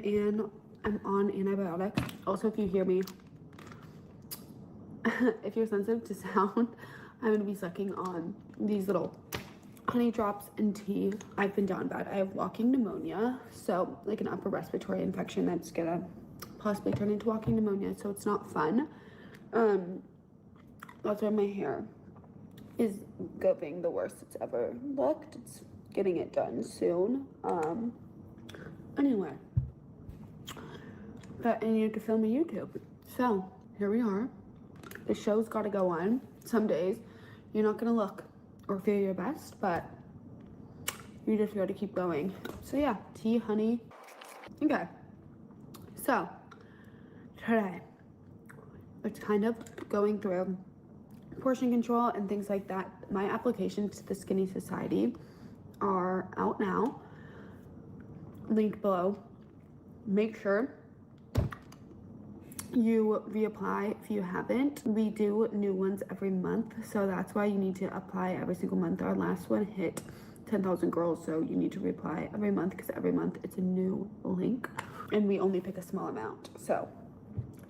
I'm on antibiotics. Also, if you hear me, if you're sensitive to sound, I'm gonna be sucking on these little honey drops and tea. I've been down bad. I have walking pneumonia, so like an upper respiratory infection that's gonna possibly turn into walking pneumonia, so it's not fun. That's why my hair is going the worst it's ever looked. It's getting it done soon. Anyway, but I needed to film a YouTube, so here we are. The show's got to go on. Some days you're not gonna look or feel your best, but you just got to keep going. So yeah, tea, honey. Okay, so today it's kind of going through portion control and things like that. My applications to the Skinny Society are out now, linked below. Make sure you reapply if you haven't. We do new ones every month, so that's why you need to apply every single month. Our last one hit 10,000 girls, so you need to reapply every month, because every month it's a new link and we only pick a small amount. So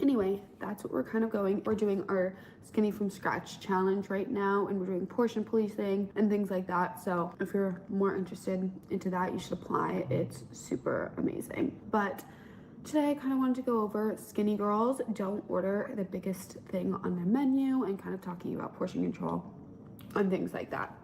anyway, that's what we're kind of going. We're doing our Skinny from Scratch challenge right now, and we're doing portion policing and things like that. So if you're more interested into that, you should apply. It's super amazing. But today I kind of wanted to go over skinny girls don't order the biggest thing on their menu, and kind of talking about portion control and things like that.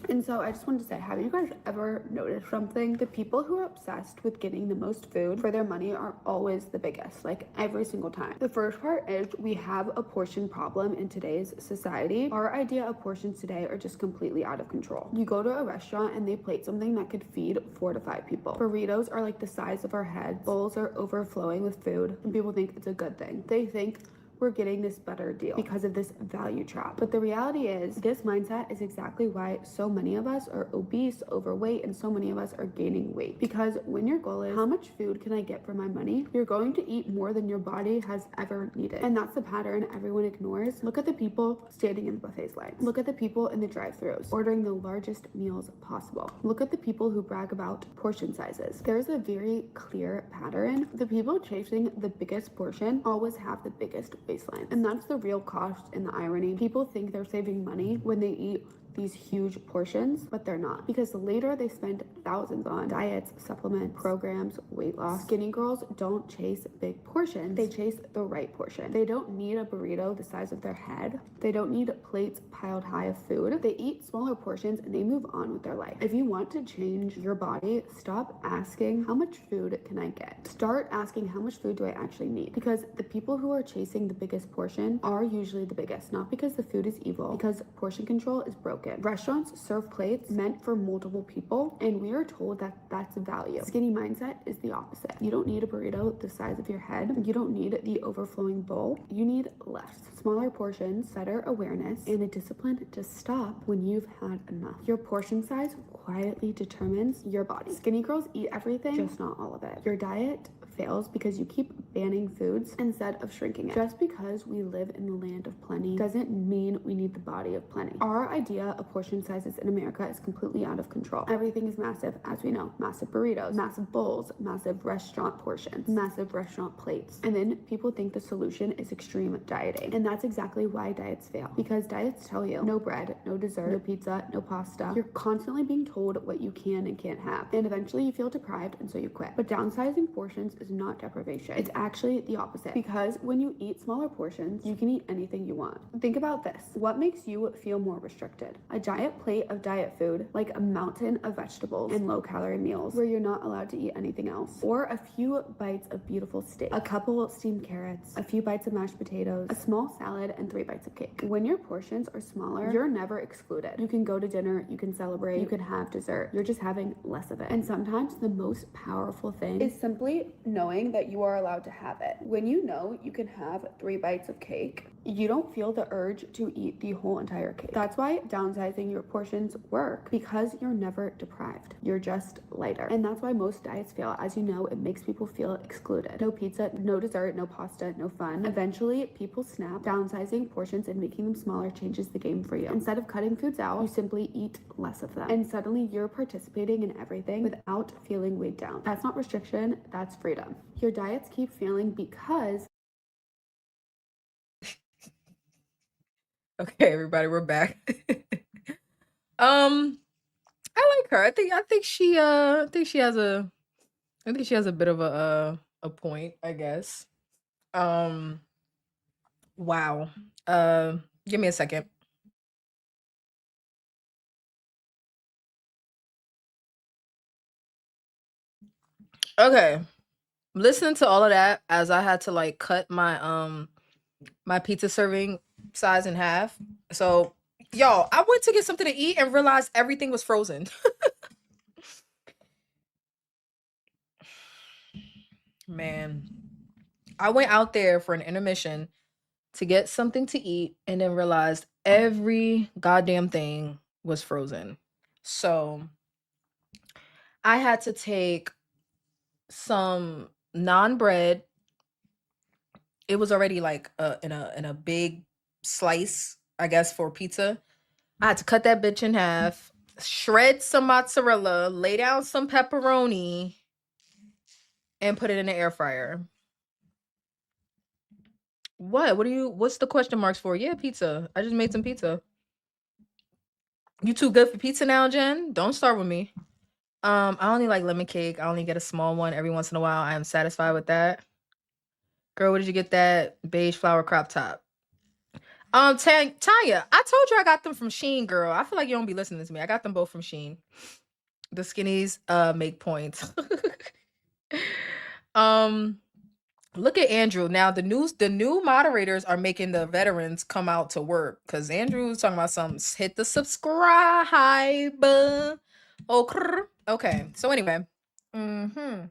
And so I just wanted to say, have you guys ever noticed something? The people who are obsessed with getting the most food for their money are always the biggest, like every single time. The first part is we have a portion problem in today's society. Our idea of portions today are just completely out of control. You go to a restaurant and they plate something that could feed 4 to 5 people. Burritos are like the size of our heads. Bowls are overflowing with food, and people think it's a good thing. They think we're getting this better deal because of this value trap. But the reality is, this mindset is exactly why so many of us are obese, overweight, and so many of us are gaining weight. Because when your goal is, how much food can I get for my money? You're going to eat more than your body has ever needed. And that's the pattern everyone ignores. Look at the people standing in the buffet lines. Look at the people in the drive-thrus ordering the largest meals possible. Look at the people who brag about portion sizes. There's a very clear pattern. The people chasing the biggest portion always have the biggest baseline. And that's the real cost and the irony. People think they're saving money when they eat these huge portions, but they're not, because later they spend thousands on diets, supplements, programs, weight loss. Skinny girls don't chase big portions. They chase the right portion. They don't need a burrito the size of their head. They don't need plates piled high of food. They eat smaller portions and they move on with their life. If you want to change your body, stop asking how much food can I get? Start asking how much food do I actually need? Because the people who are chasing the biggest portion are usually the biggest, not because the food is evil, because portion control is broken. Restaurants serve plates meant for multiple people, and we are told that that's value. Skinny mindset is the opposite. You don't need a burrito the size of your head. You don't need the overflowing bowl. You need less. Smaller portions, better awareness, and a discipline to stop when you've had enough. Your portion size quietly determines your body. Skinny girls eat everything, just not all of it. Your diet fails because you keep banning foods instead of shrinking it. Just because we live in the land of plenty doesn't mean we need the body of plenty. Our idea of portion sizes in America is completely out of control. Everything is massive, as we know. Massive burritos, massive bowls, massive restaurant portions, massive restaurant plates. And then people think the solution is extreme dieting. And that's exactly why diets fail. Because diets tell you no bread, no dessert, no pizza, no pasta. You're constantly being told what you can and can't have. And eventually you feel deprived, and so you quit. But downsizing portions is not deprivation. It's actually the opposite, because when you eat smaller portions, you can eat anything you want. Think about this. What makes you feel more restricted? A giant plate of diet food, like a mountain of vegetables and low-calorie meals where you're not allowed to eat anything else, or a few bites of beautiful steak, a couple steamed carrots, a few bites of mashed potatoes, a small salad, and 3 bites of cake. When your portions are smaller, you're never excluded. You can go to dinner, you can celebrate, you can have dessert. You're just having less of it. And sometimes the most powerful thing is simply knowing that you are allowed to have it. When you know you can have 3 bites of cake, you don't feel the urge to eat the whole entire cake. That's why downsizing your portions work, because you're never deprived. You're just lighter. And that's why most diets fail. As you know, it makes people feel excluded. No pizza, no dessert, no pasta, no fun. Eventually, people snap. Downsizing portions and making them smaller changes the game for you. Instead of cutting foods out, you simply eat less of them. And suddenly you're participating in everything without feeling weighed down. That's not restriction, that's freedom. Your diets keep failing because Okay, everybody, we're back. um, I like her. I think she has a bit of a point, I guess. Um, wow. Give me a second. Okay. Listening to all of that as I had to like cut my pizza serving size in half. So, y'all, I went to get something to eat and realized everything was frozen. Man, I went out there for an intermission to get something to eat and then realized every goddamn thing was frozen. So, I had to take some non bread. It was already like in a big slice, I guess, for pizza. I had to cut that bitch in half, shred some mozzarella, lay down some pepperoni, and put it in the air fryer. What? What's the question marks for? Yeah, pizza. I just made some pizza. You too good for pizza now, Jen? Don't start with me. I only like lemon cake. I only get a small one every once in a while. I am satisfied with that. Girl, where did you get that beige flower crop top? Tanya, I told you I got them from Sheen, girl. I feel like you don't be listening to me. I got them both from Sheen. The skinnies make points. um Look at Andrew. Now the new moderators are making the veterans come out to work because Andrew was talking about something. Hit the subscribe. Okay. So anyway. Mm-hmm.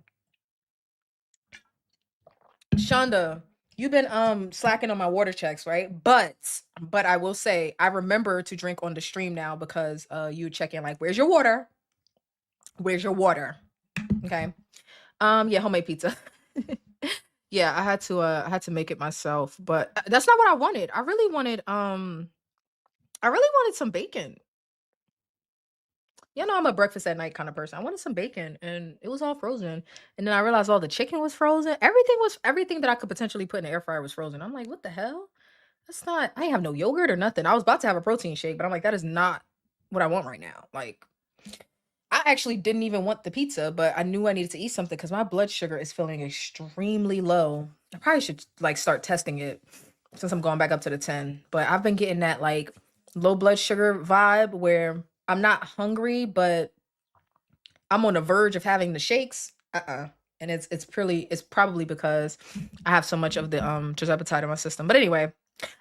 Shonda, you've been slacking on my water checks, right? But I will say I remember to drink on the stream now because you check in like, where's your water? Where's your water? Okay. Yeah, homemade pizza. Yeah, I had to make it myself, but that's not what I wanted. I really wanted some bacon. You know, I'm a breakfast at night kind of person. I wanted some bacon and it was all frozen. And then I realized all the chicken was frozen. Everything that I could potentially put in the air fryer was frozen. I'm like, what the hell? That's not I ain't have no yogurt or nothing. I was about to have a protein shake, but I'm like, that is not what I want right now. Like, I actually didn't even want the pizza, but I knew I needed to eat something because my blood sugar is feeling extremely low. I probably should like start testing it since I'm going back up to the 10. But I've been getting that like low blood sugar vibe where I'm not hungry, but I'm on the verge of having the shakes. And it's probably because I have so much of the tirzepatide in my system. But anyway,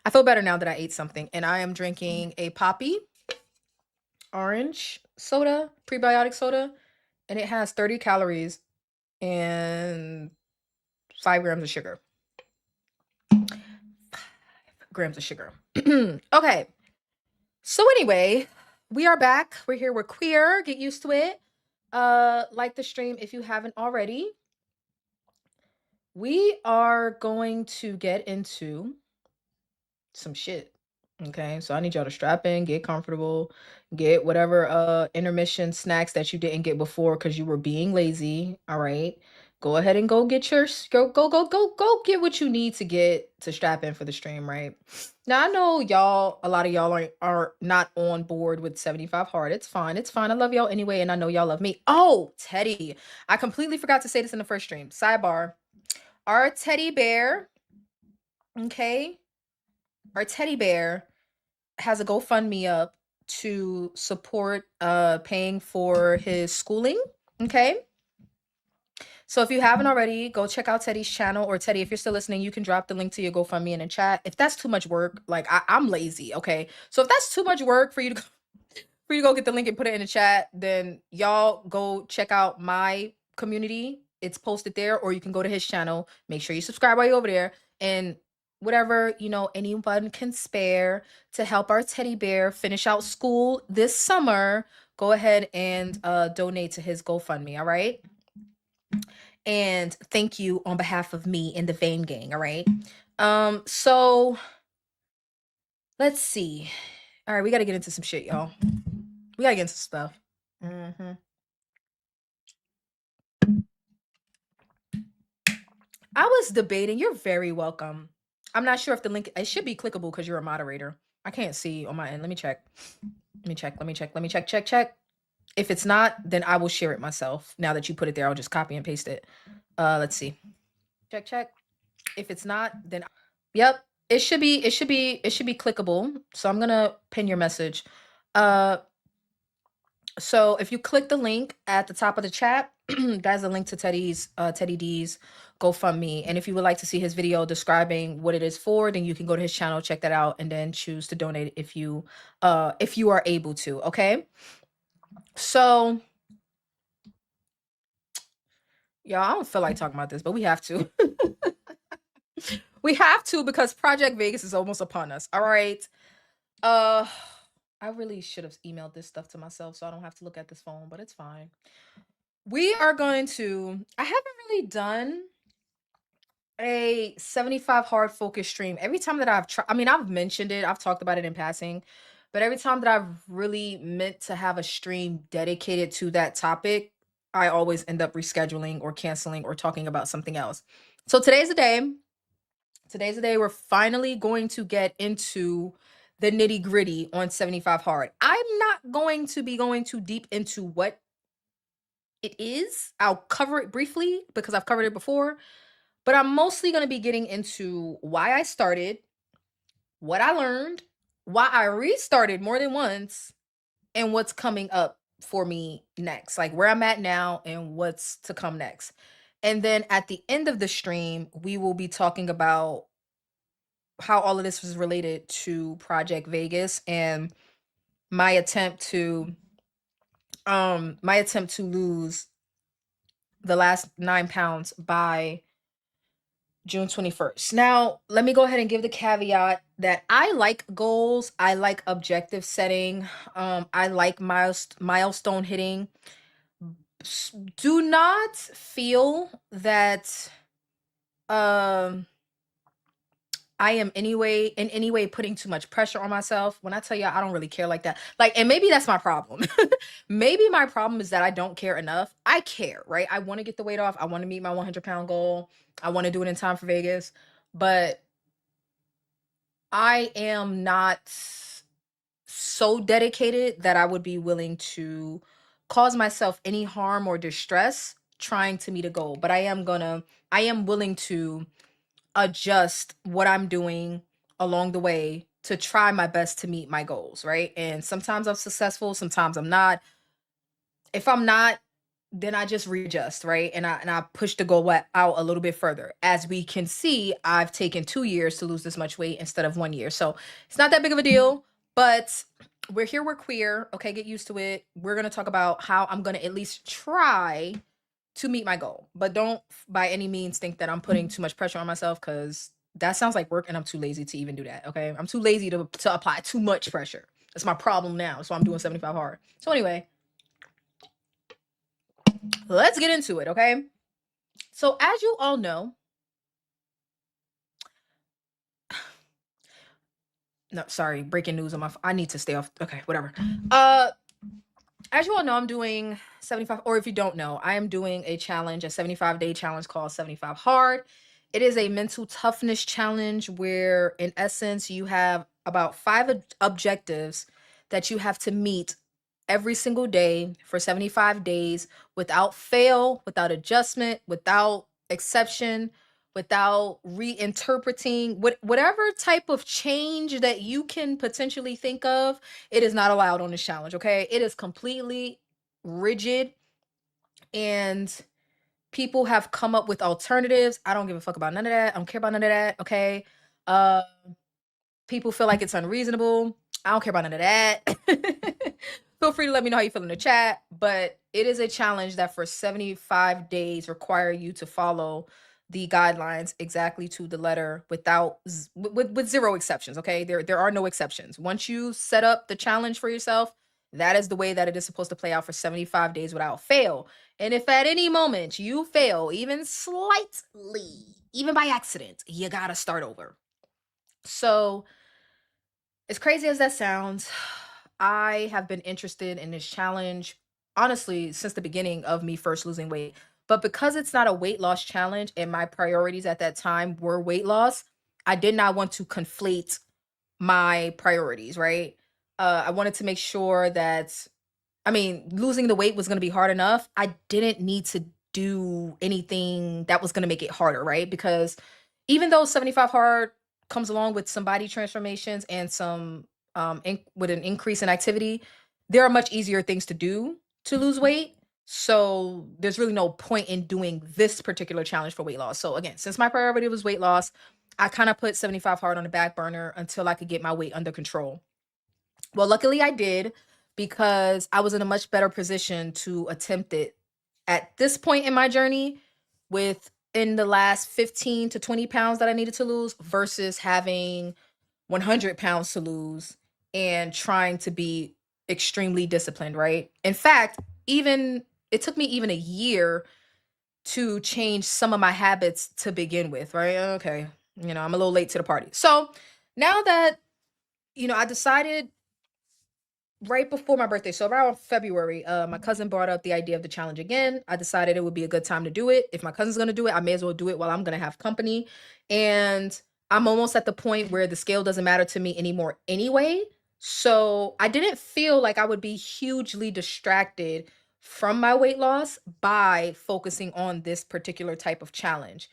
I feel better now that I ate something, and I am drinking a Poppy orange soda, prebiotic soda, and it has 30 calories and 5 grams of sugar. 5 grams of sugar. Okay. So anyway, we are back. We're here. We're queer. Get used to it. Like the stream if you haven't already. We are going to get into some shit. Okay, so I need y'all to strap in, get comfortable, get whatever intermission snacks that you didn't get before because you were being lazy. All right. Go ahead and go get your go get what you need to get to strap in for the stream, right? Now I know y'all, a lot of y'all are not on board with 75 hard. It's fine. It's fine. I love y'all anyway, and I know y'all love me. Oh, Teddy. I completely forgot to say this in the first stream. Sidebar. Our teddy bear, okay? Our teddy bear has a GoFundMe up to support paying for his schooling. Okay. So if you haven't already, go check out Teddy's channel. Or Teddy, if you're still listening, you can drop the link to your GoFundMe in the chat. If that's too much work, like I'm lazy, okay. So if that's too much work for you to go get the link and put it in the chat, then y'all go check out my community. It's posted there, or you can go to his channel. Make sure you subscribe while you're over there and whatever, you know, anyone can spare to help our teddy bear finish out school this summer, go ahead and donate to his GoFundMe, all right? And thank you on behalf of me and the Vane Gang, all right? So let's see. All right, we got to get into some shit, y'all. We got to get into stuff. Mm-hmm. I was debating. You're very welcome. I'm not sure if the link, it should be clickable because you're a moderator. I can't see on my end. Let me check. Let me check. Let me check. Let me check. Check. If it's not, then I will share it myself. Now that you put it there, I'll just copy and paste it. Let's see. Check. If it's not, then yep. It should be clickable. So I'm gonna pin your message. So if you click the link at the top of the chat, that's a link to Teddy D's GoFundMe. And if you would like to see his video describing what it is for, then you can go to his channel, check that out, and then choose to donate if you are able to. Okay. So y'all, I don't feel like talking about this, but we have to. We have to because Project Vegas is almost upon us. All right. I really should have emailed this stuff to myself so I don't have to look at this phone, but it's fine. We are going to, I haven't really done a 75 hard focus stream. Every time that I've tried, I mean, I've mentioned it, I've talked about it in passing, but every time that I've really meant to have a stream dedicated to that topic, I always end up rescheduling or canceling or talking about something else. So today's the day. Today's the day we're finally going to get into the nitty gritty on 75 hard. I'm not going to be going too deep into what it is. I'll cover it briefly because I've covered it before, but I'm mostly going to be getting into why I started, what I learned, why I restarted more than once, and what's coming up for me next, like where I'm at now and what's to come next. And then at the end of the stream, we will be talking about how all of this was related to Project Vegas and my attempt to lose the last 9 pounds by June 21st. Now, let me go ahead and give the caveat that I like goals, I like objective setting, I like milestone hitting. Do not feel that I am in any way putting too much pressure on myself. When I tell you I don't really care like that. Like, and maybe that's my problem. Maybe my problem is that I don't care enough. I care, right? I want to get the weight off. I want to meet my 100-pound goal. I want to do it in time for Vegas. But I am not so dedicated that I would be willing to cause myself any harm or distress trying to meet a goal. But I am willing to adjust what I'm doing along the way to try my best to meet my goals, right? And sometimes I'm successful, sometimes I'm not. If I'm not, then I just readjust, right? And I push the goal out a little bit further. As we can see, I've taken 2 years to lose this much weight instead of 1 year. So it's not that big of a deal, but we're here, we're queer. Okay, get used to it. We're gonna talk about how I'm gonna at least try to meet my goal. But don't by any means think that I'm putting too much pressure on myself because that sounds like work and I'm too lazy to even do that. Okay. I'm too lazy to apply too much pressure. That's my problem now. So I'm doing 75 hard. So anyway, let's get into it. Okay. So as you all know, no, sorry, breaking news on my, I need to stay off. Okay, whatever. As you all know, I'm doing 75, or if you don't know, I am doing a challenge, a 75-day challenge called 75 Hard. It is a mental toughness challenge where, in essence, you have about 5 objectives that you have to meet every single day for 75 days without fail, without adjustment, without exception, without reinterpreting, whatever type of change that you can potentially think of, it is not allowed on this challenge, okay? It is completely rigid and people have come up with alternatives. I don't give a fuck about none of that. I don't care about none of that, okay? Uh People feel like it's unreasonable. I don't care about none of that. Feel free to let me know how you feel in the chat, but it is a challenge that for 75 days require you to follow the guidelines exactly to the letter without with zero exceptions. Okay, there are no exceptions. Once you set up the challenge for yourself, that is the way that it is supposed to play out for 75 days without fail. And if at any moment you fail, even slightly, even by accident, you gotta start over. So, as crazy as that sounds, I have been interested in this challenge honestly since the beginning of me first losing weight. But because it's not a weight loss challenge and my priorities at that time were weight loss, I did not want to conflate my priorities, right? I wanted to make sure that, I mean, losing the weight was going to be hard enough. I didn't need to do anything that was going to make it harder, right? Because even though 75 hard comes along with some body transformations and some with an increase in activity, there are much easier things to do to lose weight. So there's really no point in doing this particular challenge for weight loss. So again, since my priority was weight loss, I kind of put 75 hard on the back burner until I could get my weight under control. Well, luckily I did, because I was in a much better position to attempt it at this point in my journey within the last 15 to 20 pounds that I needed to lose versus having 100 pounds to lose and trying to be extremely disciplined, right? In fact, even it took me even a year to change some of my habits to begin with, right? Okay, I'm a little late to the party. So now that, I decided right before my birthday, so around February, my cousin brought up the idea of the challenge again. I decided it would be a good time to do it. If my cousin's gonna do it, I may as well do it while I'm gonna have company. And I'm almost at the point where the scale doesn't matter to me anymore anyway. So I didn't feel like I would be hugely distracted from my weight loss by focusing on this particular type of challenge.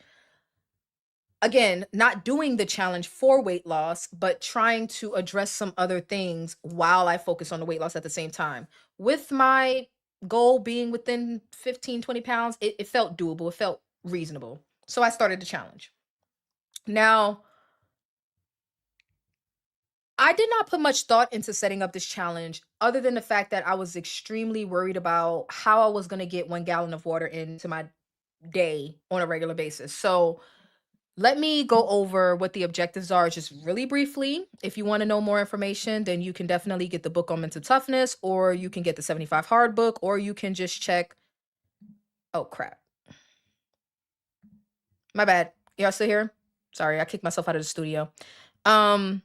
Again, not doing the challenge for weight loss, but trying to address some other things while I focus on the weight loss at the same time. With my goal being within 15, 20 pounds, it felt doable. It felt reasonable. So I started the challenge. Now, I did not put much thought into setting up this challenge other than the fact that I was extremely worried about how I was going to get 1 gallon of water into my day on a regular basis. So, let me go over what the objectives are just really briefly. If you want to know more information, then you can definitely get the book on mental toughness, or you can get the 75 hard book, or you can just check. Oh, crap. My bad. Y'all still here? Sorry, I kicked myself out of the studio. Um,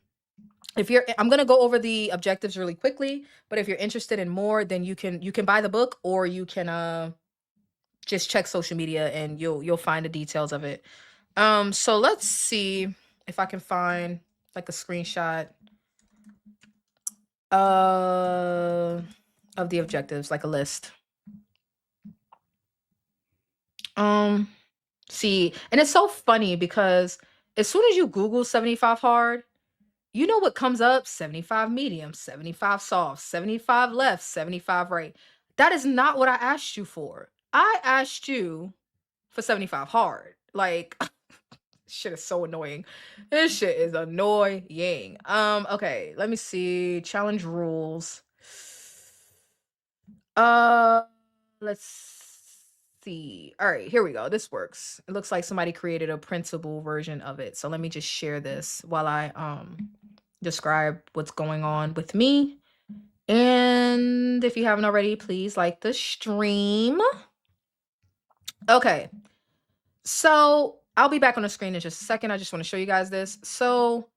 I'm gonna go over the objectives really quickly, but if you're interested in more, then you can buy the book, or you can just check social media and you'll find the details of it. So let's see if I can find like a screenshot uh of the objectives, like a list. Um, see, and it's so funny because as soon as you Google 75 hard, you know what comes up? 75 medium, 75 soft, 75 left, 75 right. That is not what I asked you for. I asked you for 75 hard. Like shit is so annoying. This shit is annoying. Okay, let me see. Challenge rules. Uh let's see. All right, here we go. This works. It looks like somebody created a printable version of it. So let me just share this while I describe what's going on with me. And if you haven't already, please like the stream. Okay. So I'll be back on the screen in just a second. I just want to show you guys this. So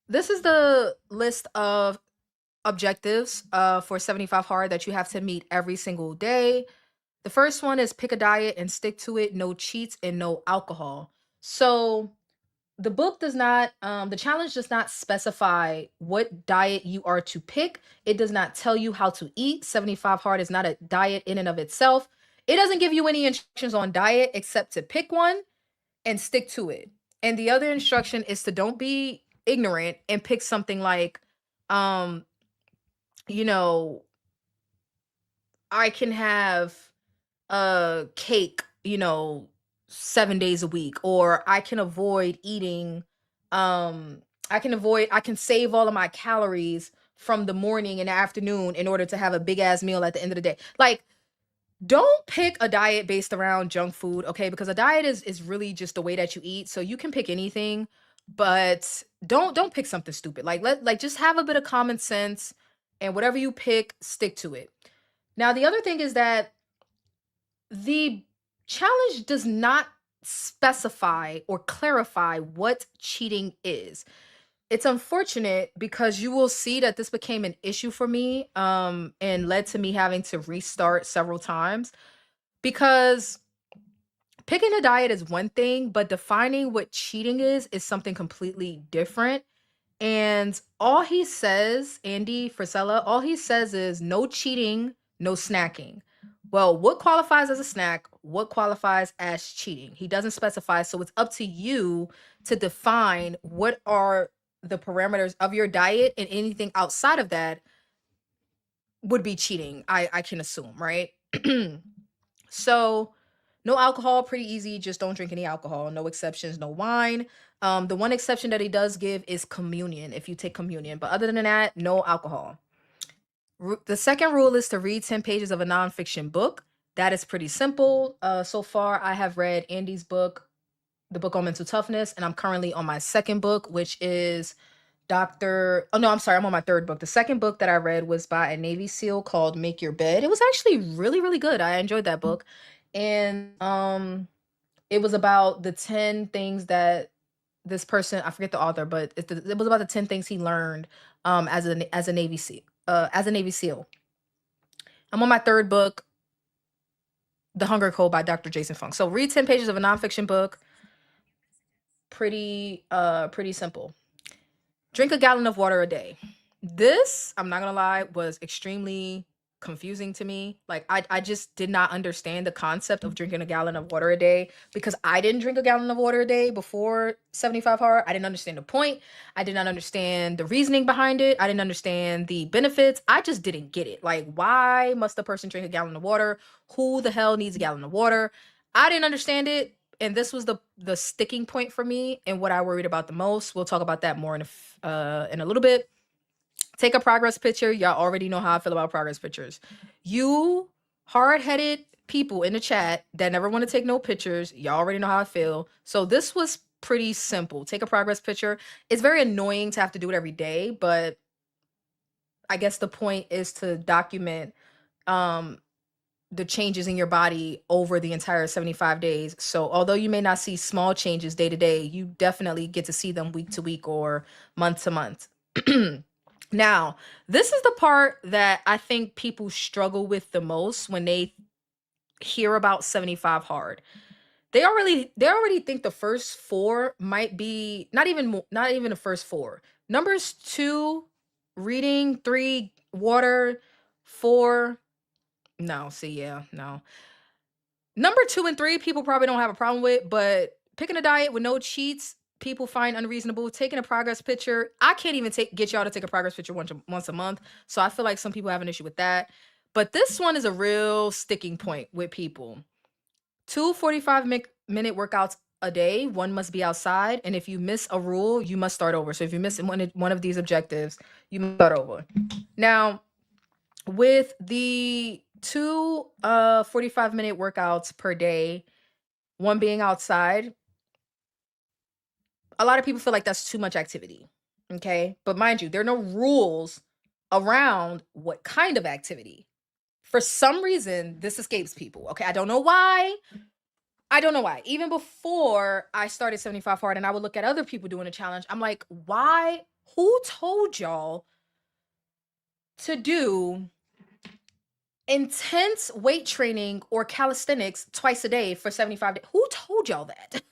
this is the list of objectives for 75 hard that you have to meet every single day. The first one is pick a diet and stick to it, no cheats and no alcohol. So the book does not, the challenge does not specify what diet you are to pick. It does not tell you how to eat. 75 hard is not a diet in and of itself. It doesn't give you any instructions on diet except to pick one and stick to it. And the other instruction is to don't be ignorant and pick something like, um, you know, I can have a cake, 7 days a week, or I can avoid eating, I can save all of my calories from the morning and afternoon in order to have a big ass meal at the end of the day. Like, don't pick a diet based around junk food, okay? Because a diet is really just the way that you eat. So you can pick anything, but don't pick something stupid. Like just have a bit of common sense, and whatever you pick, stick to it. Now, the other thing is that the challenge does not specify or clarify what cheating is. It's unfortunate because you will see that this became an issue for me, and led to me having to restart several times because picking a diet is one thing, but defining what cheating is something completely different. And all he says, Andy Frisella, all he says is no cheating, no snacking. Well, what qualifies as a snack? What qualifies as cheating? He doesn't specify. So it's up to you to define what are the parameters of your diet, and anything outside of that would be cheating, I can assume, right? So no alcohol, pretty easy. Just don't drink any alcohol. No exceptions, no wine. The one exception that he does give is communion, if you take communion. But other than that, no alcohol. The second rule is to read 10 pages of a nonfiction book. That is pretty simple. So far, I have read Andy's book, the book on mental toughness, and I'm currently on my second book, which is Oh no, I'm sorry, I'm on my third book. The second book that I read was by a Navy SEAL called Make Your Bed. It was actually really, really good. I enjoyed that book. And it was about the 10 things that this person, I forget the author, but it was about the 10 things he learned as a Navy SEAL. As a Navy SEAL. I'm on my third book, The Hunger Code by Dr. Jason Fung. So read 10 pages of a nonfiction book. Pretty simple. Drink a gallon of water a day. This, I'm not gonna lie, was extremely confusing to me. Like I just did not understand the concept of drinking a gallon of water a day because I didn't drink a gallon of water a day before 75 hard. I didn't understand the point. I did not understand the reasoning behind it. I didn't understand the benefits. I just didn't get it. Like, why must a person drink a gallon of water? Who the hell needs a gallon of water? I didn't understand it, and this was the sticking point for me and what I worried about the most. We'll talk about that more in a little bit. Take a progress picture. Y'all already know how I feel about progress pictures. You hard-headed people in the chat that never want to take no pictures, y'all already know how I feel. So this was pretty simple. Take a progress picture. It's very annoying to have to do it every day, but I guess the point is to document um the changes in your body over the entire 75 days. So although you may not see small changes day to day, you definitely get to see them week to week or month to month. Now, this is the part that I think people struggle with the most when they hear about 75 hard. They already think the first four might be not even the first four. Numbers 2, reading, 3, water, 4, no, see, yeah, no. Number 2 and 3, people probably don't have a problem with, but picking a diet with no cheats, people find unreasonable. Taking a progress picture, I can't even get y'all to take a progress picture once a month. So I feel like some people have an issue with that. But this one is a real sticking point with people. 2 45-minute workouts a day, one must be outside. And if you miss a rule, you must start over. So if you miss one of these objectives, you must start over. Now, with the 2 45-minute workouts per day, one being outside, a lot of people feel like that's too much activity. Okay? But mind you, there are no rules around what kind of activity. For some reason, this escapes people. Okay? I don't know why. Even before I started 75 hard and I would look at other people doing a challenge, I'm like, why? Who told y'all to do intense weight training or calisthenics twice a day for 75 days? Who told y'all that?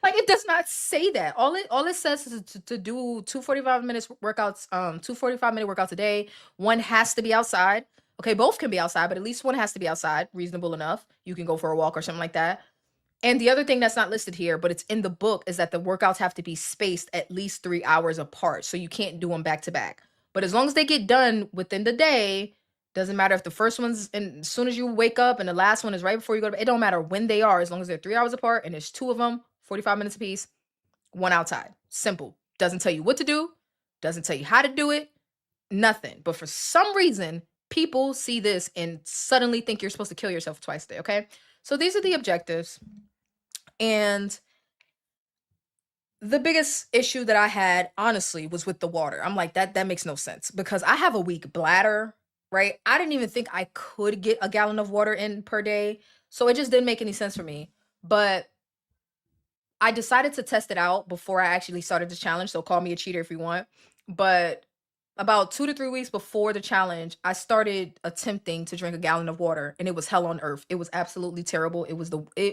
Like, it does not say that. All it says is to do 2 45-minute workouts a day. One has to be outside. Okay, both can be outside, but at least one has to be outside, reasonable enough. You can go for a walk or something like that. And the other thing that's not listed here, but it's in the book, is that the workouts have to be spaced at least 3 hours apart. So you can't do them back to back. But as long as they get done within the day, doesn't matter if the first one's as soon as you wake up and the last one is right before you go to bed. It don't matter when they are, as long as they're 3 hours apart and there's 2 of them, 45 minutes apiece, one outside. Simple. Doesn't tell you what to do, doesn't tell you how to do it, nothing. But for some reason, people see this and suddenly think you're supposed to kill yourself twice a day, okay? So these are the objectives. And the biggest issue that I had, honestly, was with the water. I'm like, that makes no sense because I have a weak bladder, right? I didn't even think I could get a gallon of water in per day. So it just didn't make any sense for me. But I decided to test it out before I actually started the challenge. So call me a cheater if you want. But about 2 to 3 weeks before the challenge, I started attempting to drink a gallon of water, and it was hell on earth. It was absolutely terrible. It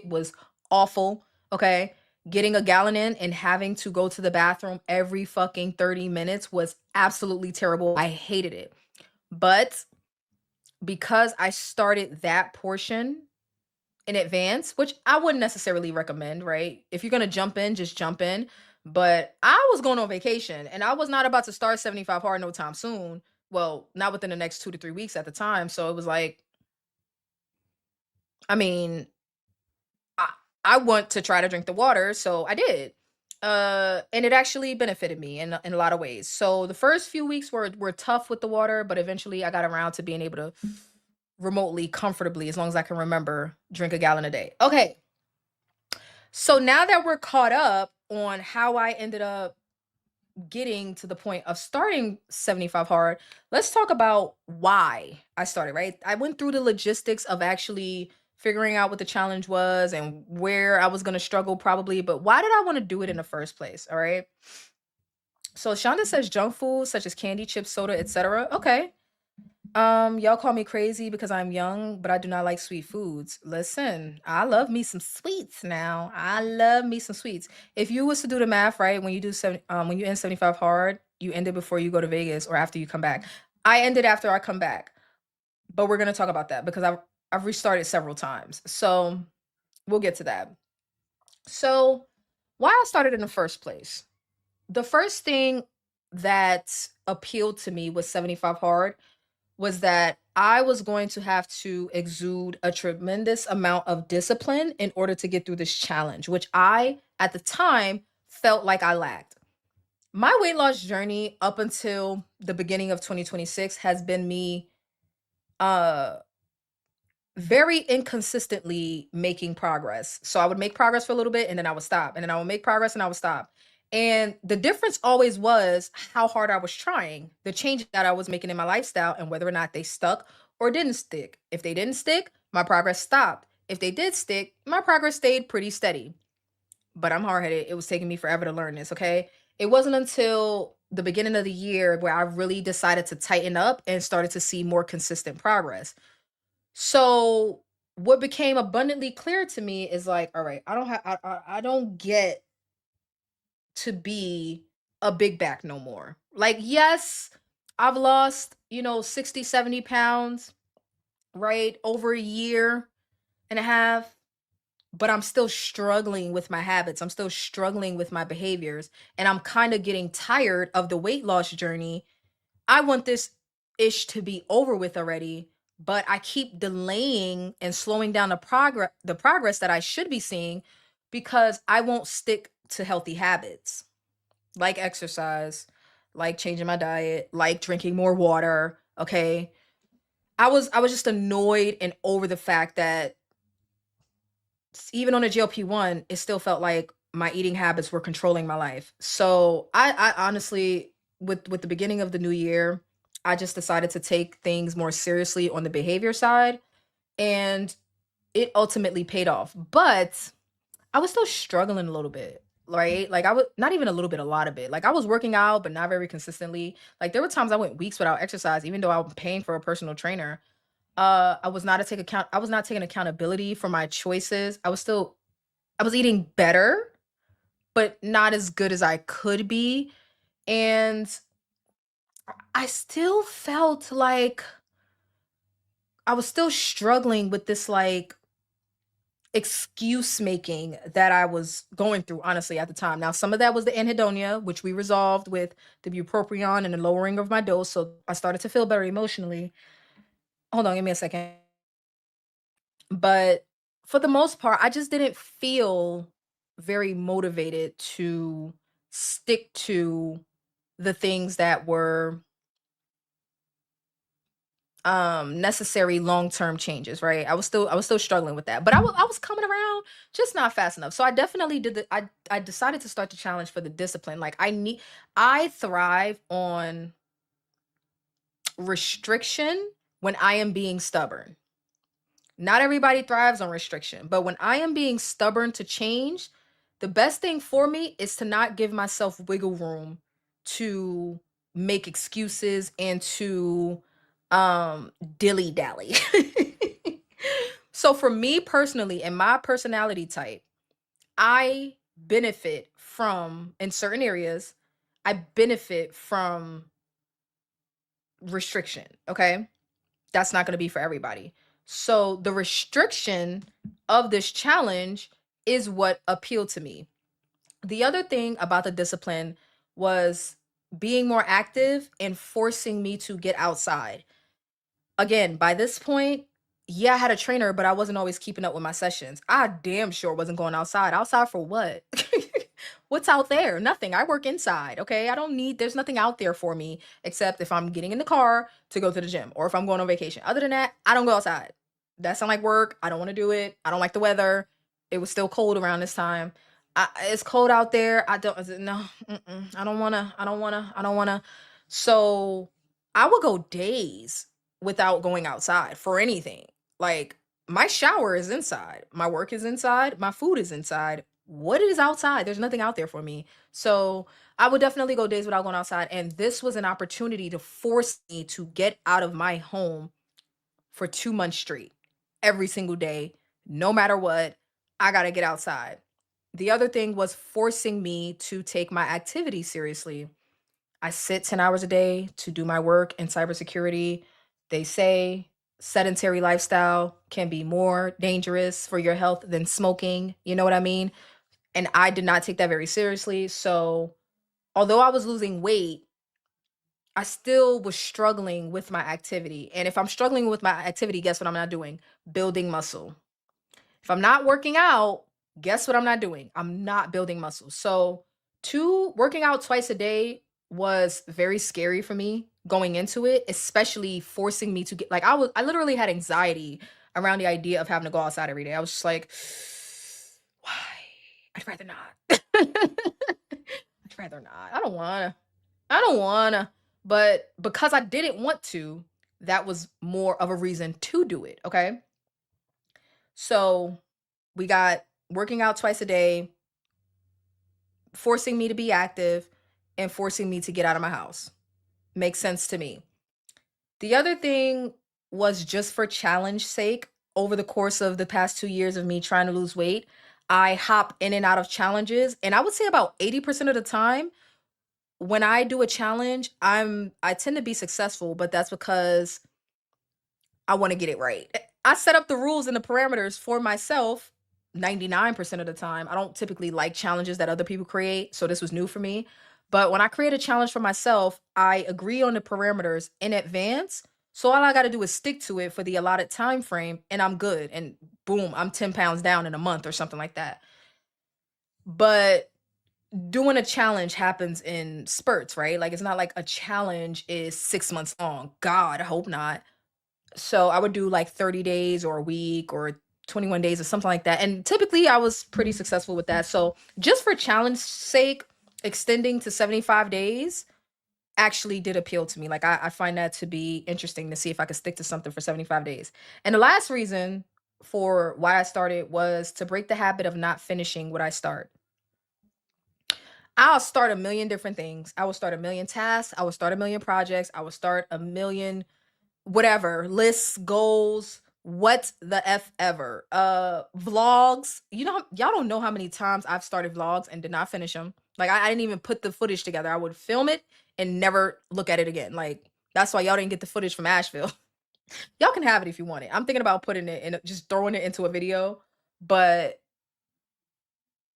was awful. Okay. Getting a gallon in and having to go to the bathroom every fucking 30 minutes was absolutely terrible. I hated it. But because I started that portion in advance, which I wouldn't necessarily recommend, right? If you're gonna jump in, just jump in. But I was going on vacation and I was not about to start 75 hard no time soon. Well, not within the next 2 to 3 weeks at the time. So it was like, I mean, I, I want to try to drink the water, so I did. And it actually benefited me in a lot of ways. So the first few weeks were tough with the water, but eventually I got around to being able to remotely, comfortably, as long as I can remember, drink a gallon a day. Okay. So now that we're caught up on how I ended up getting to the point of starting 75 hard, let's talk about why I started, right? I went through the logistics of actually figuring out what the challenge was and where I was going to struggle probably, but why did I want to do it in the first place? All right. So Shonda says junk food such as candy, chips, soda, etc. Okay. Y'all call me crazy because I'm young, but I do not like sweet foods. Listen, I love me some sweets now. I love me some sweets. If you was to do the math, right, when you do when you end 75 hard, you end it before you go to Vegas or after you come back. I ended after I come back, but we're gonna talk about that because I've restarted several times. So we'll get to that. So why I started in the first place. The first thing that appealed to me was 75 hard was that I was going to have to exude a tremendous amount of discipline in order to get through this challenge, which I, at the time, felt like I lacked. My weight loss journey up until the beginning of 2026 has been me uh very inconsistently making progress. So I would make progress for a little bit and then I would stop. And then I would make progress and I would stop. And the difference always was how hard I was trying, the changes that I was making in my lifestyle and whether or not they stuck or didn't stick. If they didn't stick, my progress stopped. If they did stick, my progress stayed pretty steady. But I'm hard headed. It was taking me forever to learn this. Okay. It wasn't until the beginning of the year where I really decided to tighten up and started to see more consistent progress. So what became abundantly clear to me is like, all right, I don't get to be a big back no more. Like, yes, I've lost, 60, 70 pounds, right? Over a year and a half, but I'm still struggling with my habits. I'm still struggling with my behaviors. And I'm kind of getting tired of the weight loss journey. I want this ish to be over with already, but I keep delaying and slowing down the progress that I should be seeing because I won't stick to healthy habits like exercise, like changing my diet, like drinking more water, okay? I was just annoyed and over the fact that even on a GLP-1, it still felt like my eating habits were controlling my life. So I honestly, with the beginning of the new year, I just decided to take things more seriously on the behavior side, and it ultimately paid off. But I was still struggling a little bit, right? Like I was not even a little bit, a lot of it. Like I was working out, but not very consistently. Like there were times I went weeks without exercise, even though I was paying for a personal trainer. I was not taking accountability for my choices. I was eating better, but not as good as I could be. And I still felt like I was still struggling with this like excuse making that I was going through, honestly, at the time. Now, some of that was the anhedonia, which we resolved with the bupropion and the lowering of my dose. So I started to feel better emotionally. Hold on, give me a second. But for the most part, I just didn't feel very motivated to stick to the things that were necessary long-term changes, right? I was still struggling with that. But I was coming around, just not fast enough. So I definitely did I decided to start the challenge for the discipline. Like I thrive on restriction when I am being stubborn. Not everybody thrives on restriction, but when I am being stubborn to change, the best thing for me is to not give myself wiggle room to make excuses and to dilly dally. So for me personally and my personality type, I benefit from in certain areas, I benefit from restriction, okay? That's not going to be for everybody. So the restriction of this challenge is what appealed to me. The other thing about the discipline was being more active and forcing me to get outside. Again, by this point, yeah, I had a trainer, but I wasn't always keeping up with my sessions. I damn sure wasn't going outside. Outside for what? What's out there? Nothing. I work inside. Okay. There's nothing out there for me except if I'm getting in the car to go to the gym or if I'm going on vacation. Other than that, I don't go outside. That sound like work. I don't want to do it. I don't like the weather. It was still cold around this time. It's cold out there. I don't, no, I don't want to, I don't want to, I don't want to. So I would go days without going outside for anything. Like my shower is inside, my work is inside, my food is inside. What is outside? There's nothing out there for me. So I would definitely go days without going outside. And this was an opportunity to force me to get out of my home for 2 months straight, every single day, no matter what. I got to get outside. The other thing was forcing me to take my activity seriously. I sit 10 hours a day to do my work in cybersecurity. They say sedentary lifestyle can be more dangerous for your health than smoking. You know what I mean? And I did not take that very seriously. So, although I was losing weight, I still was struggling with my activity. And if I'm struggling with my activity, guess what I'm not doing? Building muscle. If I'm not working out, guess what I'm not doing? I'm not building muscle. So, two working out twice a day was very scary for me going into it, especially forcing me to get like I literally had anxiety around the idea of having to go outside every day. I was just like, why? I'd rather not. I'd rather not. I don't wanna. I don't wanna. But because I didn't want to, that was more of a reason to do it. Okay. So we got working out twice a day, forcing me to be active, and forcing me to get out of my house. Makes sense to me. The other thing was just for challenge sake. Over the course of the past 2 years of me trying to lose weight, I hop in and out of challenges. And I would say about 80% of the time, when I do a challenge, I tend to be successful, but that's because I want to get it right. I set up the rules and the parameters for myself 99% of the time. I don't typically like challenges that other people create, so this was new for me. But when I create a challenge for myself, I agree on the parameters in advance. So all I got to do is stick to it for the allotted time frame and I'm good. And boom, I'm 10 pounds down in a month or something like that. But doing a challenge happens in spurts, right? Like it's not like a challenge is 6 months long. God, I hope not. So I would do like 30 days or a week or 21 days or something like that. And typically I was pretty successful with that. So just for challenge sake, extending to 75 days actually did appeal to me. Like I find that to be interesting to see if I could stick to something for 75 days. And the last reason for why I started was to break the habit of not finishing what I start. I'll start a million different things. I will start a million tasks. I will start a million projects. I will start a million whatever lists, goals, what the f ever. Vlogs. You know, y'all don't know how many times I've started vlogs and did not finish them. Like I didn't even put the footage together. I would film it and never look at it again. Like that's why y'all didn't get the footage from Asheville. Y'all can have it if you want it. I'm thinking about putting it in, just throwing it into a video. But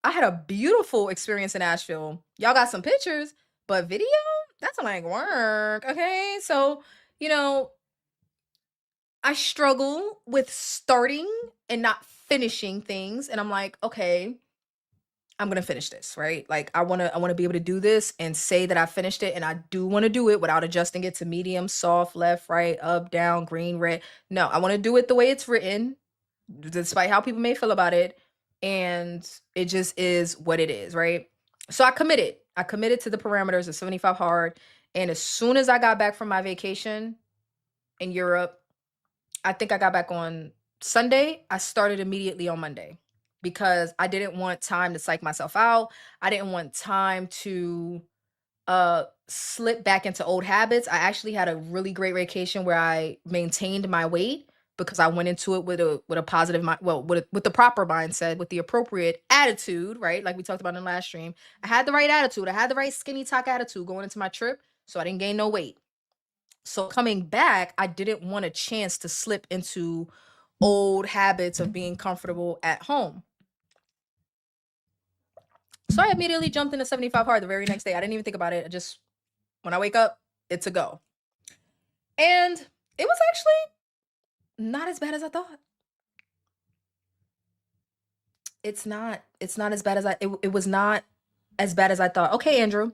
I had a beautiful experience in Asheville. Y'all got some pictures, but video? That's like work. Okay. So, you know, I struggle with starting and not finishing things. And I'm like, okay, I'm gonna finish this, right? Like I wanna be able to do this and say that I finished it, and I do want to do it without adjusting it to medium, soft, left, right, up, down, green, red. No, I want to do it the way it's written, despite how people may feel about it. And it just is what it is, right? So I committed. I committed to the parameters of 75 hard. And as soon as I got back from my vacation in Europe, I think I got back on Sunday. I started immediately on Monday because I didn't want time to psych myself out. I didn't want time to slip back into old habits. I actually had a really great vacation where I maintained my weight because I went into it with a positive mind, well, with the proper mindset, with the appropriate attitude, right? Like we talked about in the last stream. I had the right attitude. I had the right skinny talk attitude going into my trip, so I didn't gain no weight. So coming back, I didn't want a chance to slip into old habits of being comfortable at home. So I immediately jumped into 75 hard the very next day. I didn't even think about it. I just, when I wake up, it's a go. And it was actually not as bad as I thought. It's not as bad as it was not as bad as I thought. Okay, Andrew.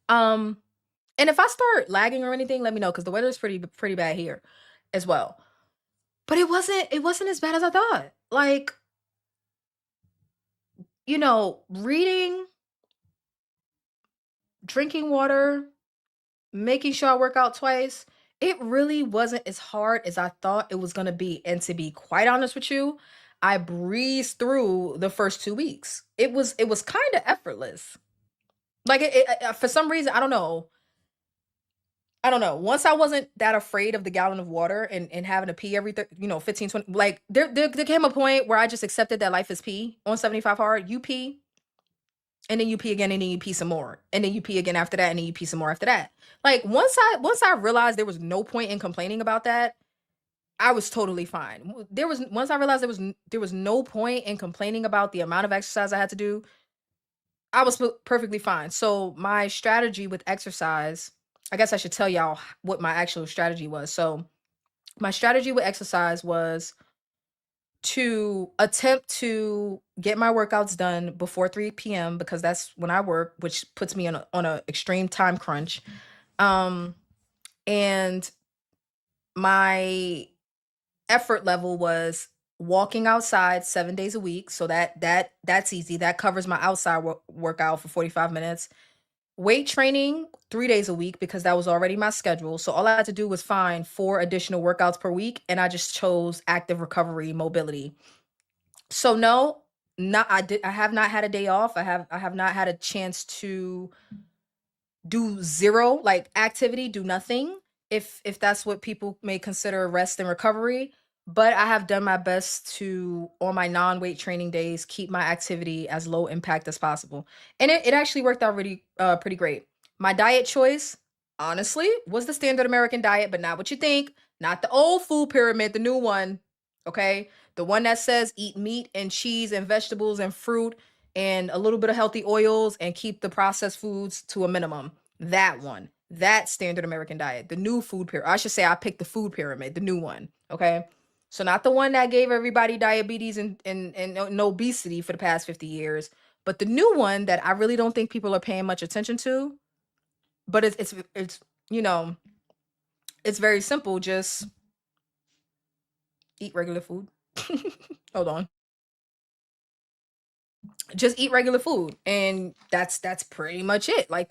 Um and if I start lagging or anything, let me know because the weather is pretty bad here as well. But it wasn't as bad as I thought. Like, reading, drinking water, making sure I work out twice, it really wasn't as hard as I thought it was gonna be. And to be quite honest with you, I breezed through the first 2 weeks. It was kind of effortless. Like for some reason, I don't know. I don't know. Once I wasn't that afraid of the gallon of water and having to pee every 15, 20, like there came a point where I just accepted that life is pee on 75 hard. You pee, and then you pee again, and then you pee some more, and then you pee again after that, and then you pee some more after that. Like once I realized there was no point in complaining about that, I was totally fine. There was once I realized there was no point in complaining about the amount of exercise I had to do. I was perfectly fine. So my strategy with exercise, I guess I should tell y'all what my actual strategy was. So my strategy with exercise was to attempt to get my workouts done before 3 p.m. because that's when I work, which puts me on a extreme time crunch. Um, and my effort level was walking outside 7 days a week. So that's easy. That covers my outside workout for 45 minutes. Weight training 3 days a week because that was already my schedule. So all I had to do was find 4 additional workouts per week, and I just chose active recovery mobility. So no, not I have not had a day off. I have not had a chance to do zero like activity, do nothing, if that's what people may consider rest and recovery. But I have done my best to, on my non-weight training days, keep my activity as low impact as possible. And it actually worked out really pretty great. My diet choice, honestly, was the standard American diet, but not what you think, not the old food pyramid, the new one. Okay. The one that says eat meat and cheese and vegetables and fruit and a little bit of healthy oils and keep the processed foods to a minimum. That one, that standard American diet, the new food pyramid. I should say I picked the food pyramid, the new one. Okay. So not the one that gave everybody diabetes and obesity for the past 50 years, but the new one that I really don't think people are paying much attention to. But it's you know, it's very simple. Just eat regular food. Hold on. Just eat regular food. And that's pretty much it. Like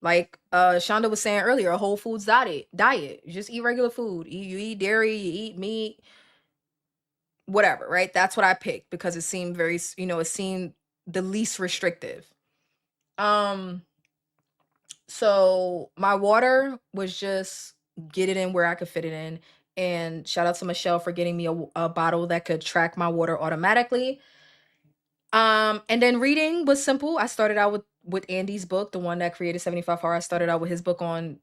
like Shonda was saying earlier, a whole foods diet. You just eat regular food. You eat dairy, you eat meat, whatever, right? That's what I picked because it seemed it seemed the least restrictive. Um, so my water was just get it in where I could fit it in. And shout out to Michelle for getting me a bottle that could track my water automatically. And then reading was simple. I started out with Andy's book, the one that created 75 Hard. I started out with his book on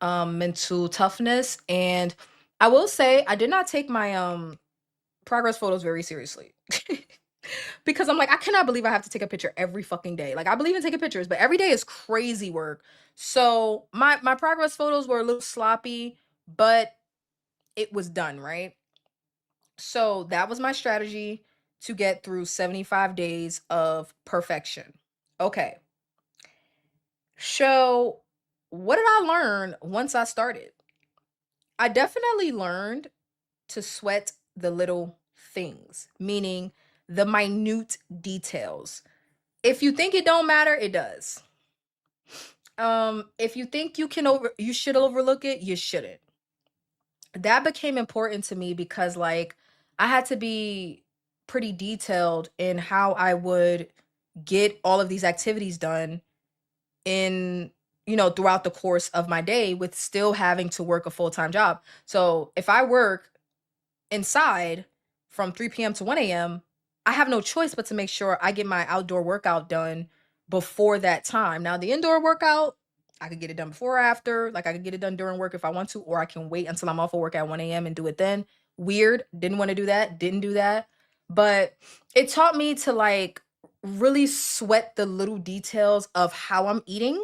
mental toughness. And I will say I did not take my progress photos very seriously. Because I'm like, I cannot believe I have to take a picture every fucking day. Like I believe in taking pictures, but every day is crazy work. So my progress photos were a little sloppy, but it was done, right? So that was my strategy to get through 75 days of perfection. Okay. So, what did I learn once I started? I definitely learned to sweat the little things, meaning the minute details. If you think it don't matter, it does. If you think you should overlook it, you shouldn't. That became important to me because like I had to be pretty detailed in how I would get all of these activities done in throughout the course of my day with still having to work a full-time job. So if I work inside from 3 p.m. to 1 a.m., I have no choice but to make sure I get my outdoor workout done before that time. Now, the indoor workout, I could get it done before or after. Like I could get it done during work if I want to, or I can wait until I'm off of work at 1 a.m. and do it then. Weird. Didn't want to do that. Didn't do that. But it taught me to like really sweat the little details of how I'm eating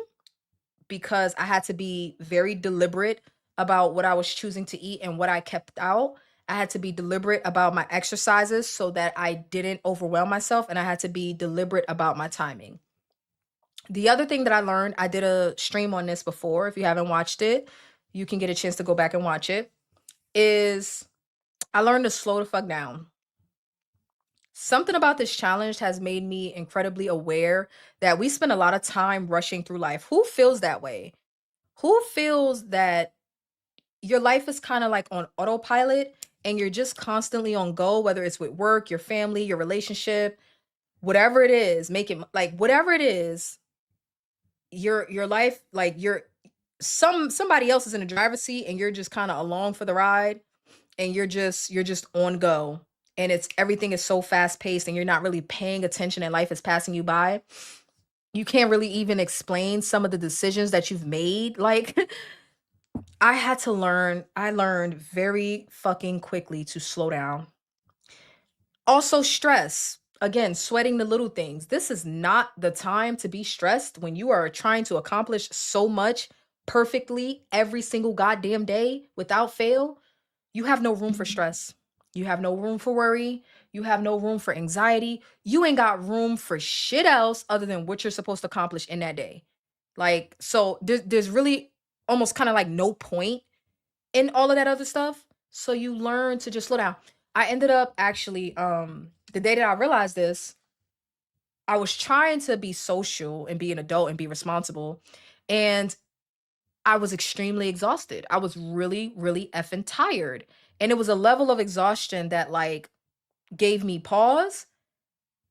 because I had to be very deliberate about what I was choosing to eat and what I kept out. I had to be deliberate about my exercises so that I didn't overwhelm myself, and I had to be deliberate about my timing. The other thing that I learned, I did a stream on this before. If you haven't watched it, you can get a chance to go back and watch it. Is I learned to slow the fuck down. Something about this challenge has made me incredibly aware that we spend a lot of time rushing through life. Who feels that way? Who feels that your life is kind of like on autopilot and you're just constantly on go, whether it's with work, your family, your relationship, whatever it is, make it like whatever it is, your life, like somebody else is in the driver's seat and you're just kind of along for the ride and you're just on go. And it's everything is so fast paced and you're not really paying attention and life is passing you by. You can't really even explain some of the decisions that you've made. Like I learned very fucking quickly to slow down. Also, stress. Again, sweating the little things. This is not the time to be stressed when you are trying to accomplish so much perfectly every single goddamn day without fail. You have no room for stress. You have no room for worry. You have no room for anxiety. You ain't got room for shit else other than what you're supposed to accomplish in that day. Like, so there's really almost kind of like no point in all of that other stuff. So you learn to just slow down. I ended up actually, the day that I realized this, I was trying to be social and be an adult and be responsible. And I was extremely exhausted. I was really, really effing tired. And it was a level of exhaustion that like gave me pause.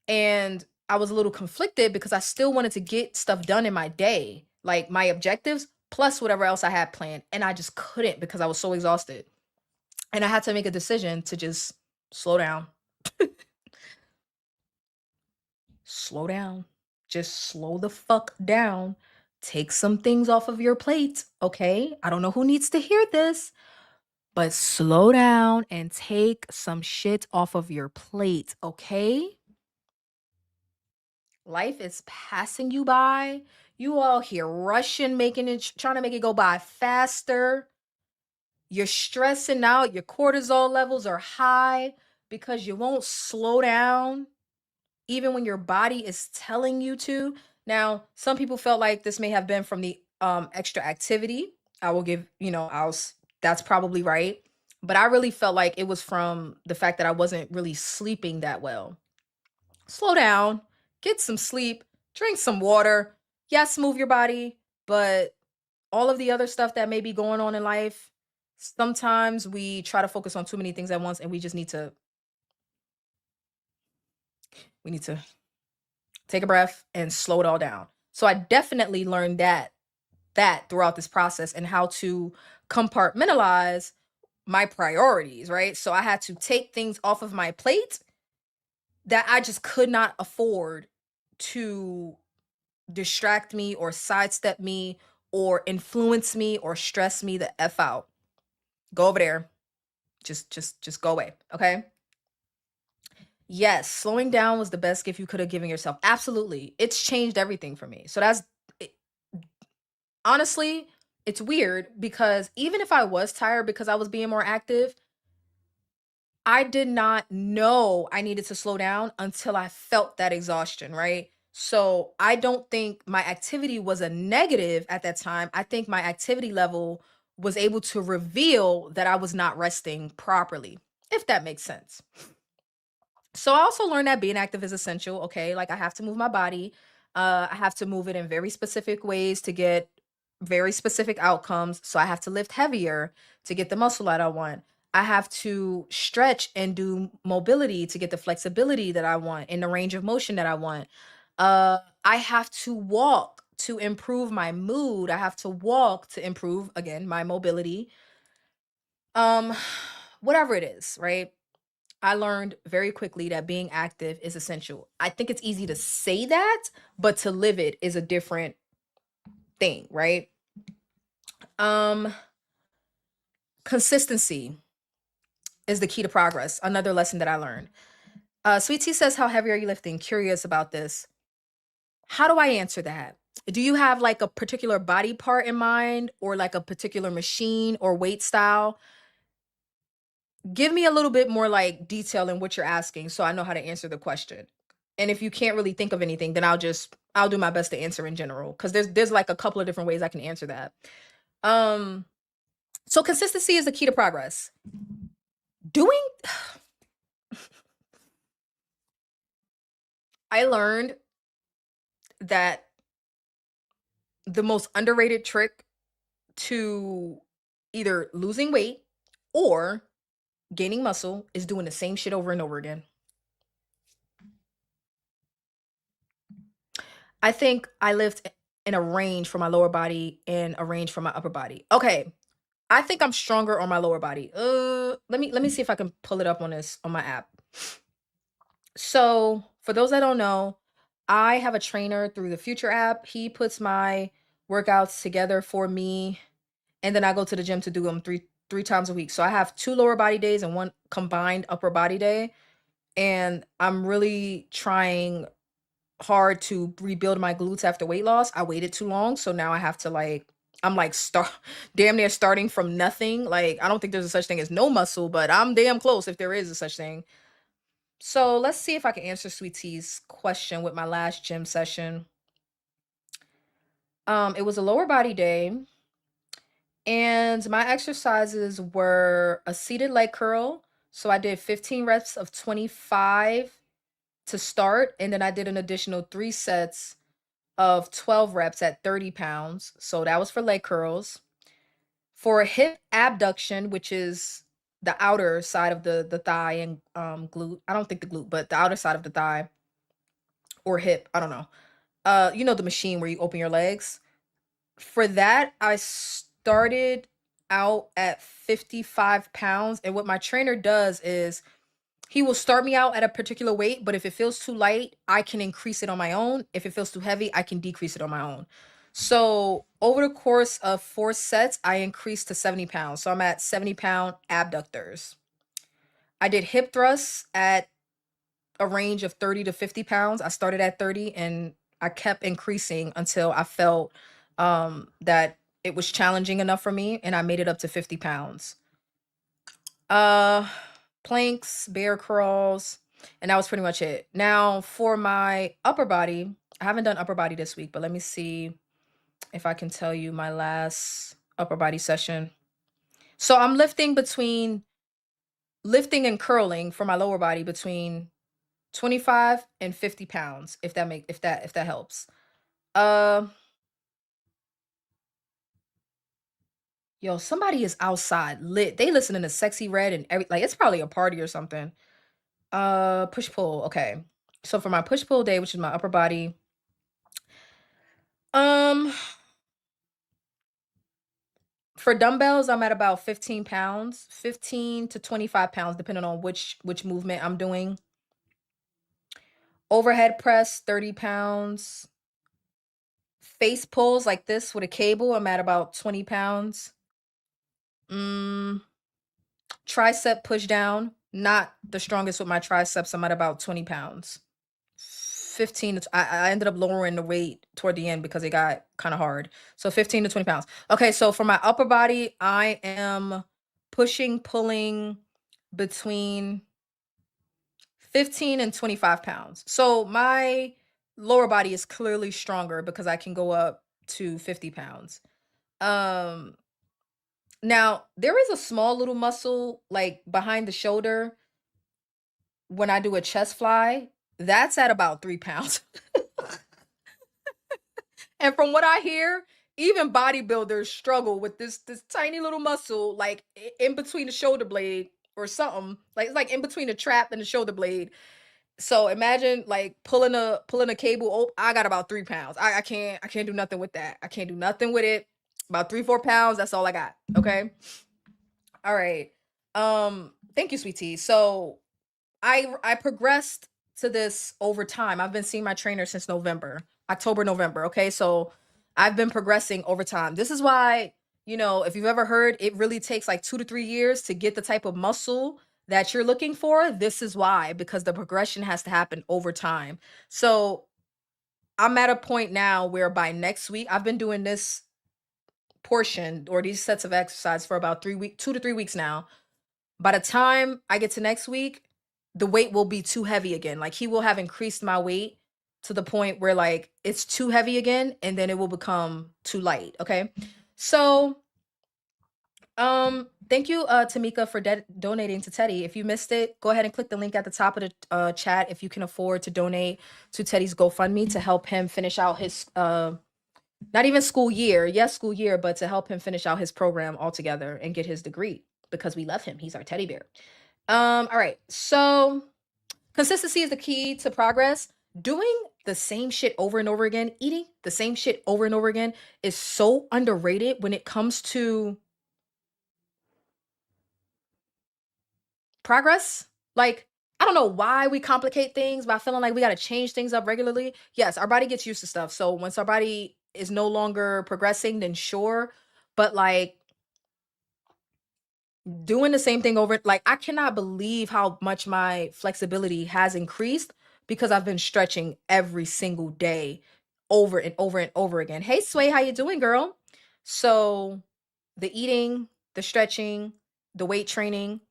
And I was a little conflicted because I still wanted to get stuff done in my day, like my objectives, plus whatever else I had planned. And I just couldn't because I was so exhausted. And I had to make a decision to just slow down. Slow down. Just slow the fuck down. Take some things off of your plate, okay? I don't know who needs to hear this, but slow down and take some shit off of your plate, okay? Life is passing you by. You all here rushing, making it, trying to make it go by faster. You're stressing out. Your cortisol levels are high because you won't slow down even when your body is telling you to. Now, some people felt like this may have been from the extra activity. I will give, that's probably right. But I really felt like it was from the fact that I wasn't really sleeping that well. Slow down, get some sleep, drink some water. Yes, move your body, but all of the other stuff that may be going on in life, sometimes we try to focus on too many things at once and we need to take a breath and slow it all down. So I definitely learned that throughout this process and how to compartmentalize my priorities, right? So I had to take things off of my plate that I just could not afford to distract me or sidestep me or influence me or stress me the F out. Go over there. Just go away. Okay. Yes, slowing down was the best gift you could have given yourself. Absolutely. It's changed everything for me. So it, honestly, it's weird because even if I was tired because I was being more active, I did not know I needed to slow down until I felt that exhaustion, right? So I don't think my activity was a negative at that time. I think my activity level was able to reveal that I was not resting properly, if that makes sense. So I also learned that being active is essential. Okay, like I have to move my body. I have to move it in very specific ways to get very specific outcomes. So I have to lift heavier to get the muscle that I want. I have to stretch and do mobility to get the flexibility that I want in the range of motion that I want. I have to walk to improve my mood. I have to walk to improve again my mobility. Um, whatever it is, right? I learned very quickly that being active is essential. I think it's easy to say that, but to live it is a different thing, right? Um, consistency is the key to progress. Another lesson that I learned. Sweet Tea says, "How heavy are you lifting?" Curious about this. How do I answer that? Do you have like a particular body part in mind, or like a particular machine or weight style? Give me a little bit more like detail in what you're asking so I know how to answer the question. And if you can't really think of anything, then I'll do my best to answer in general cuz there's like a couple of different ways I can answer that. Um so consistency is the key to progress. Doing I learned that the most underrated trick to either losing weight or gaining muscle is doing the same shit over and over again. I think I lift in a range for my lower body and a range for my upper body. Okay, I think I'm stronger on my lower body. Let me see if I can pull it up on this on my app. So, for those that don't know, I have a trainer through the Future app. He puts my workouts together for me, and then I go to the gym to do them three times a week. So I have two lower body days and one combined upper body day, and I'm really trying hard to rebuild my glutes after weight loss. I waited too long, so now I have to like I'm like start damn near starting from nothing. Like I don't think there's a such thing as no muscle, but I'm damn close if there is a such thing. So let's see if I can answer Sweet Tea's question with my last gym session. It was a lower body day, and my exercises were a seated leg curl. So I did 15 reps of 25 to start, and then I did an additional 3 sets of 12 reps at 30 pounds. So that was for leg curls. For a hip abduction, which is the outer side of the thigh and glute. I don't think the glute, but the outer side of the thigh or hip. I don't know. You know the machine where you open your legs. For that, I started out at 55 pounds. And what my trainer does is he will start me out at a particular weight, but if it feels too light, I can increase it on my own. If it feels too heavy, I can decrease it on my own. So over the course of 4 sets, I increased to 70 pounds. So I'm at 70-pound abductors. I did hip thrusts at a range of 30 to 50 pounds. I started at 30 and I kept increasing until I felt that it was challenging enough for me and I made it up to 50 pounds. Uh planks, bear crawls, and that was pretty much it. Now for my upper body, I haven't done upper body this week, but let me see if I can tell you my last upper body session. So I'm lifting and curling for my lower body between 25 and 50 pounds, if that helps. Uh yo, somebody is outside lit. They listening to Sexy Red and every like it's probably a party or something. Push pull. Okay. So for my push pull day, which is my upper body, um, for dumbbells, I'm at about 15 pounds, 15 to 25 pounds, depending on which movement I'm doing. Overhead press, 30 pounds. Face pulls like this with a cable, I'm at about 20 pounds. Mm, tricep push down, not the strongest with my triceps. I'm at about 20 pounds. 15 to I ended up lowering the weight toward the end because it got kind of hard. So 15 to 20 pounds. Okay, so for my upper body, I am pushing, pulling between 15 and 25 pounds. So my lower body is clearly stronger because I can go up to 50 pounds. Um, Now there is a small little muscle like behind the shoulder when I do a chest fly. That's at about 3 pounds. And from what I hear, even bodybuilders struggle with this tiny little muscle, like in between the shoulder blade or something. Like it's like in between the trap and the shoulder blade. So imagine like pulling a cable. Oh, I got about 3 pounds. I can't do nothing with that. I can't do nothing with it. About 3 4 pounds. That's all I got. Okay. All right. Thank you, sweetie. So I progressed to this over time. I've been seeing my trainer since November, October, November. Okay. So I've been progressing over time. This is why, if you've ever heard, it really takes like 2 to 3 years to get the type of muscle that you're looking for. This is why, because the progression has to happen over time. So I'm at a point now where by next week, I've been doing this portion or these sets of exercise for about 3 weeks, 2 to 3 weeks now. By the time I get to next week, the weight will be too heavy again. Like he will have increased my weight to the point where like it's too heavy again and then it will become too light, okay? So, thank you Tamika for donating to Teddy. If you missed it, go ahead and click the link at the top of the chat if you can afford to donate to Teddy's GoFundMe to help him finish out his not even school year, yes, school year, but to help him finish out his program altogether and get his degree because we love him. He's our teddy bear. All right. So consistency is the key to progress. Doing the same shit over and over again, eating the same shit over and over again is so underrated when it comes to progress. Like, I don't know why we complicate things by feeling like we got to change things up regularly. Yes, our body gets used to stuff. So once our body is no longer progressing, then sure. But like doing the same thing over, like I cannot believe how much my flexibility has increased because I've been stretching every single day over and over and over again. Hey Sway, how you doing, girl? So the eating, the stretching, the weight training.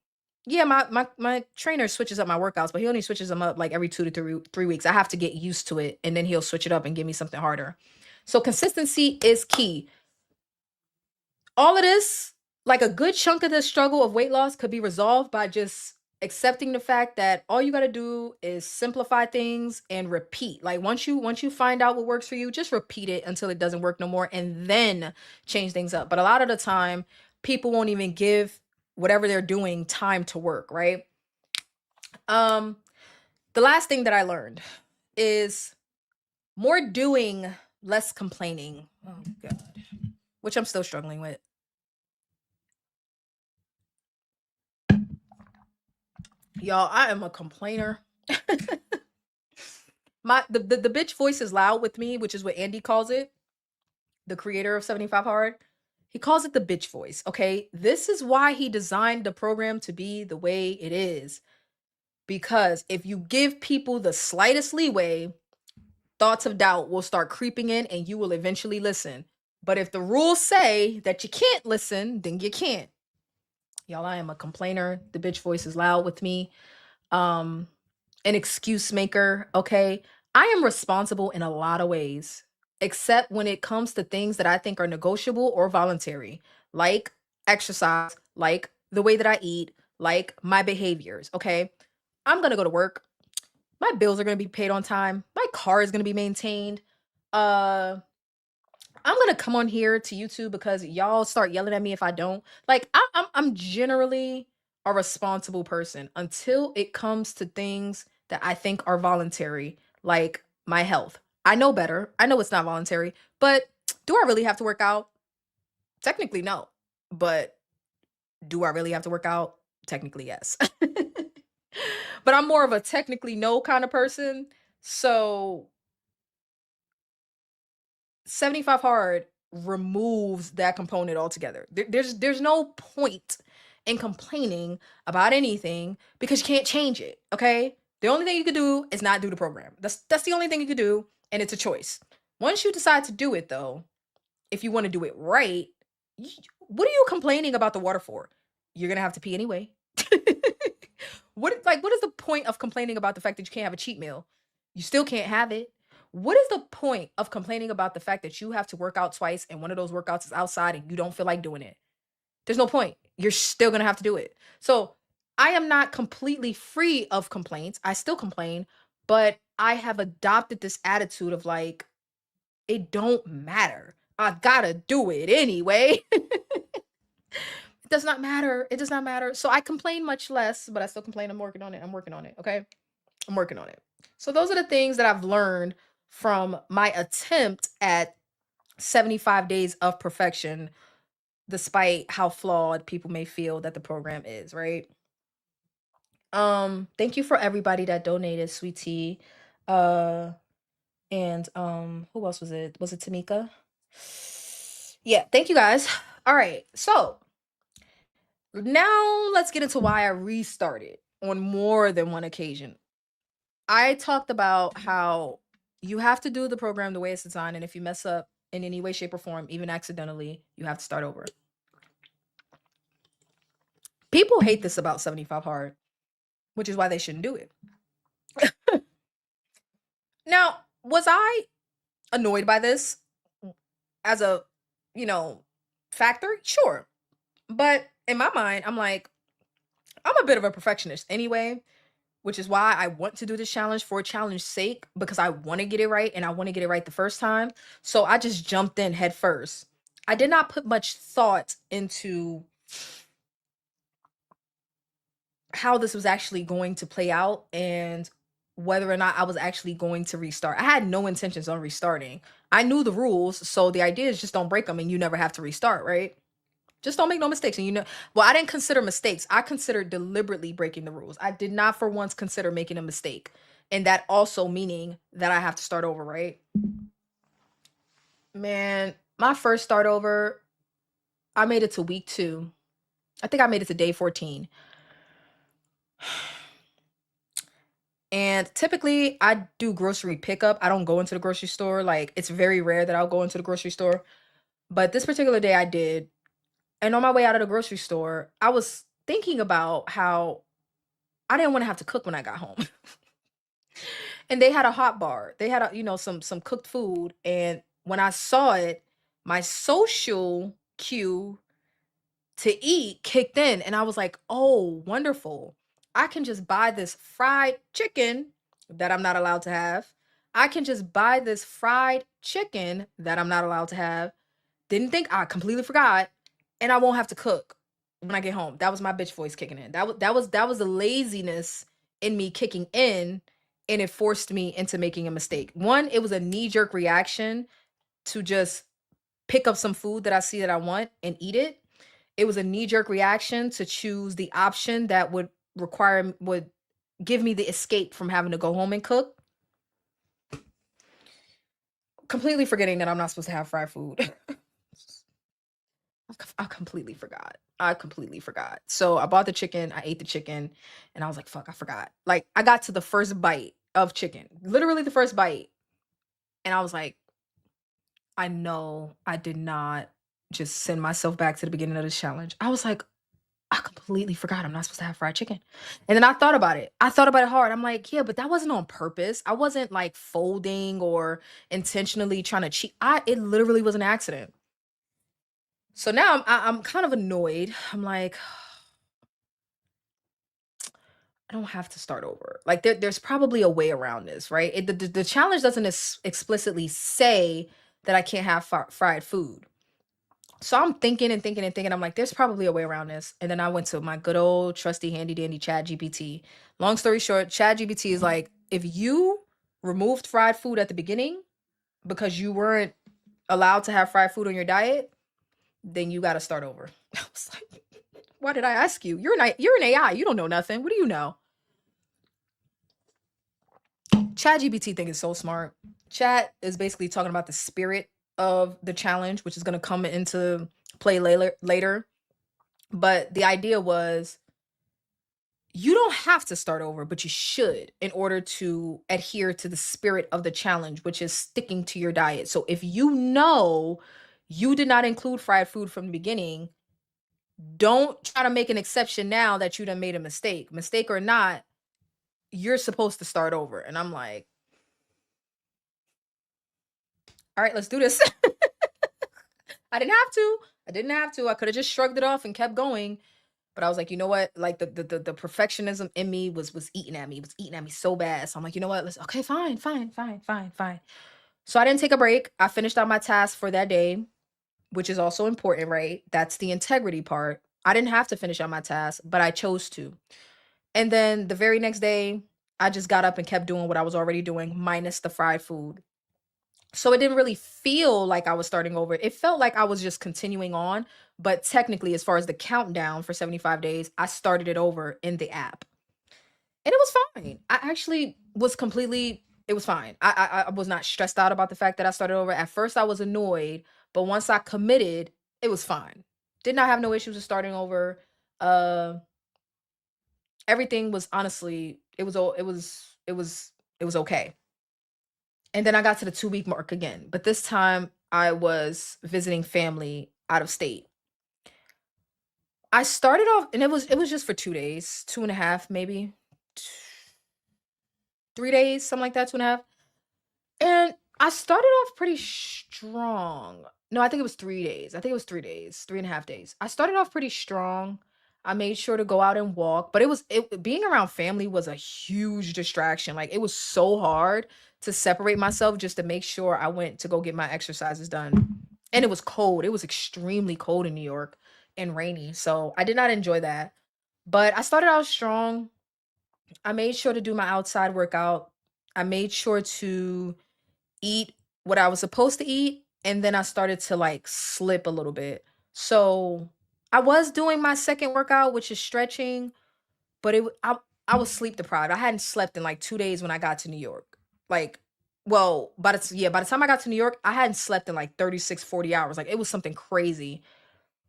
Yeah, my trainer switches up my workouts, but he only switches them up like every 2 to 3 weeks. I have to get used to it and then he'll switch it up and give me something harder. So consistency is key. All of this, like a good chunk of the struggle of weight loss could be resolved by just accepting the fact that all you got to do is simplify things and repeat. Like once you find out what works for you, just repeat it until it doesn't work no more and then change things up. But a lot of the time, people won't even give whatever they're doing time to work, right? Um the last thing that I learned is more doing, less complaining. Oh god, which I'm still struggling with. Y'all, I am a complainer. The bitch voice is loud with me, which is what Andy calls it, the creator of 75 Hard. He calls it the bitch voice. Okay. This is why he designed the program to be the way it is. Because if you give people the slightest leeway, thoughts of doubt will start creeping in and you will eventually listen. But if the rules say that you can't listen, then you can't. Y'all, I am a complainer. The bitch voice is loud with me. Um, an excuse maker, okay? I am responsible in a lot of ways, except when it comes to things that I think are negotiable or voluntary, like exercise, like the way that I eat, like my behaviors, okay? I'm gonna go to work. My bills are gonna be paid on time. My car is gonna be maintained. Uh, I'm gonna come on here to YouTube because y'all start yelling at me if I don't. Like I'm generally a responsible person until it comes to things that I think are voluntary, like my health. I know better. I know it's not voluntary, but do I really have to work out? Technically, no. But do I really have to work out? Technically, yes. But I'm more of a technically no kind of person. So 75 Hard removes that component altogether. There's no point in complaining about anything because you can't change it. Okay. The only thing you can do is not do the program. That's the only thing you can do, and it's a choice. Once you decide to do it, though, if you want to do it right, what are you complaining about the water for? You're gonna have to pee anyway. what is the point of complaining about the fact that you can't have a cheat meal? You still can't have it. What is the point of complaining about the fact that you have to work out twice and one of those workouts is outside and you don't feel like doing it? There's no point. You're still gonna have to do it. So I am not completely free of complaints. I still complain, but I have adopted this attitude of like, it don't matter. I gotta do it anyway. It does not matter. It does not matter. So I complain much less, but I still complain. I'm working on it. I'm working on it. Okay. I'm working on it. So those are the things that I've learned from my attempt at 75 days of perfection, despite how flawed people may feel that the program is, right? Thank you for everybody that donated, sweet tea. Uh and who else was it? Was it Tamika? Yeah, thank you guys. All right. So now let's get into why I restarted on more than one occasion. I talked about how you have to do the program the way it's designed, and if you mess up in any way, shape, or form, even accidentally, you have to start over. People hate this about 75 Hard, which is why they shouldn't do it. Now, was I annoyed by this as a, you know, factor? Sure. But in my mind, I'm like, I'm a bit of a perfectionist anyway, which is why I want to do this challenge for a challenge's sake because I want to get it right and I want to get it right the first time. So I just jumped in head first. I did not put much thought into how this was actually going to play out and whether or not I was actually going to restart. I had no intentions on restarting. I knew the rules, so the idea is just don't break them and you never have to restart, right? Just don't make no mistakes. And well, I didn't consider mistakes. I considered deliberately breaking the rules. I did not for once consider making a mistake. And that also meaning that I have to start over, right? Man, my first start over, I made it to week 2. I think I made it to day 14. And typically I do grocery pickup. I don't go into the grocery store. Like it's very rare that I'll go into the grocery store. But this particular day I did. And on my way out of the grocery store, I was thinking about how I didn't want to have to cook when I got home. And they had a hot bar. They had some cooked food. And when I saw it, my social cue to eat kicked in and I was like, "Oh, wonderful. I can just buy this fried chicken that I'm not allowed to have. I can just buy this fried chicken that I'm not allowed to have." Didn't think I completely forgot and I won't have to cook when I get home. That was my bitch voice kicking in. That was the laziness in me kicking in and it forced me into making a mistake. One, it was a knee-jerk reaction to just pick up some food that I see that I want and eat it. It was a knee-jerk reaction to choose the option that would give me the escape from having to go home and cook. Completely forgetting that I'm not supposed to have fried food. I completely forgot. I completely forgot. So I bought the chicken, I ate the chicken, and I was like, fuck, I forgot. Like I got to the first bite of chicken, literally the first bite, and I was like, I know I did not just send myself back to the beginning of this challenge. I was like, I completely forgot I'm not supposed to have fried chicken. And then I thought about it. I thought about it hard. I'm like, yeah, but that wasn't on purpose. I wasn't like folding or intentionally trying to cheat. It literally was an accident. So now I'm kind of annoyed. I'm like, I don't have to start over. Like there's probably a way around this, right? The challenge doesn't explicitly say that I can't have fried food. So I'm thinking and thinking and thinking. I'm like, there's probably a way around this. And then I went to my good old trusty handy dandy Chat GPT. Long story short, Chat GPT is like, if you removed fried food at the beginning because you weren't allowed to have fried food on your diet, then you got to start over. I was like, why did I ask you? You're an AI. You don't know nothing. What do you know? Chat GPT thing is so smart. Chat is basically talking about the spirit of the challenge, which is going to come into play later. But the idea was you don't have to start over, but you should in order to adhere to the spirit of the challenge, which is sticking to your diet. So if you know you did not include fried food from the beginning, don't try to make an exception now that you done made a mistake. Mistake or not, you're supposed to start over. And I'm like, all right, let's do this. I didn't have to. I didn't have to. I could have just shrugged it off and kept going. But I was like, you know what? Like the perfectionism in me was eating at me, was eating at me so bad. So I'm like, you know what? Let's okay, fine, fine, fine, fine, fine. So I didn't take a break. I finished out my task for that day, which is also important, right? That's the integrity part. I didn't have to finish out my task, but I chose to. And then the very next day, I just got up and kept doing what I was already doing, minus the fried food. So it didn't really feel like I was starting over. It felt like I was just continuing on. But technically, as far as the countdown for 75 days, I started it over in the app. And it was fine. I actually was completely, it was fine. I was not stressed out about the fact that I started over. At first, I was annoyed, but once I committed, it was fine. Did not have no issues with starting over. Uh, Everything was honestly, it was okay. And then I got to the 2-week mark again, but this time I was visiting family out of state. I started off and it was just for 2 days, 2 and a half, maybe, t 3 days, something like that, 2 and a half. And I started off pretty strong. No, I think it was 3 days. I think it was 3 days, 3 and a half days. I started off pretty strong. I made sure to go out and walk, but it being around family was a huge distraction. Like, it was so hard to separate myself just to make sure I went to go get my exercises done. And it was cold. It was extremely cold in New York and rainy. So, I did not enjoy that. But I started out strong. I made sure to do my outside workout. I made sure to eat what I was supposed to eat, and then I started to like slip a little bit. So I was doing my second workout, which is stretching, but I was sleep deprived. I hadn't slept in like 2 days when I got to New York. Like, well, by the time I got to New York, I hadn't slept in like 36, 40 hours. Like, it was something crazy.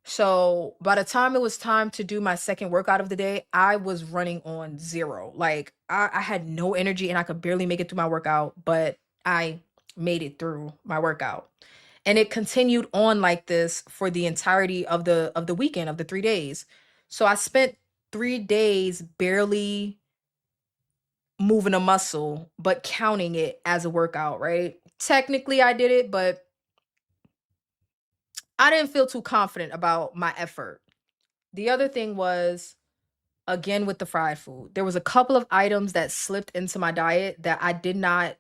So by the time it was time to do my second workout of the day, I was running on zero. Like, I had no energy and I could barely make it through my workout, but I made it through my workout. And it continued on like this for the entirety of the weekend of the 3 days. So I spent 3 days barely moving a muscle, but counting it as a workout, right? Technically I did it, but I didn't feel too confident about my effort. The other thing was, again, with the fried food, there was a couple of items that slipped into my diet that I did not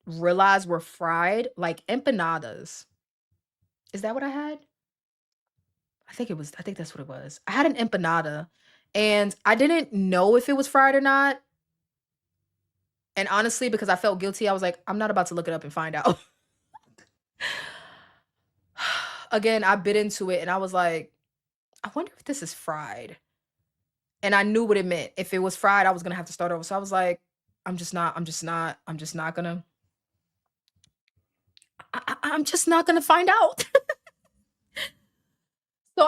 realize were fried, like empanadas. Is that what I had? I think that's what it was. I had an empanada and I didn't know if it was fried or not. And honestly, because I felt guilty, I was like, I'm not about to look it up and find out. Again, I bit into it and I was like, I wonder if this is fried. And I knew what it meant. If it was fried, I was gonna have to start over. So I was like, I'm just not gonna, I'm just not gonna find out. So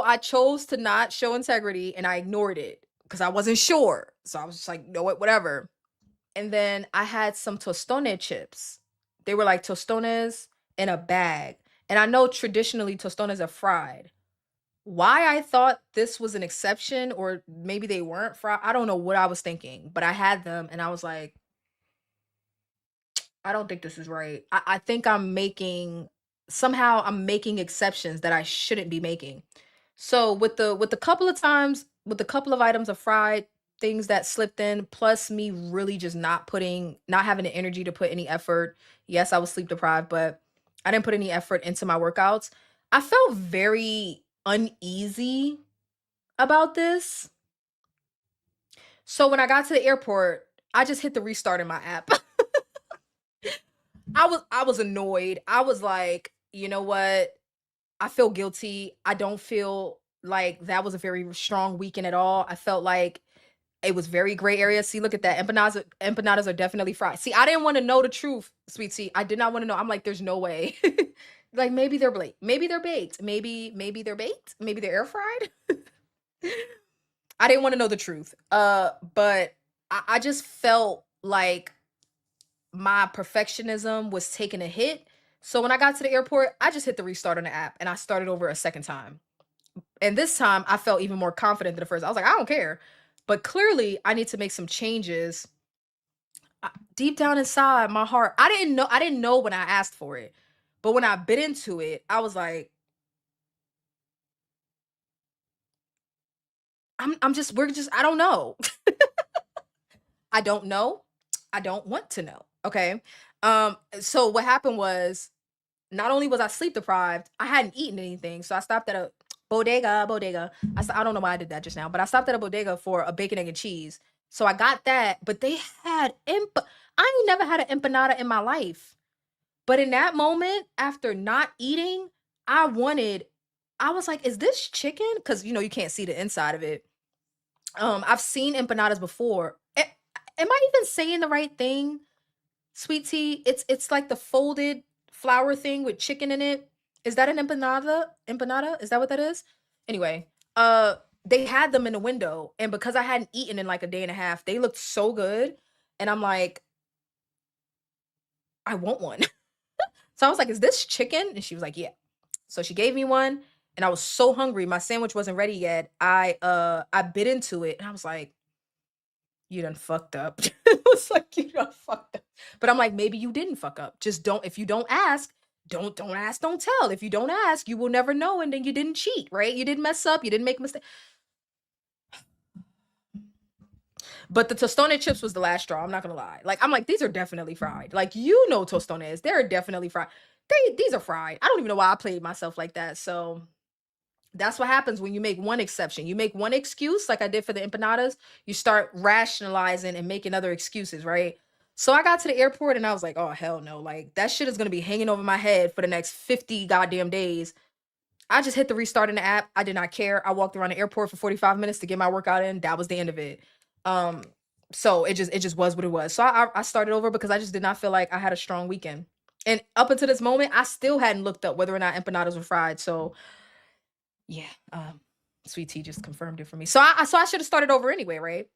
I chose to not show integrity and I ignored it because I wasn't sure. So I was just like, you know what, whatever. And then I had some tostone chips. They were like tostones in a bag. And I know traditionally tostones are fried. Why I thought this was an exception or maybe they weren't fried, I don't know what I was thinking, but I had them and I was like, I don't think this is right. I think I'm making exceptions that I shouldn't be making. So with the couple of times, with the couple of items of fried things that slipped in, plus me really just not having the energy to put any effort. Yes, I was sleep deprived, but I didn't put any effort into my workouts. I felt very uneasy about this. So when I got to the airport, I just hit the restart in my app. I was annoyed. I was like, "You know what? I feel guilty. I don't feel like that was a very strong weekend at all. I felt like it was very gray area. See, look at that. Empanadas are definitely fried. See, I didn't want to know the truth, sweet tea. I did not want to know. I'm like, there's no way. Like maybe they're baked. Maybe they're baked. Maybe they're baked. Maybe they're air fried. I didn't want to know the truth. But I just felt like my perfectionism was taking a hit. So when I got to the airport, I just hit the restart on the app and I started over a second time. And this time I felt even more confident than the first. I was like, I don't care. But clearly I need to make some changes. Deep down inside my heart, I didn't know when I asked for it. But when I bit into it, I was like, I'm just we're just I don't know. I don't know. I don't want to know. Okay. So what happened was, not only was I sleep deprived, I hadn't eaten anything. So I stopped at a bodega. I don't know why I did that just now, but I stopped at a bodega for a bacon, egg, and cheese. So I got that, but they had I ain't never had an empanada in my life. But in that moment, after not eating, I wanted, I was like, is this chicken? Because you can't see the inside of it. I've seen empanadas before. Am I even saying the right thing? Sweet tea, it's like the folded flour thing with chicken in it. Is that an empanada? Empanada? Is that what that is? Anyway, they had them in the window, and because I hadn't eaten in like a day and a half, they looked so good. And I'm like, I want one. So I was like, is this chicken? And she was like, yeah. So she gave me one, and I was so hungry. My sandwich wasn't ready yet. I bit into it, and I was like, you done fucked up. It was like, you done fucked up. But I'm like, maybe you didn't fuck up. Just don't, if you don't ask, don't ask, don't tell. If you don't ask, you will never know, and then you didn't cheat, right? You didn't mess up, you didn't make a mistake. But the Tostone chips was the last straw. I'm not gonna lie. Like, I'm like, these are definitely fried. Like, Tostones, they're definitely fried. These are fried. I don't even know why I played myself like that. So that's what happens when you make one exception. You make one excuse, like I did for the empanadas, you start rationalizing and making other excuses, right? So I got to the airport and I was like, oh, hell no. Like, that shit is going to be hanging over my head for the next 50 goddamn days. I just hit the restart in the app. I did not care. I walked around the airport for 45 minutes to get my workout in. That was the end of it. Um, so it just was what it was. So I started over because I just did not feel like I had a strong weekend. And up until this moment, I still hadn't looked up whether or not empanadas were fried. So yeah, Sweet Tea just confirmed it for me. So I should have started over anyway, right?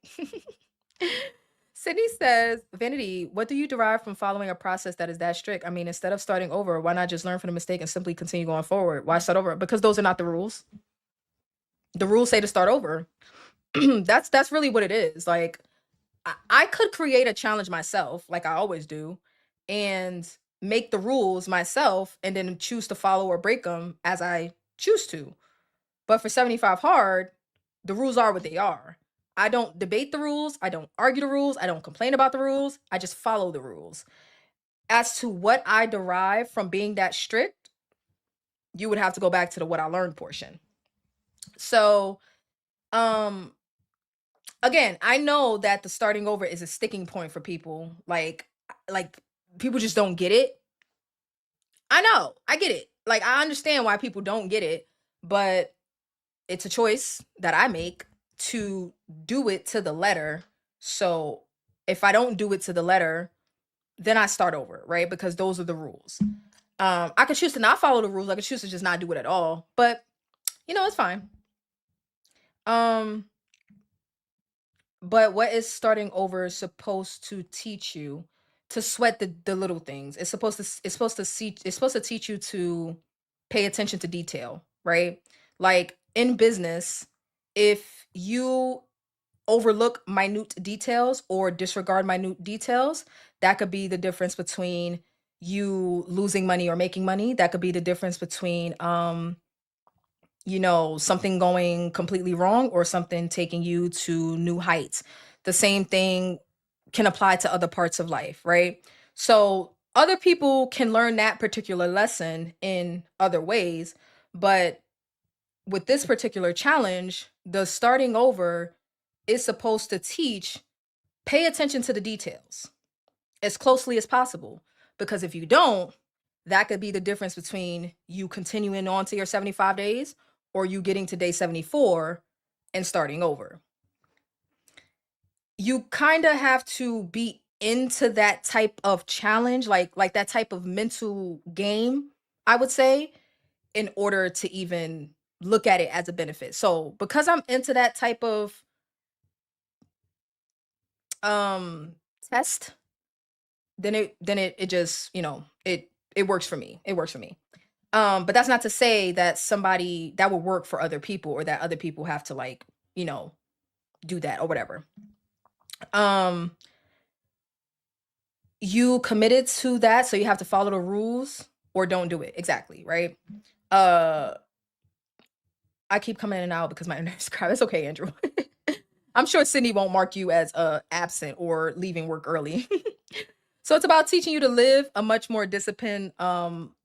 Sydney says, Vanity, what do you derive from following a process that is that strict? I mean, instead of starting over, why not just learn from the mistake and simply continue going forward? Why start over? Because those are not the rules. The rules say to start over. That's really what it is. Like, I could create a challenge myself, like I always do, and make the rules myself and then choose to follow or break them as I choose to. But for 75 hard, the rules are what they are. I don't debate the rules. I don't argue the rules. I don't complain about the rules. I just follow the rules. As to what I derive from being that strict, you would have to go back to the what I learned portion. So, um, again, I know that the starting over is a sticking point for people. Like people just don't get it. I know. I get it. Like, I understand why people don't get it, but it's a choice that I make to do it to the letter. So if I don't do it to the letter, then I start over, right? Because those are the rules. I could choose to not follow the rules. I could choose to just not do it at all. But it's fine. Um, but what is starting over supposed to teach you? To sweat the little things. It's supposed to teach you to pay attention to detail, right? Like in business, if you overlook minute details or disregard minute details, that could be the difference between you losing money or making money. That could be the difference between something going completely wrong or something taking you to new heights. The same thing can apply to other parts of life, right? So other people can learn that particular lesson in other ways, but with this particular challenge, the starting over is supposed to teach, pay attention to the details as closely as possible. Because if you don't, that could be the difference between you continuing on to your 75 days or you getting to day 74 and starting over. You kind of have to be into that type of challenge, like that type of mental game, I would say, in order to even look at it as a benefit. So, because I'm into that type of um test, then it just, it works for me. It works for me. But that's not to say that somebody that will work for other people or that other people have to like, you know, do that or whatever. Um, you committed to that, so you have to follow the rules or don't do it. Exactly, right? Uh, I keep coming in and out because my internet's crap. It's okay, Andrew. I'm sure Sydney won't mark you as absent or leaving work early. So it's about teaching you to live a much more disciplined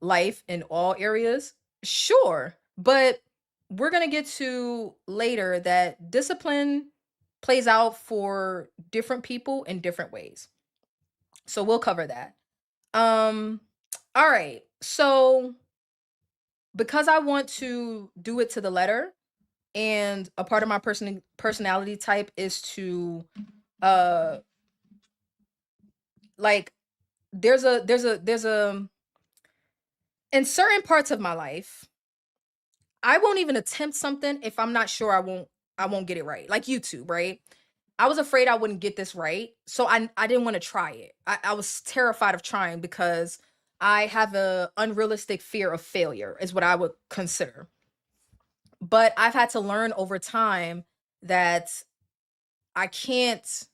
life in all areas. Sure, but we're going to get to later that discipline plays out for different people in different ways. So we'll cover that. Um all right. So because I want to do it to the letter and a part of my personality type is to uh like there's a in certain parts of my life, I won't even attempt something if I'm not sure I won't get it right. Like YouTube, right? I was afraid I wouldn't get this right. So I didn't want to try it. I was terrified of trying because I have a unrealistic fear of failure, is what I would consider. But I've had to learn over time that I can't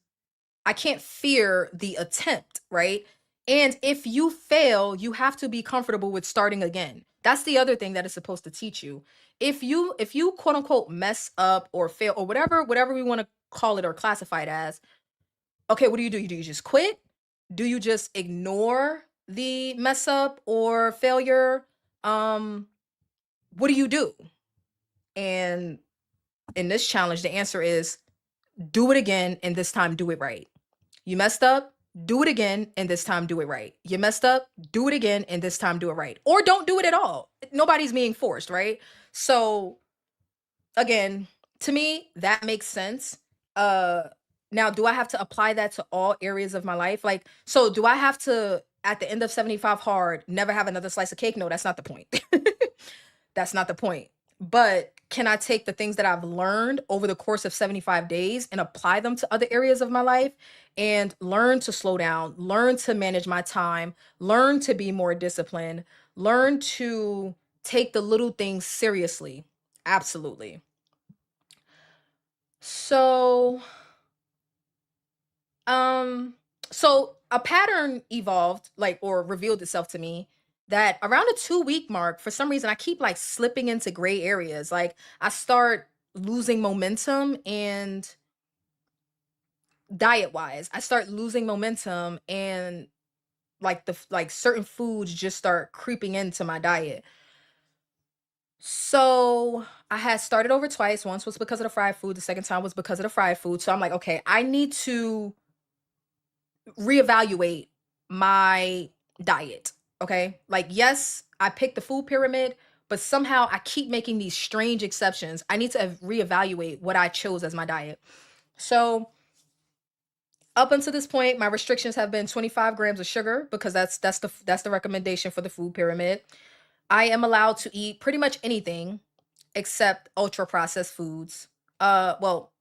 I can't fear the attempt, right? And if you fail, you have to be comfortable with starting again. That's the other thing that is supposed to teach you. If you quote unquote mess up or fail or whatever we want to call it or classify it as, okay, what do you do? Do you just quit? Do you just ignore the mess up or failure? Um, what do you do? And in this challenge, the answer is do it again and this time do it right. You messed up, do it again and this time do it right. You messed up, do it again and this time do it right. Or don't do it at all. Nobody's being forced, right? So again, to me, that makes sense. Uh Now do I have to apply that to all areas of my life? Like, so do I have to at the end of 75 hard never have another slice of cake? No, that's not the point. That's not the point. But can I take the things that I've learned over the course of 75 days and apply them to other areas of my life and learn to slow down, learn to manage my time, learn to be more disciplined, learn to take the little things seriously? Absolutely. So, um, so a pattern evolved, like, or revealed itself to me that around the 2 week mark, for some reason, I keep like slipping into gray areas. Like, I start losing momentum and diet wise, I start losing momentum and like certain foods just start creeping into my diet. So I had started over twice. Once was because of the fried food. The second time was because of the fried food. So I'm like, okay, I need to reevaluate my diet. Okay. Like, yes, I picked the food pyramid, but somehow I keep making these strange exceptions. I need to reevaluate what I chose as my diet. So, up until this point, my restrictions have been 25 grams of sugar because that's the recommendation for the food pyramid. I am allowed to eat pretty much anything except ultra processed foods. Well,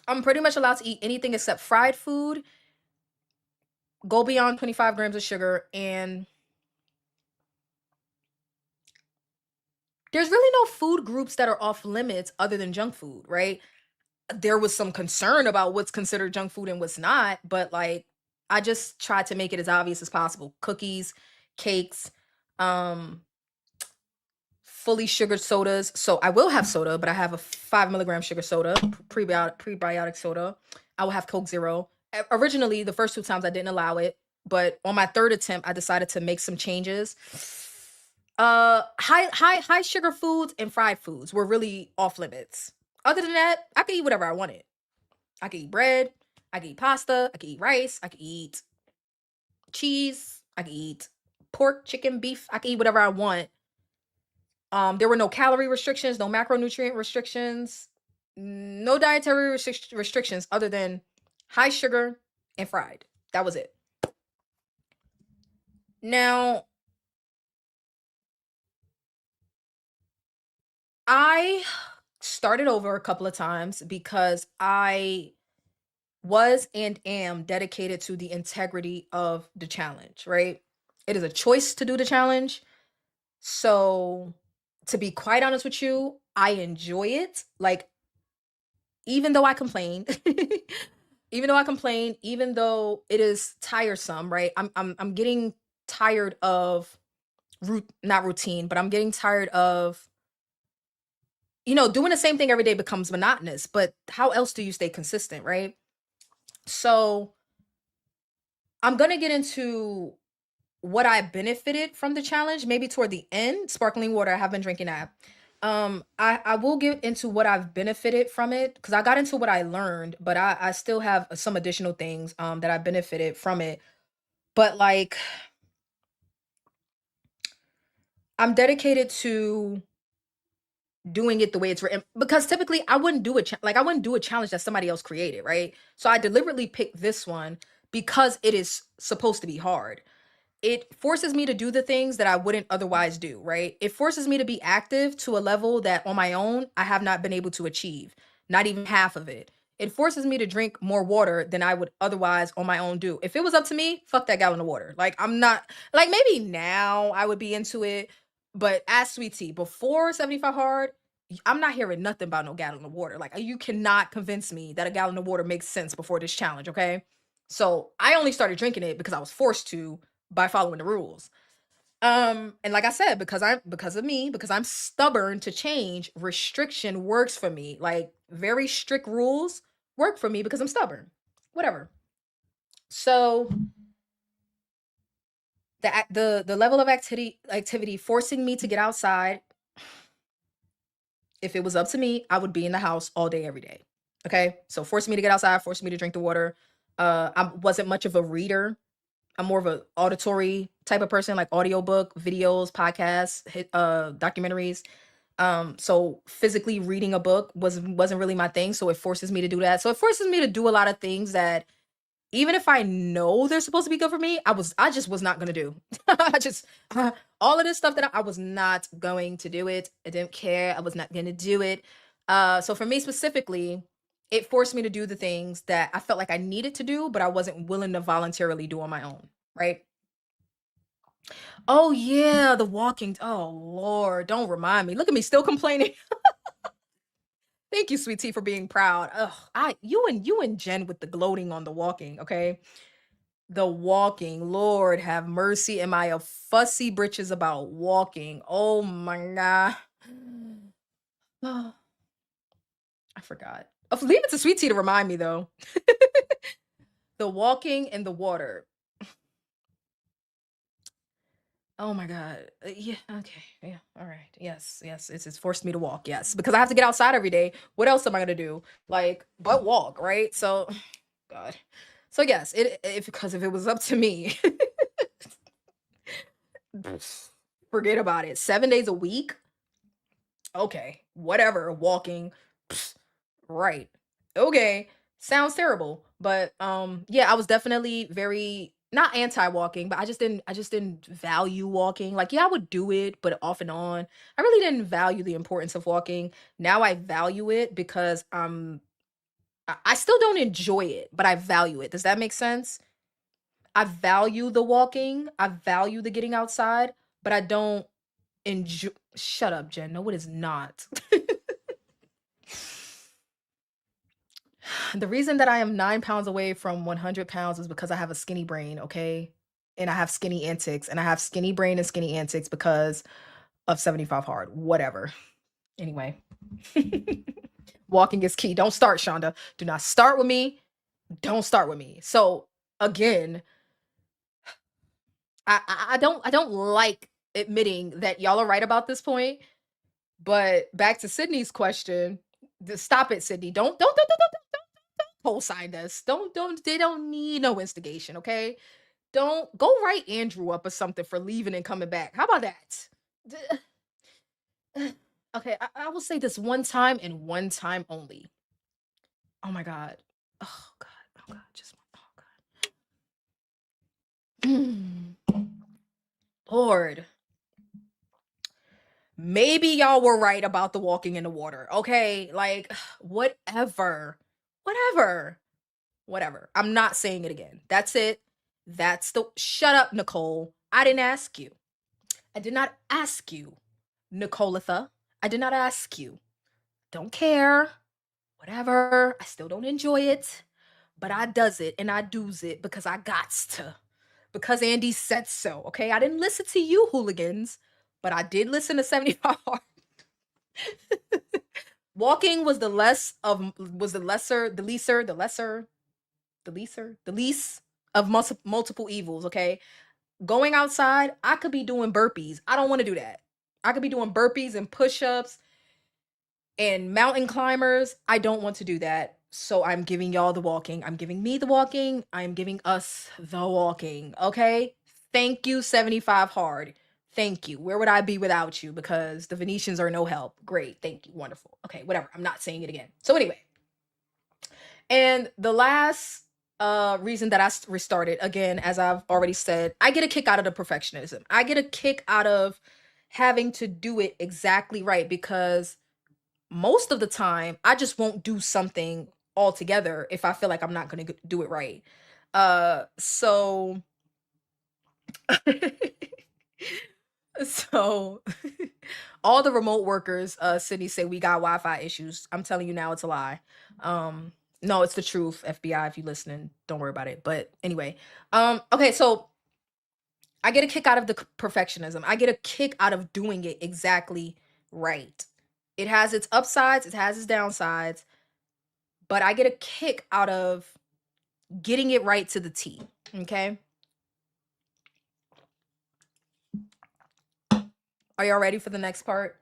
I'm pretty much allowed to eat anything except fried food, go beyond 25 grams of sugar, and there's really no food groups that are off limits other than junk food, right? There was some concern about what's considered junk food and what's not, but like I just tried to make it as obvious as possible. Cookies, cakes, um, fully sugared sodas. So I will have soda, but I have a 5 milligram sugar soda, prebiotic soda. I will have Coke Zero. Originally, the first two times I didn't allow it, but on my third attempt, I decided to make some changes. High sugar foods and fried foods were really off limits. Other than that, I could eat whatever I wanted. I could eat bread, I could eat pasta, I could eat rice, I could eat cheese, I could eat pork, chicken, beef, I could eat whatever I want. There were no calorie restrictions, no macronutrient restrictions, no dietary restrictions other than high sugar and fried. That was it. Now, I started over a couple of times because I was and am dedicated to the integrity of the challenge, right? It is a choice to do the challenge. So, to be quite honest with you, I enjoy it. Like, even though I complain, even though it is tiresome, right? I'm getting tired of not routine, but I'm getting tired of doing the same thing every day becomes monotonous. But how else do you stay consistent, right? So I'm gonna get into what I benefited from the challenge, maybe toward the end. Sparkling water, I have been drinking that. I will get into what I've benefited from it because I got into what I learned, but I still have some additional things that I benefited from it. But like I'm dedicated to doing it the way it's written because typically I wouldn't do I wouldn't do a challenge that somebody else created, right? So I deliberately picked this one because it is supposed to be hard. It forces me to do the things that I wouldn't otherwise do, right? It forces me to be active to a level that on my own I have not been able to achieve, not even half of it. It forces me to drink more water than I would otherwise on my own do. If it was up to me, fuck that gallon of water. Like I'm not like maybe now I would be into it, but as sweet tea before 75 hard, I'm not hearing nothing about no gallon of water. Like you cannot convince me that a gallon of water makes sense before this challenge, okay? So I only started drinking it because I was forced to by following the rules. And like I said, because I'm stubborn to change, restriction works for me. Like very strict rules work for me because I'm stubborn. Whatever. So the level of activity forcing me to get outside, if it was up to me, I would be in the house all day every day. Okay? So forcing me to get outside, forcing me to drink the water. I wasn't much of a reader. I'm more of a auditory type of person, like audiobook, videos, podcasts, documentaries. So physically reading a book wasn't really my thing. So it forces me to do that. So it forces me to do a lot of things that even if I know they're supposed to be good for me, I just was not gonna do. I just all of this stuff that I was not going to do it. I didn't care. I was not gonna do it. So for me specifically, it forced me to do the things that I felt like I needed to do, but I wasn't willing to voluntarily do on my own. Right. Oh yeah, the walking. Oh Lord, don't remind me. Look at me still complaining. Thank you, sweet tea, for being proud. Ugh, you and Jen with the gloating on the walking, okay? The walking, Lord have mercy. Am I a fussy britches about walking? Oh my god. Oh, I forgot. Oh, leave it to sweet tea to remind me though. The walking and the water. Oh my god. Yeah, okay. Yeah. All right. Yes. Yes. It's forced me to walk. Yes. Because I have to get outside every day. What else am I gonna do? Like, but walk, right? So God. So yes, it if because if it was up to me, forget about it. 7 days a week? Okay. Whatever. Walking. pfft, Right. Okay. Sounds terrible. But yeah, I was definitely very not anti-walking, but I just didn't value walking. Like, yeah, I would do it, but off and on. I really didn't value the importance of walking. Now I value it because I still don't enjoy it, but I value it. Does that make sense? I value the walking, I value the getting outside, but I don't enjoy shut up, Jen. No, it is not. The reason that I am 9 pounds away from 100 pounds is because I have a skinny brain, okay? And I have skinny antics, and I have skinny brain and skinny antics because of 75 hard. Whatever. Anyway, walking is key. Don't start, Shonda. Do not start with me. Don't start with me. So again, I don't like admitting that y'all are right about this point. But back to Sydney's question, stop it, Sydney. Don't co-sign this. Don't they don't need no instigation, okay? Don't go write Andrew up or something for leaving and coming back. How about that? D- Okay, I will say this one time and one time only. Oh my god. Oh god. Oh god. Just oh god. Lord. Maybe y'all were right about the walking in the water. Okay? Like whatever. Whatever. Whatever. I'm not saying it again. That's it. That's the shut up, Nicole. I didn't ask you. I did not ask you, Nicolatha. I did not ask you. Don't care. Whatever. I still don't enjoy it. But I does it and I does it because I gots to. Because Andy said so. Okay. I didn't listen to you hooligans, but I did listen to 75 Hard. Walking was the least of multiple evils, okay? Going outside, I could be doing burpees. I don't want to do that. I could be doing burpees and push-ups and mountain climbers. I don't want to do that. So I'm giving y'all the walking. I'm giving me the walking. I'm giving us the walking, okay? Thank you, 75 Hard. Thank you. Where would I be without you? Because the Venetians are no help. Great. Thank you. Wonderful. Okay, whatever. I'm not saying it again. So anyway, and the last reason that I restarted, again, as I've already said, I get a kick out of the perfectionism. I get a kick out of having to do it exactly right, because most of the time I just won't do something altogether if I feel like I'm not going to do it right. So so all the remote workers, Sydney say we got Wi-Fi issues. I'm telling you now, it's a lie. No, it's the truth. FBI, if you listening, don't worry about it. But anyway, okay, so I get a kick out of the perfectionism. I get a kick out of doing it exactly right. It has its upsides, it has its downsides, but I get a kick out of getting it right to the T. Okay. Are y'all ready for the next part?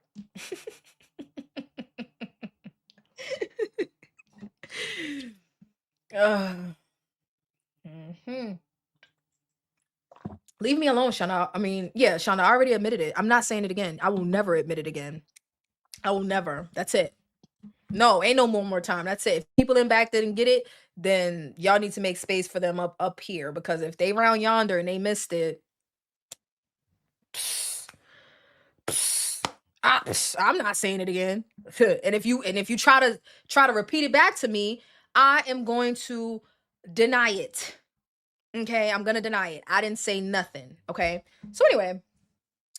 Mhm. Leave me alone, Shauna. I mean, yeah, Shauna, I already admitted it. I'm not saying it again. I will never admit it again. I will never. That's it. No, ain't no more time. That's it. If people in back didn't get it, then y'all need to make space for them up here, because if they round yonder and they missed it, I'm not saying it again. and if you try to repeat it back to me, I am going to deny it. Okay, I'm gonna deny it. I didn't say nothing. Okay. So anyway,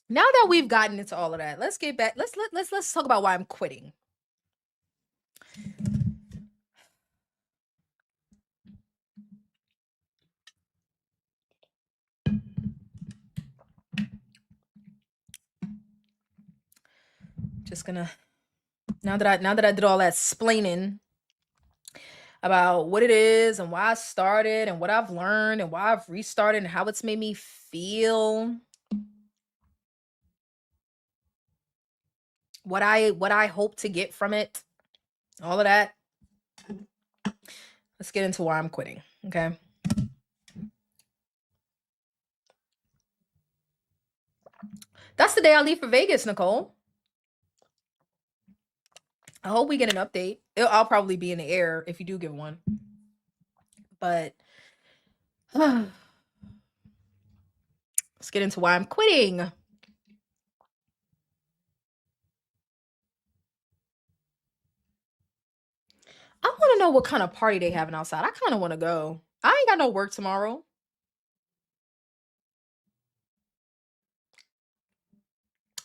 now that we've gotten into all of that, let's get back. Let's talk about why I'm quitting. Just gonna now that I did all that splaining about what it is and why I started and what I've learned and why I've restarted and how it's made me feel, what I hope to get from it, all of that. Let's get into why I'm quitting, okay? That's the day I leave for Vegas, Nicole. I hope we get an update. I'll probably be in the air if you do give one. But let's get into why I'm quitting. I want to know what kind of party they having outside. I kind of want to go. I ain't got no work tomorrow.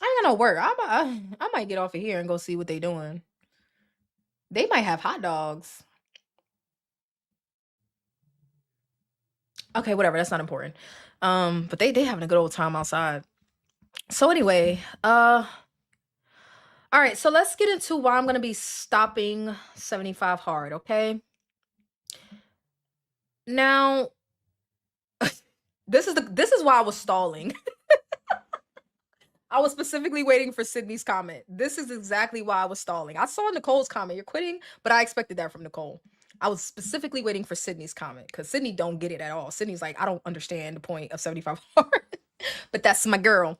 I ain't got no work. I might get off of here and go see what they doing. They might have hot dogs. Okay, whatever. That's not important. But they having a good old time outside. So anyway, all right. So let's get into why I'm gonna be stopping 75 Hard. Okay. Now, this is why I was stalling. I was specifically waiting for Sydney's comment. This is exactly why I was stalling. I saw Nicole's comment. You're quitting, but I expected that from Nicole. I was specifically waiting for Sydney's comment because Sydney don't get it at all. Sydney's like, I don't understand the point of 75 Hard, but that's my girl.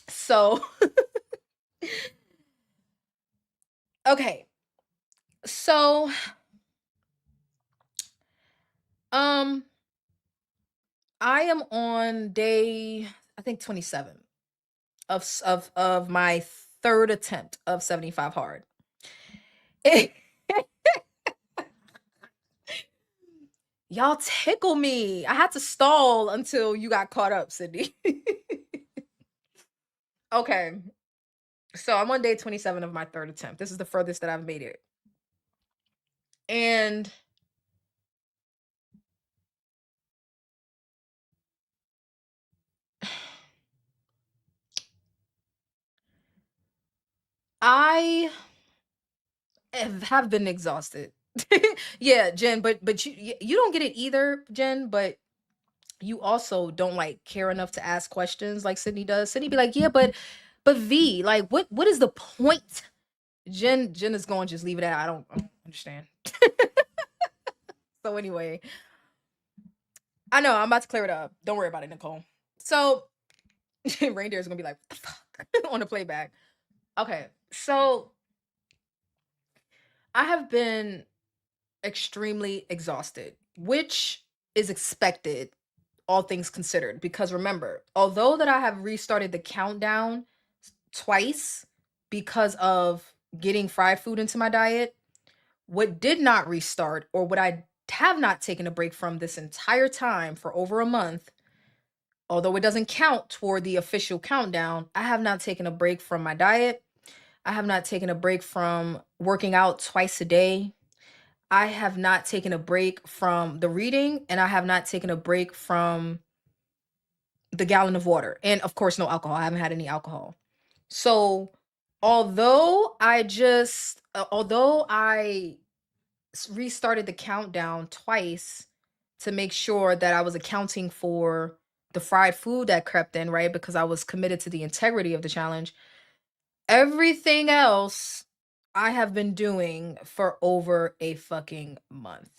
So, okay. So, I am on day, I think, 27 of my third attempt of 75 Hard. Y'all tickle me. I had to stall until you got caught up, Sydney. Okay. So I'm on day 27 of my third attempt. This is the furthest that I've made it. And I have been exhausted. Yeah, Jen, but you don't get it either, Jen, but you also don't like care enough to ask questions like Sydney does. Sydney be like, "Yeah, but V, like what is the point?" Jen is going just leave it at I don't understand. So anyway, I know I'm about to clear it up. Don't worry about it, Nicole. So Reindeer is gonna be like, "What the fuck?" on the playback. Okay, so I have been extremely exhausted, which is expected, all things considered. Because remember, although that I have restarted the countdown twice because of getting fried food into my diet, what did not restart, or what I have not taken a break from this entire time for over a month, although it doesn't count toward the official countdown, I have not taken a break from my diet. I have not taken a break from working out twice a day. I have not taken a break from the reading, and I have not taken a break from the gallon of water. And of course, no alcohol. I haven't had any alcohol. So, although I restarted the countdown twice to make sure that I was accounting for the fried food that crept in, right? Because I was committed to the integrity of the challenge. Everything else I have been doing for over a fucking month.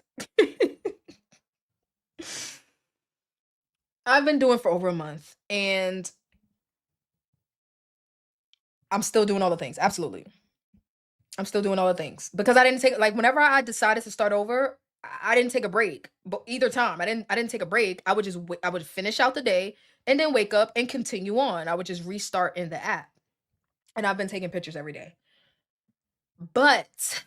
I've been doing for over a month, and I'm still doing all the things. Absolutely. I'm still doing all the things because I didn't take like whenever I decided to start over, I didn't take a break. But either time, I didn't take a break. I would just I would finish out the day and then wake up and continue on. I would just restart in the app. And I've been taking pictures every day. But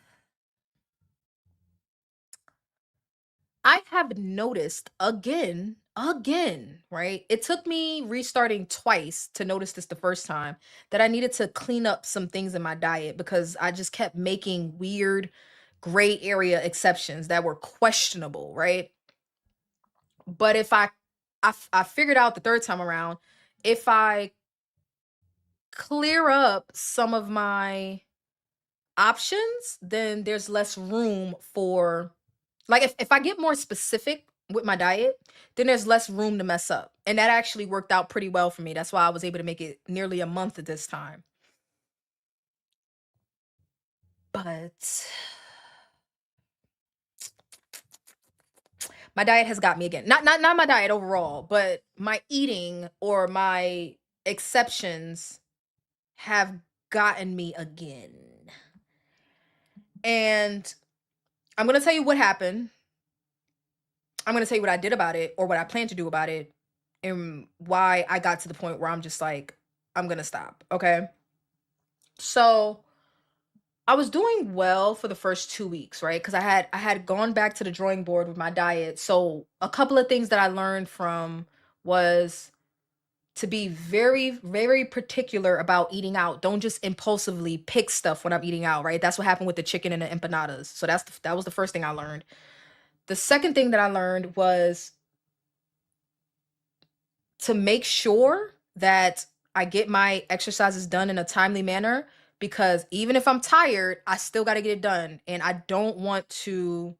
I have noticed again, right? It took me restarting twice to notice this the first time, that I needed to clean up some things in my diet because I just kept making weird gray area exceptions that were questionable, right? But if I figured out the third time around, if I clear up some of my options, then there's less room for, like, if I get more specific with my diet, then there's less room to mess up. And that actually worked out pretty well for me. That's why I was able to make it nearly a month at this time. But my diet has got me again. Not my diet overall, but my eating or my exceptions have gotten me again. And I'm going to tell you what happened. I'm going to tell you what I did about it, or what I plan to do about it, and why I got to the point where I'm just like, I'm going to stop. Okay. So I was doing well for the first 2 weeks, right? Because I had gone back to the drawing board with my diet. So a couple of things that I learned from was to be very, very particular about eating out. Don't just impulsively pick stuff when I'm eating out, right? That's what happened with the chicken and the empanadas. So that was the first thing I learned. The second thing that I learned was to make sure that I get my exercises done in a timely manner, because even if I'm tired, I still got to get it done. And um I don't want to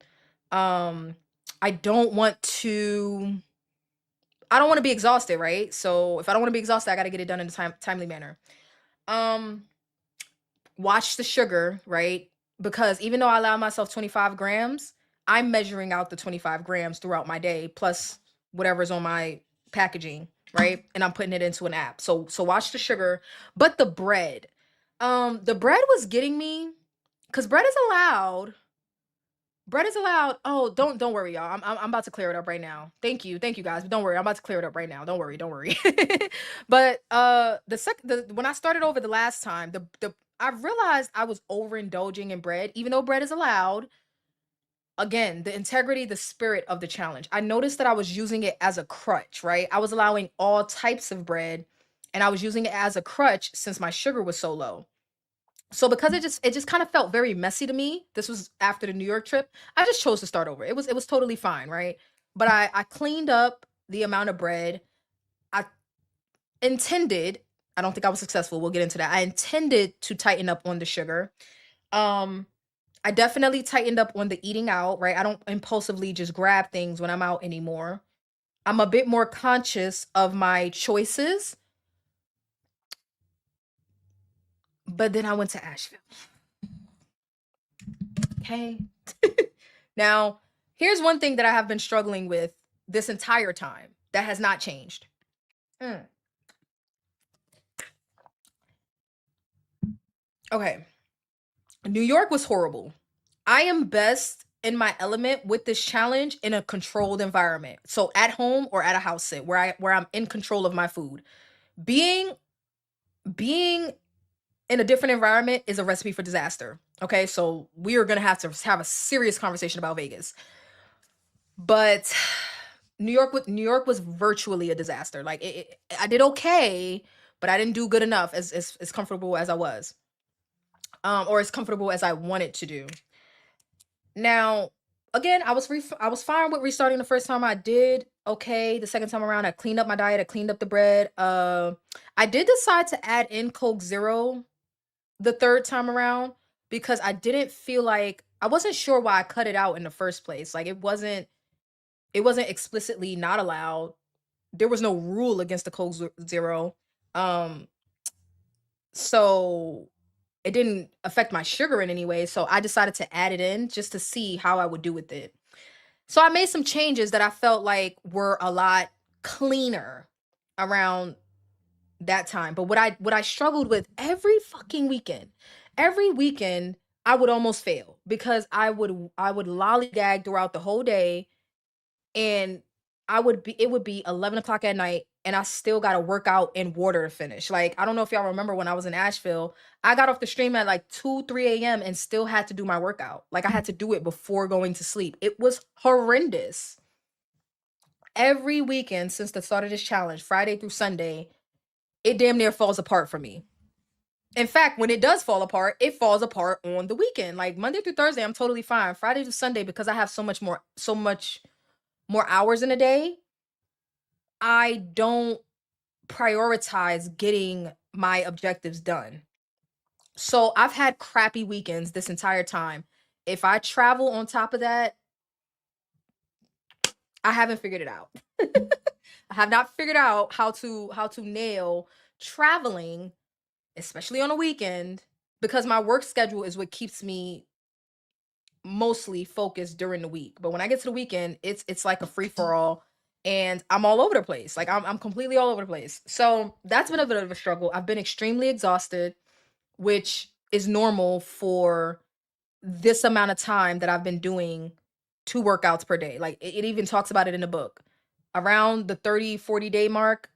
I don't want to be exhausted, right? So if I don't want to be exhausted, I got to get it done in a timely manner. Um Watch the sugar, right? Because even though I allow myself 25 grams, I'm measuring out the 25 grams throughout my day, plus whatever's on my packaging, right? And I'm putting it into an app. So watch the sugar, but the bread. The bread was getting me, because bread is allowed. Bread is allowed. Oh, don't worry, y'all. I'm about to clear it up right now. Thank you guys. But don't worry, I'm about to clear it up right now. Don't worry. But the when I started over the last time, the I realized I was overindulging in bread, even though bread is allowed. Again, the integrity, the spirit of the challenge. I noticed that I was using it as a crutch, right? I was allowing all types of bread, and I was using it as a crutch since my sugar was so low. So because it just kind of felt very messy to me. This was after the New York trip. I just chose to start over. It was totally fine, right? But I cleaned up the amount of bread. I intended, I don't think I was successful. We'll get into that. I intended to tighten up on the sugar. Um I definitely tightened up on the eating out, right? I don't impulsively just grab things when I'm out anymore. I'm a bit more conscious of my choices, but then I went to Asheville. Okay. Now, here's one thing that I have been struggling with this entire time that has not changed. Mm. Okay. New York was horrible. I am best in my element with this challenge in a controlled environment. So at home or at a house sit where I'm in control of my food. Being being in a different environment is a recipe for disaster. Okay? So we are going to have a serious conversation about Vegas. But New York was virtually a disaster. Like I did okay, but I didn't do good enough as comfortable as I was. Or as comfortable as I wanted to do. Now, again, I was fine with restarting the first time. I did okay. The second time around, I cleaned up my diet. I cleaned up the bread. I did decide to add in Coke Zero the third time around because I didn't feel like I wasn't sure why I cut it out in the first place. Like it wasn't explicitly not allowed. There was no rule against the Zero. Um, so it didn't affect my sugar in any way. So I decided to add it in just to see how I would do with it. So I made some changes that I felt like were a lot cleaner around that time. But what I struggled with every weekend I would almost fail because I would lollygag throughout the whole day, and it would be 11 o'clock at night and I still got to work out in water to finish. Like, I don't know if y'all remember when I was in Asheville, I got off the stream at like 2 3 a.m and still had to do my workout. Like, I had to do it before going to sleep. It was horrendous. Every weekend since the start of this challenge, Friday through Sunday, it damn near falls apart for me. In fact, when it does fall apart, it falls apart on the weekend. Like Monday through Thursday, I'm totally fine. Friday to Sunday, because I have so much more hours in a day, I don't prioritize getting my objectives done. So I've had crappy weekends this entire time. If I travel on top of that, I haven't figured it out. I have not figured out how to nail traveling, especially on a weekend, because my work schedule is what keeps me mostly focused during the week. But when I get to the weekend, it's like a free for all, and I'm all over the place. Like, I'm completely all over the place. So that's been a bit of a struggle. I've been extremely exhausted, which is normal for this amount of time that I've been doing 2 workouts per day. Like, it even talks about it in the book. Around the 30-40 day mark,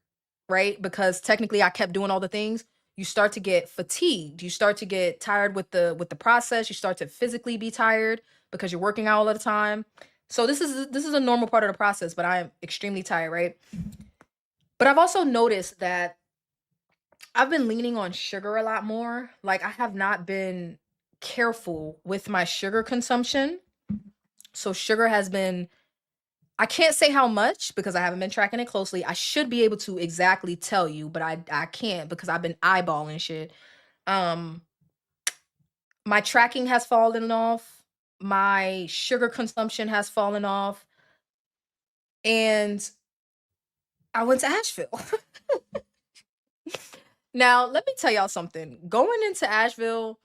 right? Because technically I kept doing all the things, you start to get fatigued. You start to get tired with the process. You start to physically be tired because you're working out all the time. So this is a normal part of the process, but I am extremely tired, right? But I've also noticed that I've been leaning on sugar a lot more. Like, I have not been careful with my sugar consumption. So sugar has been, I can't say how much because I haven't been tracking it closely. I should be able to exactly tell you, but I can't because I've been eyeballing shit. Um my tracking has fallen off. My sugar consumption has fallen off, and I went to Asheville. Now, let me tell y'all something. Going into Asheville,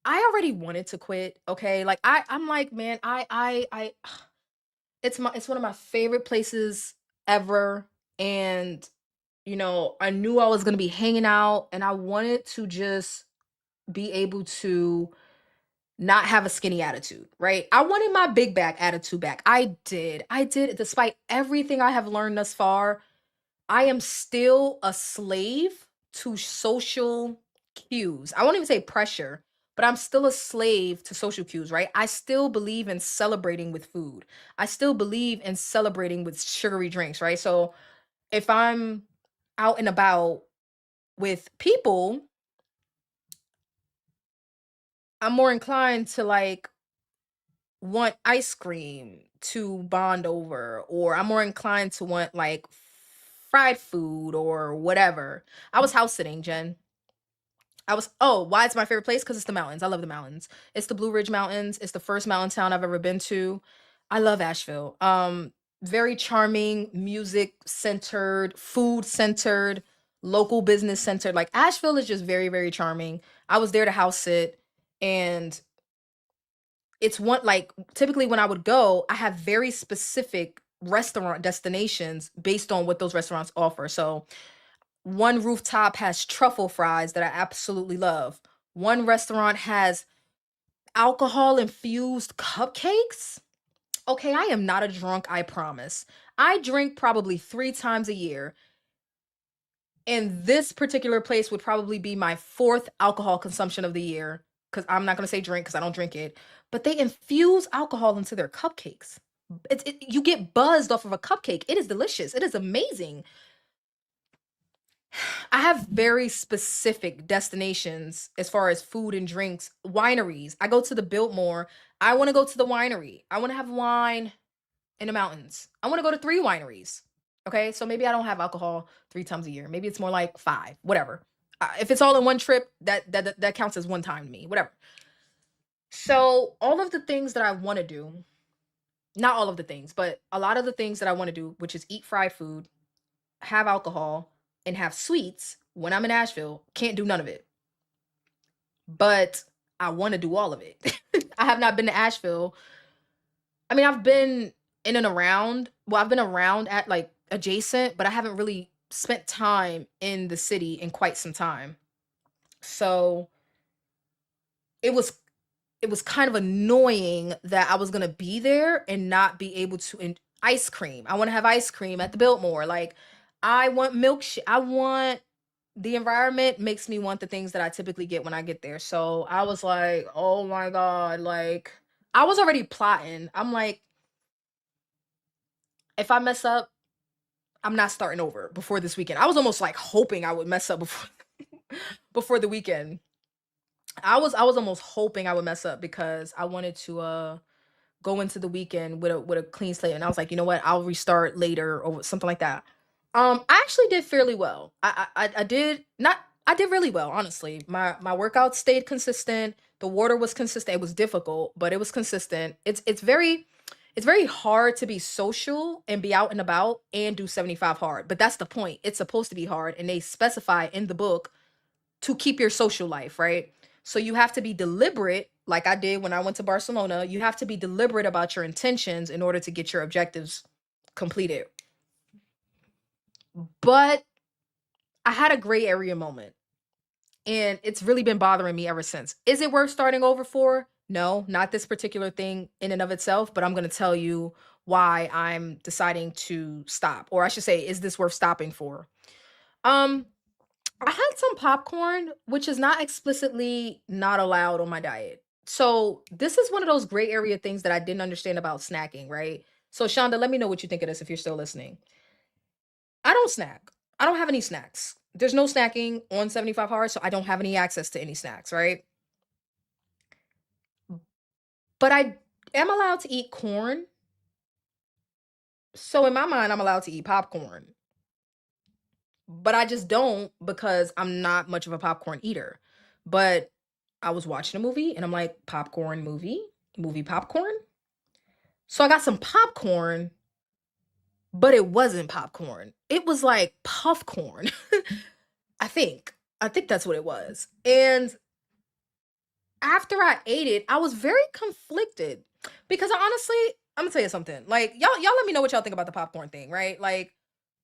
I already wanted to quit, okay? Like, I'm like, man, I it's one of my favorite places ever, and I knew I was going to be hanging out, and I wanted to just be able to not have a skinny attitude, right? I wanted my big back attitude back. I did. I did. Despite everything I have learned thus far, I am still a slave to social cues. I won't even say pressure, but I'm still a slave to social cues, right? I still believe in celebrating with food. I still believe in celebrating with sugary drinks, right? So if I'm out and about with people, I'm more inclined to like want ice cream to bond over, or I'm more inclined to want like fried food or whatever. I was house sitting, Jen. Why it's my favorite place? Because it's the mountains. I love the mountains. It's the Blue Ridge Mountains. It's the first mountain town I've ever been to. I love Asheville. Very charming, music centered, food centered, local business centered. Like Asheville is just very, very charming. I was there to house sit, and it's one like typically when I would go, I have very specific restaurant destinations based on what those restaurants offer. So one rooftop has truffle fries that I absolutely love. One restaurant has alcohol infused cupcakes. Okay, I am not a drunk, I promise. I drink probably 3 times a year, and this particular place would probably be my fourth alcohol consumption of the year. Because I'm not going to say drink because I don't drink it, but they infuse alcohol into their cupcakes. You get buzzed off of a cupcake. It is delicious. It is amazing. I have very specific destinations as far as food and drinks. Wineries. I go to the Biltmore. I want to go to the winery. I want to have wine in the mountains. I want to go to 3 wineries. Okay, so maybe I don't have alcohol 3 times a year. Maybe it's more like 5. Whatever. If it's all in one trip, that counts as one time to me. Whatever. So all of the things that I want to do, not all of the things, but a lot of the things that I want to do, which is eat fried food, have alcohol, and have sweets when I'm in Asheville, can't do none of it. But I want to do all of it. I have not been to Asheville. I mean, I've been in and around. Well, I've been around at like adjacent, but I haven't really spent time in the city in quite some time. So it was it was kind of annoying that I was gonna be there and not be able to ice cream. I want to have ice cream at the Biltmore. Like I want milkshake. I want the environment makes me want the things that I typically get when I get there. So I was like, oh my God, like I was already plotting. I'm like, if I mess up, I'm not starting over before this weekend. I was almost like hoping I would mess up before before the weekend. I was almost hoping I would mess up because I wanted to go into the weekend with a clean slate, and I was like, you know what, I'll restart later or something like that. I actually did fairly well. I did not I did really well, honestly. My workouts stayed consistent. The water was consistent. It was difficult, but it was consistent. It's very hard to be social and be out and about and do 75 hard, but that's the point. It's supposed to be hard, and they specify in the book to keep your social life, right? So you have to be deliberate, like I did when I went to Barcelona. You have to be deliberate about your intentions in order to get your objectives completed. But I had a gray area moment, and it's really been bothering me ever since. Is it worth starting over for? No, not this particular thing in and of itself, but I'm going to tell you why I'm deciding to stop. Or I should say, is this worth stopping for? Um I had some popcorn, which is not explicitly not allowed on my diet. So this is one of those gray area things that I didn't understand about snacking, right? So Shonda, let me know what you think of this if you're still listening. I don't snack. I don't have any snacks. There's no snacking on 75 hard, so I don't have any access to any snacks, right? But I am allowed to eat corn. So in my mind, I'm allowed to eat popcorn. But I just don't because I'm not much of a popcorn eater. But I was watching a movie and I'm like, popcorn movie, movie popcorn. So I got some popcorn, but it wasn't popcorn. It was like puff corn. I think. I think that's what it was. And after I ate it, I was very conflicted because honestly, I'm gonna tell you something. Like y'all let me know what y'all think about the popcorn thing, right? Like,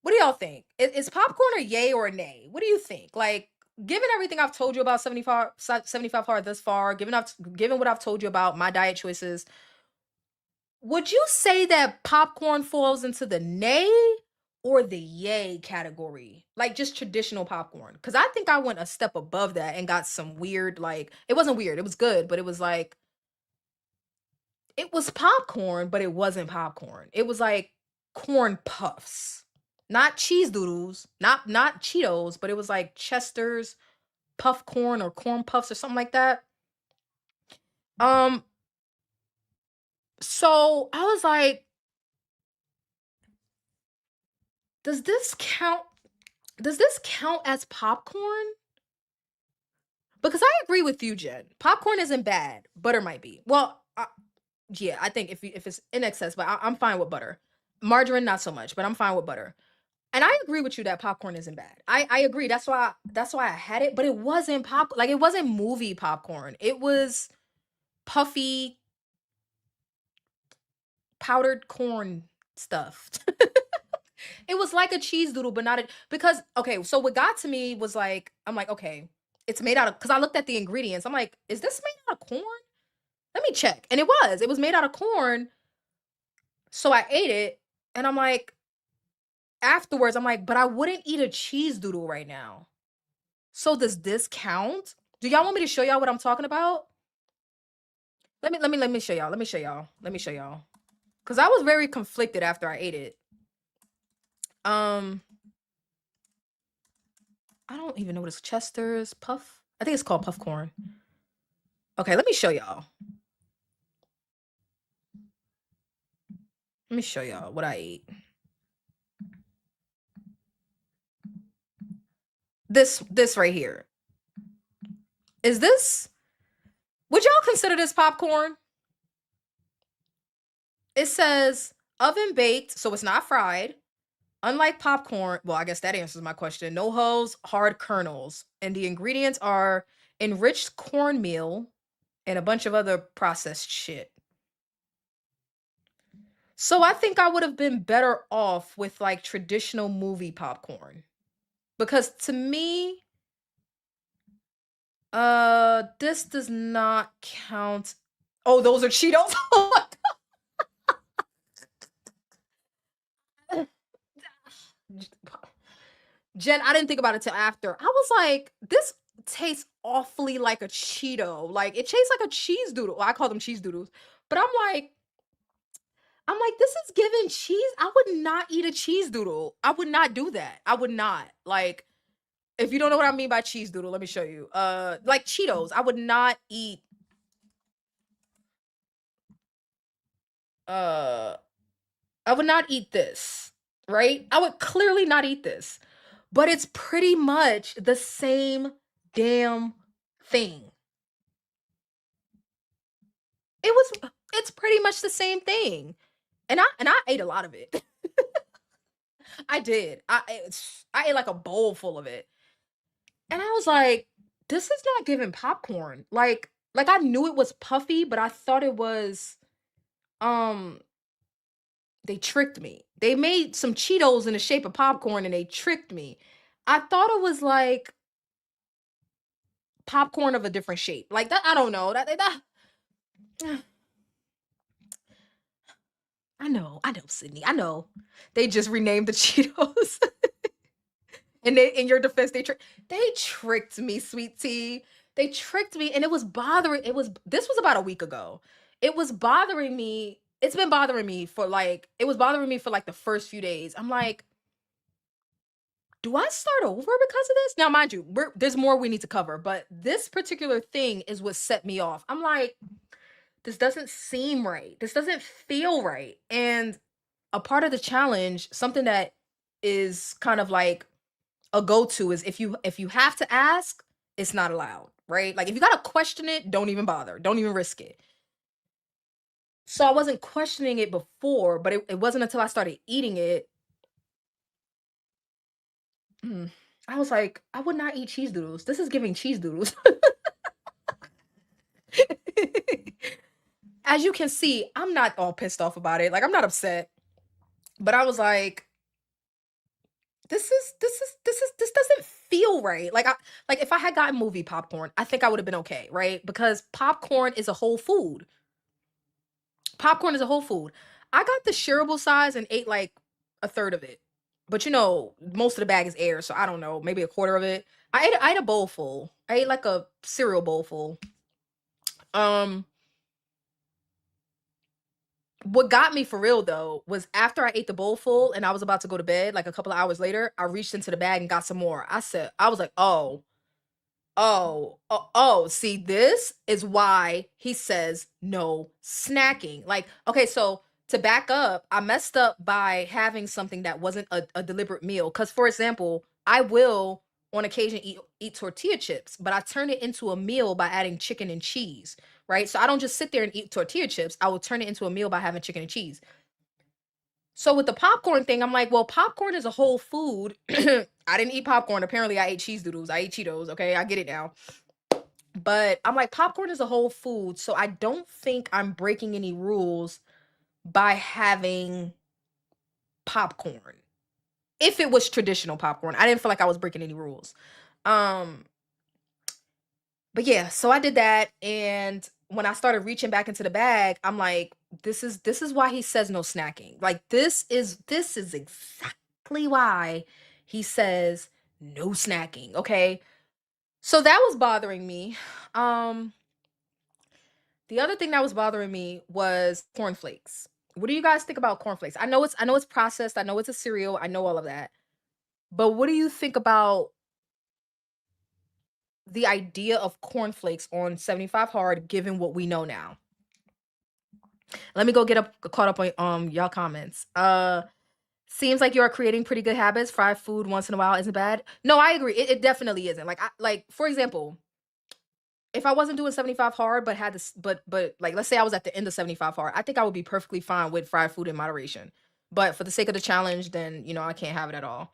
what do y'all think? Is popcorn a yay or a nay? What do you think? Like, given everything I've told you about 75 hard thus far, given what I've told you about my diet choices, would you say that popcorn falls into the nay or the yay category? Like just traditional popcorn? Because I think I went a step above that and got some weird, like, it wasn't weird, it was good, but it was like, it was popcorn, but it wasn't popcorn. It was like corn puffs. not cheese doodles, not Cheetos, but it was like Chester's puff corn or corn puffs or something like that. Um, so I was like, does this count? Does this count as popcorn? Because I agree with you, Jen. Popcorn isn't bad. Butter might be. Well, yeah, I think if it's in excess, but I'm fine with butter. Margarine, not so much, but I'm fine with butter. And I agree with you that popcorn isn't bad. I agree. That's why I had it, but it wasn't pop like it wasn't movie popcorn. It was puffy powdered corn stuff. It was like a cheese doodle, but not a because okay, so what got to me was like, I'm like, okay, it's made out of because I looked at the ingredients. I'm like, is this made out of corn? Let me check. And it was. It was made out of corn. So I ate it and I'm like, afterwards, I'm like, but I wouldn't eat a cheese doodle right now. So does this count? Do y'all want me to show y'all what I'm talking about? Let me show y'all. Let me show y'all. Let me show y'all. Cause I was very conflicted after I ate it. Um, I don't even know what it's Chester's puff. I think it's called puff corn. Okay, let me show y'all. Let me show y'all what I ate. This right here. Is this would y'all consider this popcorn? It says oven baked, so it's not fried. Unlike popcorn, well, I guess that answers my question. No hulls, hard kernels. And the ingredients are enriched cornmeal and a bunch of other processed shit. So I think I would have been better off with like traditional movie popcorn. Because to me, this does not count. Oh, those are Cheetos. Jen, I didn't think about it till after. I was like, this tastes awfully like a Cheeto. Like it tastes like a cheese doodle. I call them cheese doodles. But I'm like, this is giving cheese. I would not eat a cheese doodle. I would not do that. I would not. Like, if you don't know what I mean by cheese doodle, let me show you. Like Cheetos. I would not eat uh I would not eat this, right? I would clearly not eat this. But it's pretty much the same damn thing. It's pretty much the same thing. And I ate a lot of it. I did. I ate like a bowl full of it. And I was like, this is not giving popcorn. Like I knew it was puffy, but I thought it was um they tricked me. They made some Cheetos in the shape of popcorn and they tricked me. I thought it was like popcorn of a different shape. Like that I don't know. That I know, Sydney. I know. They just renamed the Cheetos. And they, in your defense, they tricked me, sweet tea. They tricked me, and it was bothering. This was about a week ago. It was bothering me. It's been bothering me for like it was bothering me for like the first few days. I'm like, do I start over because of this? Now, mind you, there's more we need to cover, but this particular thing is what set me off. I'm like, this doesn't seem right. This doesn't feel right. And a part of the challenge, something that is kind of like a go-to is if you have to ask, it's not allowed, right? Like if you gotta question it, don't even bother. Don't even risk it. So I wasn't questioning it before, but it wasn't until I started eating it. mm, I was like, I would not eat cheese doodles. This is giving cheese doodles. As you can see, I'm not all pissed off about it. Like I'm not upset. But I was like, this doesn't feel right. Like if I had gotten movie popcorn, I think I would have been okay, right? Because popcorn is a whole food. Popcorn is a whole food. I got the shareable size and ate like a third of it. But you know, most of the bag is air, so I don't know, maybe a quarter of it. I ate a bowl full. I ate like a cereal bowl full. Um, What got me for real though was after I ate the bowl full and I was about to go to bed, like a couple of hours later, I reached into the bag and got some more. I was like, oh, see, this is why he says no snacking. Like, okay, so to back up, I messed up by having something that wasn't a deliberate meal. Because, for example, I will on occasion eat tortilla chips, but I turn it into a meal by adding chicken and cheese, right? So I don't just sit there and eat tortilla chips. I will turn it into a meal by having chicken and cheese. So with the popcorn thing, I'm like, well, popcorn is a whole food. I didn't eat popcorn. Apparently, I ate cheese doodles. I ate Cheetos. Okay, I get it now. But I'm like, popcorn is a whole food, so I don't think I'm breaking any rules by having popcorn. If it was traditional popcorn, I didn't feel like I was breaking any rules. Um, but yeah, so I did that, and when I started reaching back into the bag, I'm like, this is why he says no snacking. Like this is exactly why he says no snacking. Okay. So that was bothering me. Um, the other thing that was bothering me was cornflakes. What do you guys think about cornflakes? I know it's processed. I know it's a cereal. I know all of that. But what do you think about the idea of cornflakes on 75 hard given what we know now? Let me go get up caught up on y'all comments. Seems like you are creating pretty good habits. Fried food once in a while isn't bad. No, I agree. It definitely isn't. Like for example, if I wasn't doing 75 hard, but had this, but like let's say I was at the end of 75 hard, I think I would be perfectly fine with fried food in moderation. But for the sake of the challenge, then I can't have it at all.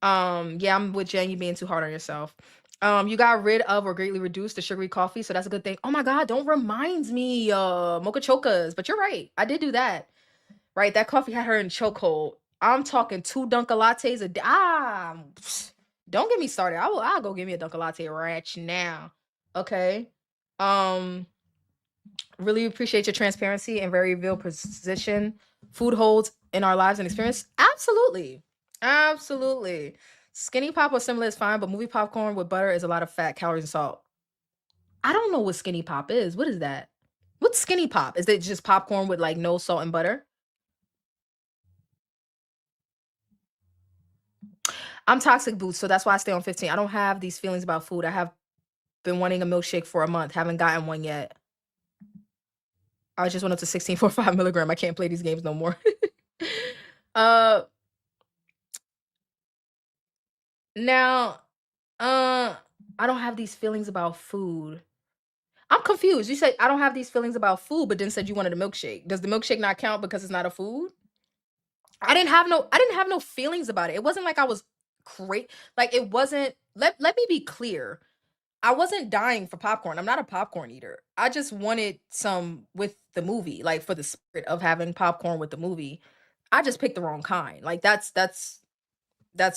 Yeah, I'm with Jen, you being too hard on yourself. You got rid of or greatly reduced the sugary coffee, so that's a good thing. Oh my god, don't remind me, mocha chokas. But you're right. I did do that. Right? That coffee had her in chokehold. I'm talking 2 Dunkin' lattes a day. Don't get me started. I'll go give me a Dunkin' latte right now. Okay. Um, really appreciate your transparency and very real position food holds in our lives and experience. Absolutely. Absolutely. Skinny pop or similar is fine, but movie popcorn with butter is a lot of fat, calories, and salt. I don't know what skinny pop is. What is that? What's skinny pop? Is it just popcorn with like no salt and butter? I'm toxic boots, so that's why I stay on 15. I don't have these feelings about food. I have been wanting a milkshake for a month, haven't gotten one yet. I just went up to 16.45 milligram. I can't play these games no more. uh, now, uh, I don't have these feelings about food. I'm confused. You said I don't have these feelings about food, but then said you wanted a milkshake. Does the milkshake not count because it's not a food? I didn't have no feelings about it. It wasn't like I was great. Like it wasn't. Let me be clear. I wasn't dying for popcorn. I'm not a popcorn eater. I just wanted some with the movie, like for the spirit of having popcorn with the movie. I just picked the wrong kind. Like that's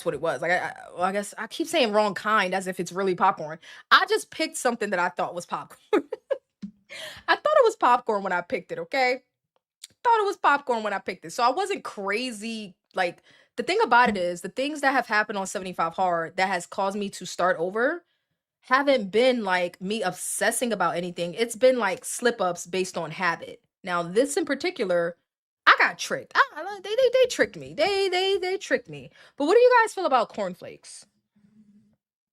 what it was. Like well, I guess I keep saying wrong kind as if it's really popcorn. I just picked something that I thought was popcorn. I thought it was popcorn when I picked it, okay? Thought it was popcorn when I picked it. So I wasn't crazy. Like the thing about it is the things that have happened on 75 hard that has caused me to start over haven't been like me obsessing about anything. It's been like slip ups based on habit. Now, this in particular, I got tricked. They tricked me. They tricked me. But what do you guys feel about cornflakes?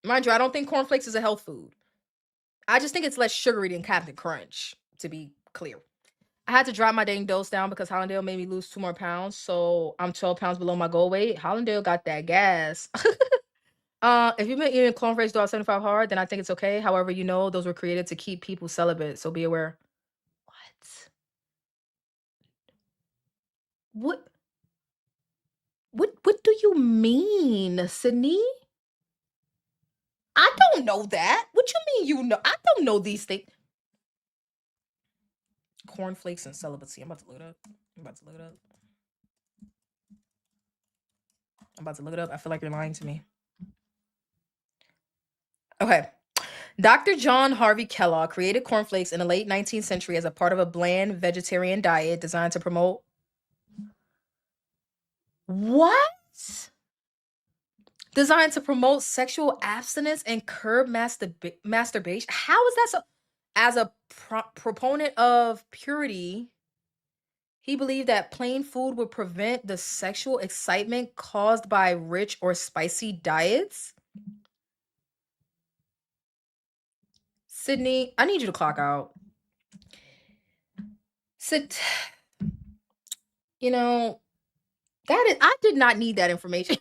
Mind you, I don't think cornflakes is a health food. I just think it's less sugary than Captain Crunch, to be clear. I had to drop my dang dose down because Hollandale made me lose 2 more pounds. So I'm 12 pounds below my goal weight. Hollandale got that gas. If you've been eating cornflakes throughout 75 hard, then I think it's okay. However, those were created to keep people celibate, so be aware. What? What what do you mean, Sydney? I don't know that. What you mean you know? I don't know these things. Cornflakes and celibacy. I'm about to look it up. I'm about to look it up. I'm about to look it up. I feel like you're lying to me. Okay. Dr. John Harvey Kellogg created cornflakes in the late 19th century as a part of a bland vegetarian diet designed to promote what? Designed to promote sexual abstinence and curb masturbation. How is that so? As a proponent of purity, He believed that plain food would prevent the sexual excitement caused by rich or spicy diets. Sydney, I need you to clock out. Sit, you know, I did not need that information.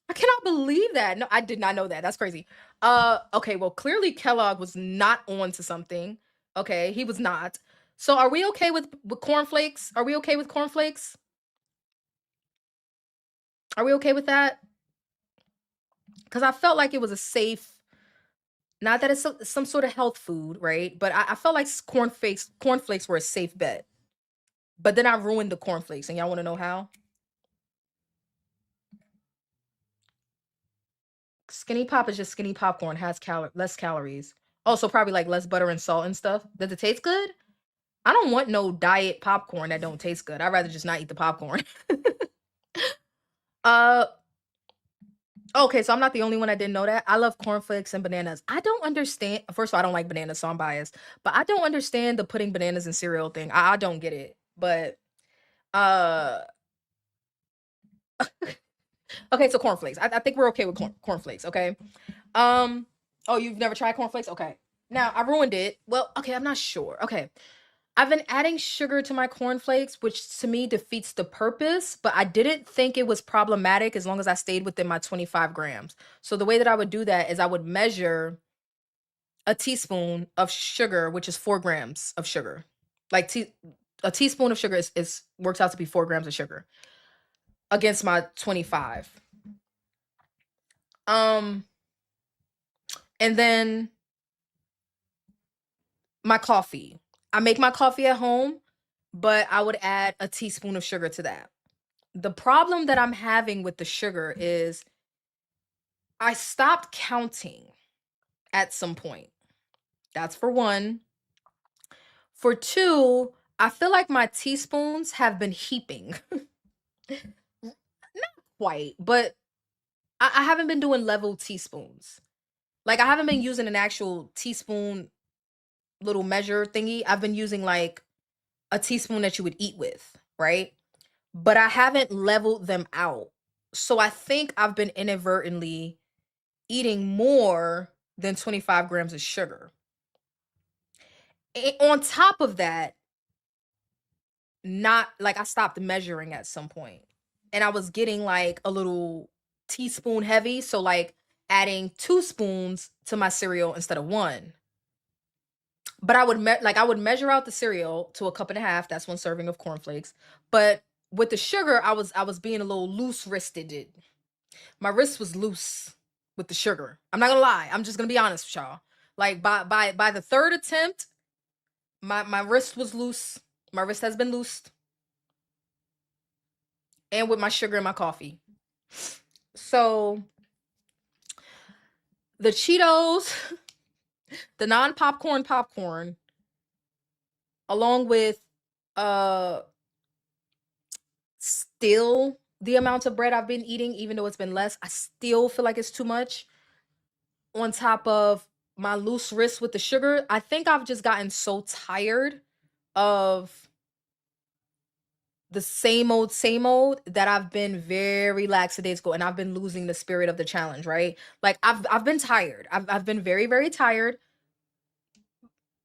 I cannot believe that. No, I did not know that. That's crazy. Okay, well, clearly Kellogg was not on to something. Okay, he was not. So are we okay with cornflakes? Are we okay with cornflakes? Are we okay with that? Because I felt like it was a safe, not that it's some sort of health food, right? But I felt like cornflakes were a safe bet. But then I ruined the cornflakes, and y'all want to know how? Skinny Pop is just skinny popcorn, has less calories. Also, probably like less butter and salt and stuff. Does it taste good? I don't want no diet popcorn that don't taste good. I'd rather just not eat the popcorn. uh okay, so I'm not the only one that didn't know that. I love cornflakes and bananas. I don't understand. First of all, I don't like bananas, so I'm biased. But I don't understand the putting bananas in cereal thing. I don't get it. But uh okay, so cornflakes. I think we're okay with cornflakes, okay? Um oh, you've never tried cornflakes? Okay. Now I ruined it. Well, okay, I'm not sure. Okay. I've been adding sugar to my cornflakes, which to me defeats the purpose, but I didn't think it was problematic as long as I stayed within my 25 grams. So the way that I would do that is I would measure a teaspoon of sugar, which is 4 grams of sugar. Like a teaspoon of sugar is works out to be 4 grams of sugar against my 25. Um, and then my coffee. I make my coffee at home, but I would add a teaspoon of sugar to that. The problem that I'm having with the sugar is I stopped counting at some point. That's for one. For two, I feel like my teaspoons have been heaping. Not quite, but I haven't been doing level teaspoons. Like I haven't been using an actual teaspoon little measure thingy. I've been using like a teaspoon that you would eat with, right? But I haven't leveled them out. So I think I've been inadvertently eating more than 25 grams of sugar. On top of that, not like I stopped measuring at some point and I was getting like a little teaspoon heavy. So, like adding 2 spoons to my cereal instead of one. But I would measure out the cereal to a cup and a half. That's one serving of cornflakes. But with the sugar, I was being a little loose wristed. My wrist was loose with the sugar. I'm not gonna lie. I'm just gonna be honest with y'all. Like by the third attempt, my wrist was loose. My wrist has been loosed, and with my sugar in my coffee. So the Cheetos, the non-popcorn popcorn, along with uh still the amount of bread I've been eating, even though it's been less, I still feel like it's too much. On top of my loose wrist with the sugar, I think I've just gotten so tired of the same old that I've been very lackadaisical and I've been losing the spirit of the challenge, right? Like I've been tired. I've been very, very tired.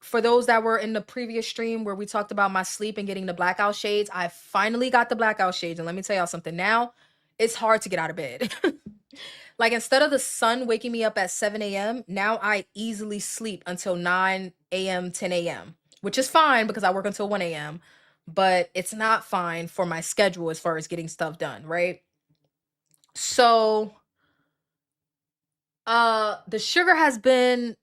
For those that were in the previous stream where we talked about my sleep and getting the blackout shades, I finally got the blackout shades. And let me tell y'all something now, it's hard to get out of bed. Like instead of the sun waking me up at 7 a.m., now I easily sleep until 9 a.m., 10 a.m., which is fine because I work until 1 a.m., but it's not fine for my schedule as far as getting stuff done, right? So the sugar has been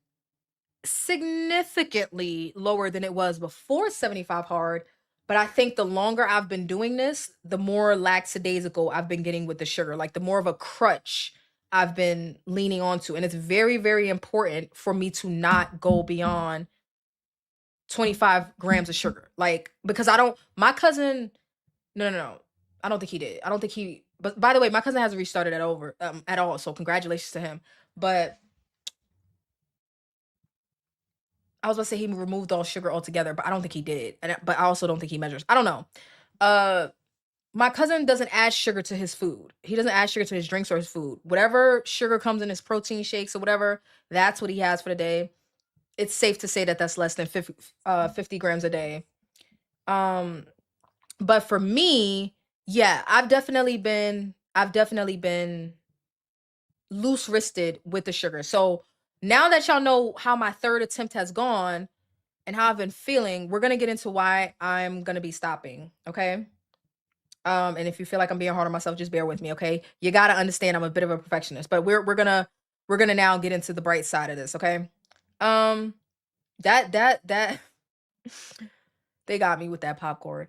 significantly lower than it was before 75 hard, but I think the longer I've been doing this, the more lackadaisical I've been getting with the sugar, like the more of a crutch I've been leaning onto. And it's very, very important for me to not go beyond 25 grams of sugar. Like, because I don't, my cousin, no, no, no. I don't think he did. I don't think he, but by the way, my cousin hasn't restarted at all. So congratulations to him. But I was about to say he removed all sugar altogether, but I don't think he did. But I also don't think he measures. I don't know. My cousin doesn't add sugar to his food. He doesn't add sugar to his drinks or his food. Whatever sugar comes in his protein shakes or whatever, that's what he has for the day. It's safe to say that that's less than 50 grams a day. Um, but for me, yeah, I've definitely been loose wristed with the sugar. So now that y'all know how my third attempt has gone and how I've been feeling, we're gonna get into why I'm gonna be stopping. Okay. And if you feel like I'm being hard on myself, just bear with me, okay? You gotta understand I'm a bit of a perfectionist, but we're gonna now get into the bright side of this, okay? Um, that they got me with that popcorn.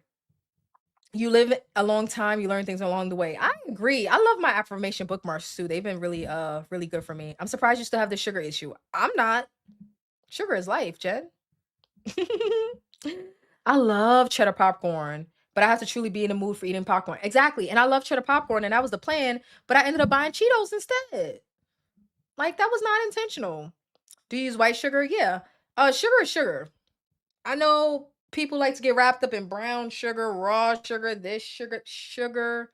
You live a long time, you learn things along the way. I agree. I love my affirmation bookmarks too. They've been really good for me. I'm surprised you still have the sugar issue. I'm not. Sugar is life, Jen. I love cheddar popcorn, but I have to truly be in the mood for eating popcorn. Exactly. And I love cheddar popcorn, and that was the plan, but I ended up buying Cheetos instead. Like that was not intentional. Do you use white sugar? Yeah. Sugar is sugar. I know people like to get wrapped up in brown sugar, raw sugar, this sugar. Sugar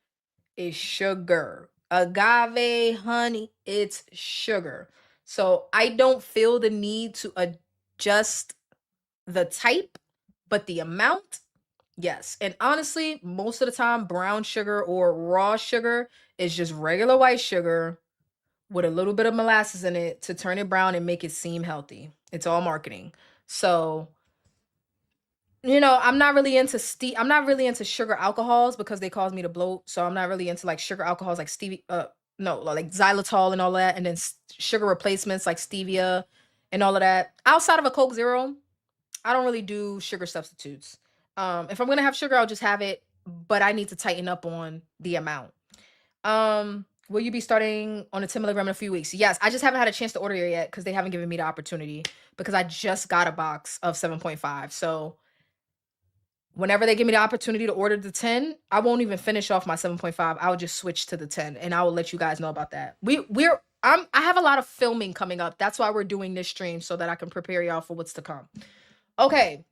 is sugar. Agave, honey, it's sugar. So I don't feel the need to adjust the type, but the amount, yes. And honestly, most of the time, brown sugar or raw sugar is just regular white sugar with a little bit of molasses in it to turn it brown and make it seem healthy. It's all marketing. So, I'm not really into sugar alcohols because they cause me to bloat. So I'm not really into like sugar alcohols like stevia no, like xylitol and all that, and then sugar replacements like stevia and all of that. Outside of a Coke Zero, I don't really do sugar substitutes. If I'm gonna have sugar, I'll just have it, but I need to tighten up on the amount. Will you be starting on a 10 milligram in a few weeks? Yes, I just haven't had a chance to order it yet because they haven't given me the opportunity because I just got a box of 7.5. So whenever they give me the opportunity to order the 10, I won't even finish off my 7.5. I'll just switch to the 10 and I will let you guys know about that. I have a lot of filming coming up. That's why we're doing this stream so that I can prepare y'all for what's to come. Okay.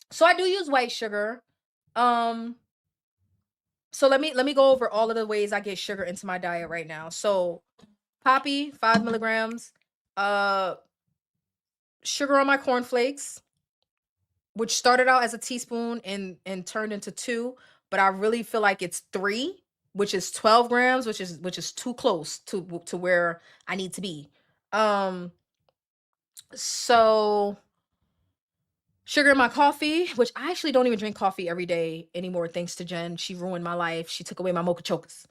So I do use white sugar. Um, so let me go over all of the ways I get sugar into my diet right now. So poppy, 5 milligrams, uh, sugar on my cornflakes, which started out as a teaspoon and turned into two, but I really feel like it's three, which is 12 grams, which is too close to where I need to be. Um, so sugar in my coffee, which I actually don't even drink coffee every day anymore, thanks to Jen. She ruined my life. She took away my mocha chocas.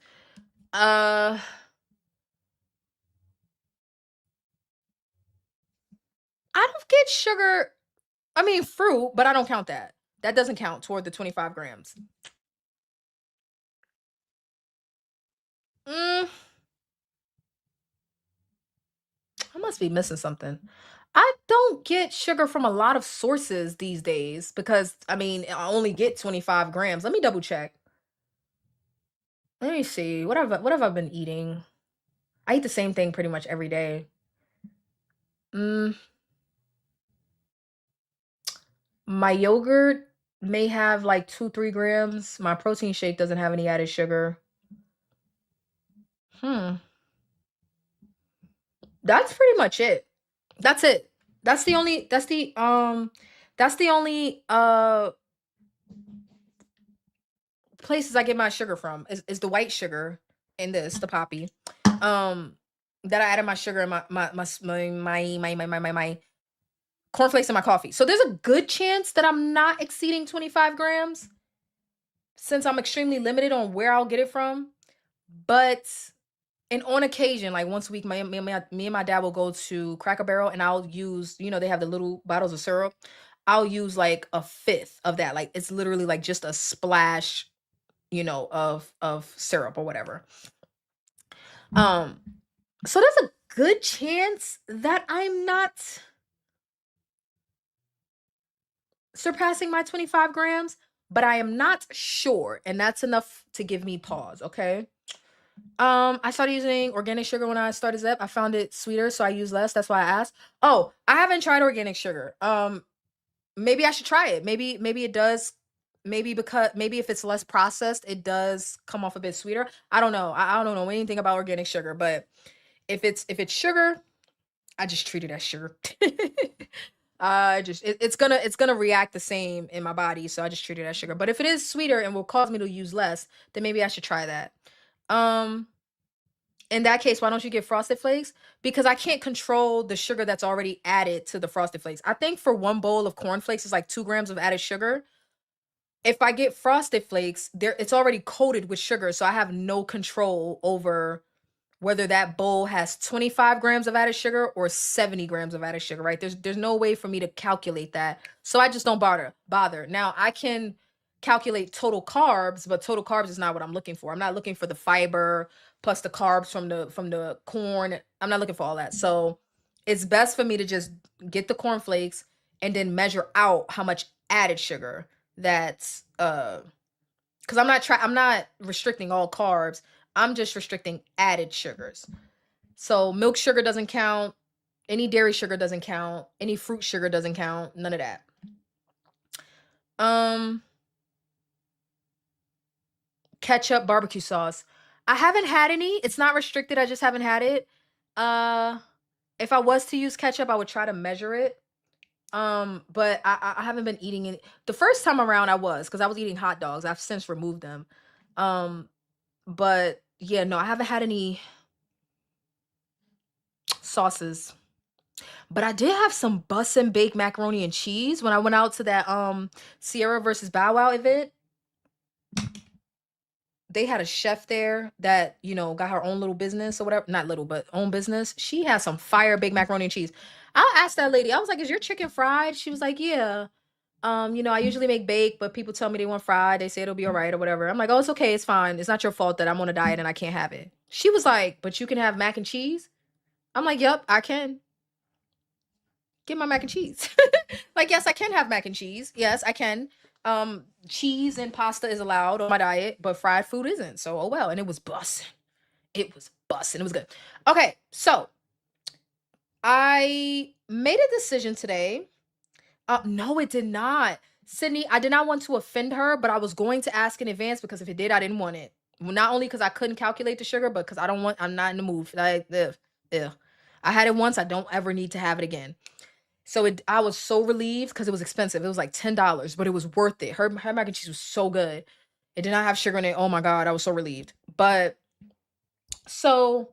Uh, I don't get sugar. I mean, fruit, but I don't count that. That doesn't count toward the 25 grams. Mm, I must be missing something. I don't get sugar from a lot of sources these days because, I mean, I only get 25 grams. Let me double check. Let me see. What have I been eating? I eat the same thing pretty much every day. Mm, my yogurt may have like 2, 3 grams. My protein shake doesn't have any added sugar. Hmm. That's pretty much it. That's it. That's the only places I get my sugar from is the white sugar in this, the poppy. Um that I added my sugar in my cornflakes in my coffee. So there's a good chance that I'm not exceeding 25 grams since I'm extremely limited on where I'll get it from. But and on occasion, like once a week, me and my dad will go to Cracker Barrel and I'll use, they have the little bottles of syrup. I'll use like a fifth of that. Like it's literally like just a splash, of syrup or whatever. Um, so there's a good chance that I'm not surpassing my 25 grams, but I am not sure. And that's enough to give me pause. Okay. I started using organic sugar when I started Zep. I found it sweeter, so I use less. That's why I asked. Oh, I haven't tried organic sugar. Maybe I should try it. Maybe it does. maybe if it's less processed, it does come off a bit sweeter. I don't know. I don't know anything about organic sugar, but if it's sugar, I just treat it as sugar. It's gonna react the same in my body, so I just treat it as sugar. But if it is sweeter and will cause me to use less, then maybe I should try that. Um, in that case, why don't you get Frosted Flakes? Because I can't control the sugar that's already added to the Frosted Flakes. I think for one bowl of corn flakes is like 2 grams of added sugar. If I get Frosted Flakes, there it's already coated with sugar, so I have no control over whether that bowl has 25 grams of added sugar or 70 grams of added sugar, right? There's no way for me to calculate that. So I just don't bother. Now I can calculate total carbs, but total carbs is not what I'm looking for. I'm not looking for the fiber plus the carbs from the corn. I'm not looking for all that. So it's best for me to just get the corn flakes and then measure out how much added sugar that's because I'm not restricting all carbs. I'm just restricting added sugars. So milk sugar doesn't count, any dairy sugar doesn't count, any fruit sugar doesn't count, none of that. Um Ketchup, barbecue sauce. I haven't had any. It's not restricted. I just haven't had it. Uh if I was to use ketchup, I would try to measure it. But I haven't been eating it. The first time around I was because I was eating hot dogs. I've since removed them. Um but yeah, no, I haven't had any sauces. But I did have some bussin' baked macaroni and cheese when I went out to that Sierra versus Bow Wow event. They had a chef there that, got her own little business or whatever. Not little, but own business. She had some fire baked macaroni and cheese. I asked that lady, I was like, is your chicken fried? She was like, yeah. I usually make baked, but people tell me they want fried. They say it'll be all right or whatever. I'm like, oh, it's okay. It's fine. It's not your fault that I'm on a diet and I can't have it. She was like, but you can have mac and cheese? I'm like, yep, I can. Get my mac and cheese. Like, yes, I can have mac and cheese. Yes, I can. Cheese and pasta is allowed on my diet, but fried food isn't. So, oh well. And it was bussin'. It was bussin'. It was good. Okay, so I made a decision today. No, it did not. Sydney, I did not want to offend her, but I was going to ask in advance because if it did, I didn't want it. Well, not only because I couldn't calculate the sugar, but because I'm not in the mood. Like, ugh, ugh. I had it once. I don't ever need to have it again. So I was so relieved because it was expensive. It was like $10, but it was worth it. Her mac and cheese was so good. It did not have sugar in it. Oh my God, I was so relieved. But so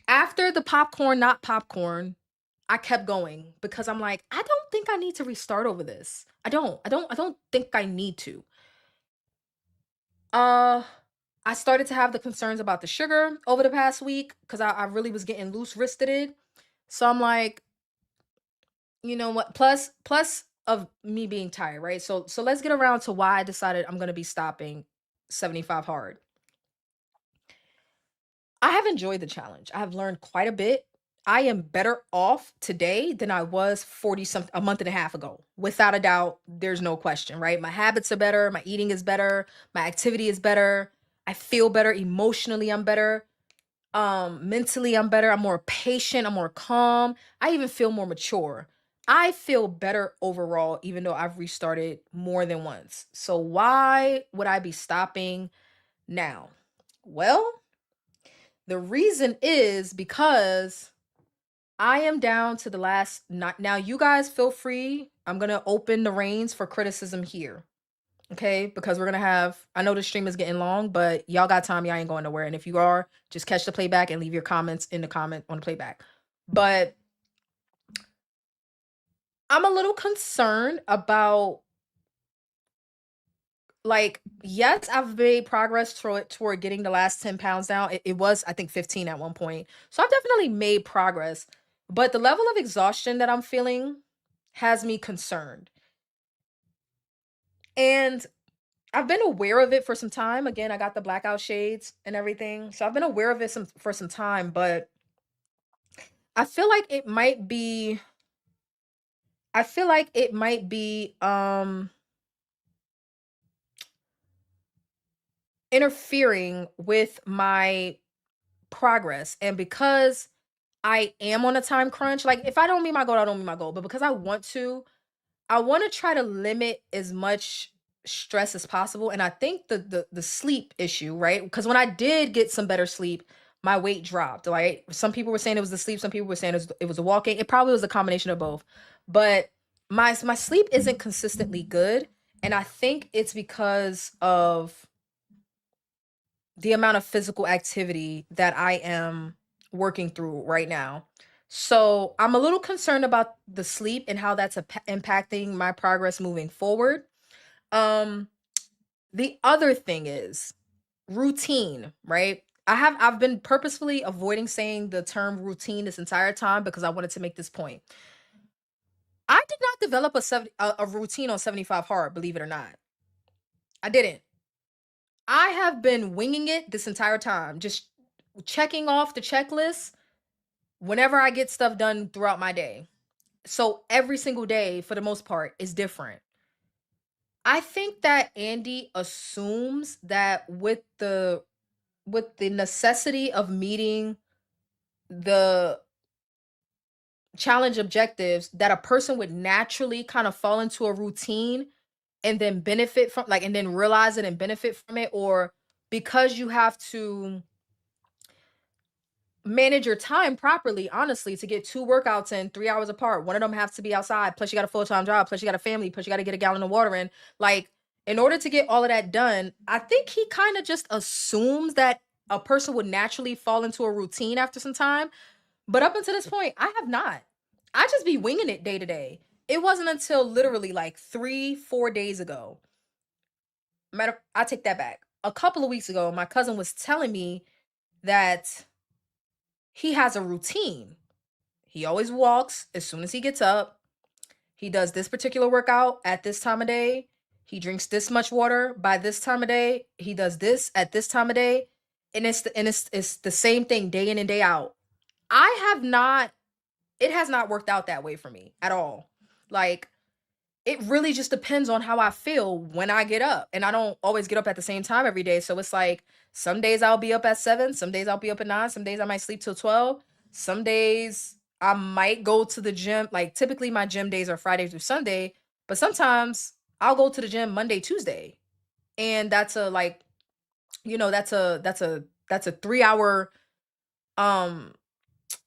after the popcorn, not popcorn, I kept going because I'm like, I don't think I need to restart over this. I don't think I need to. Uh I started to have the concerns about the sugar over the past week because I really was getting loose wristed. So I'm like, you know what? Plus of me being tired, right? So let's get around to why I decided I'm gonna be stopping 75 hard. I have enjoyed the challenge. I have learned quite a bit. I am better off today than I was 40 some a month and a half ago. Without a doubt, there's no question, right? My habits are better, my eating is better, my activity is better. I feel better emotionally, I'm better. Mentally I'm better. I'm more patient, I'm more calm. I even feel more mature. I feel better overall even though I've restarted more than once. So why would I be stopping now? Well, the reason is because I am down to the last not now you guys feel free. I'm going to open the reins for criticism here. Okay, because we're gonna have. I know the stream is getting long, but y'all got time. Y'all ain't going nowhere. And if you are, just catch the playback and leave your comments in the comment on the playback. But I'm a little concerned about like, yes, I've made progress toward getting the last 10 pounds down. It was, I think, 15 at one point. So I've definitely made progress. But the level of exhaustion that I'm feeling has me concerned. And I've been aware of it for some time. Again, I got the blackout shades and everything. So I've been aware of it for some time, but I feel like it might be I feel like it might be interfering with my progress. And because I am on a time crunch, like if I don't meet my goal, I don't meet my goal. But because I want to try to limit as much stress as possible. And I think the sleep issue, right? Because when I did get some better sleep, my weight dropped. Right? Some people were saying it was the sleep, some people were saying it was the walking. It probably was a combination of both. But my sleep isn't consistently good. And I think it's because of the amount of physical activity that I am working through right now. So I'm a little concerned about the sleep and how that's impacting my progress moving forward. Um, the other thing is routine, right? I've been purposefully avoiding saying the term routine this entire time because I wanted to make this point. I did not develop a routine on 75 hard, believe it or not. I didn't. I have been winging it this entire time, just checking off the checklist whenever I get stuff done throughout my day. So every single day, for the most part, is different. I think that Andy assumes that with the necessity of meeting the challenge objectives, that a person would naturally kind of fall into a routine and then benefit from, like, and then realize it and benefit from it, or because you have to manage your time properly, honestly, to get 2 workouts in 3 hours apart. One of them has to be outside, plus you got a full-time job, plus you got a family, plus you gotta get a gallon of water in. Like, in order to get all of that done, I think he kinda just assumes that a person would naturally fall into a routine after some time, but up until this point, I have not. I just be winging it day to day. It wasn't until literally, like, 3, 4 days ago. I take that back. A couple of weeks ago, my cousin was telling me that he has a routine. He always walks as soon as he gets up. He does this particular workout at this time of day. He drinks this much water by this time of day. He does this at this time of day. And it's the same thing day in and day out. I have not It has not worked out that way for me at all. Like, it really just depends on how I feel when I get up. And I don't always get up at the same time every day. So it's like some days I'll be up at 7, some days I'll be up at 9, some days I might sleep till 12. Some days I might go to the gym. Like, typically my gym days are Friday through Sunday, but sometimes I'll go to the gym Monday, Tuesday. And that's a like, that's a 3 hour um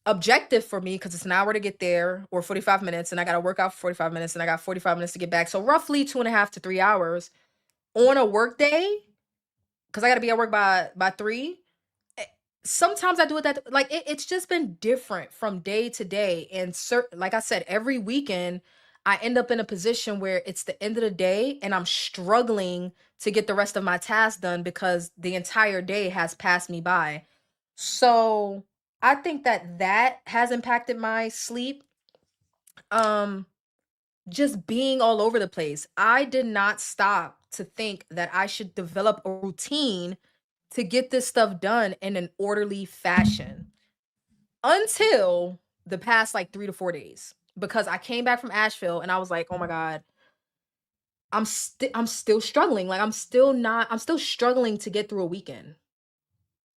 objective for me because it's an hour to get there, or 45 minutes, and I got to work out for 45 minutes, and I got 45 minutes to get back. So roughly 2.5 to 3 hours on a work day, because I got to be at work by 3. eh, Sometimes I do it that, like, it's just been different from day to day. And like I said, every weekend I end up in a position where it's the end of the day and I'm struggling to get the rest of my tasks done because the entire day has passed me by. So I think that has impacted my sleep. Um, just being all over the place. I did not stop to think that I should develop a routine to get this stuff done in an orderly fashion until the past like 3 to 4 days. Because I came back from Asheville and I was like, oh my God, I'm still struggling. Like, I'm still struggling to get through a weekend.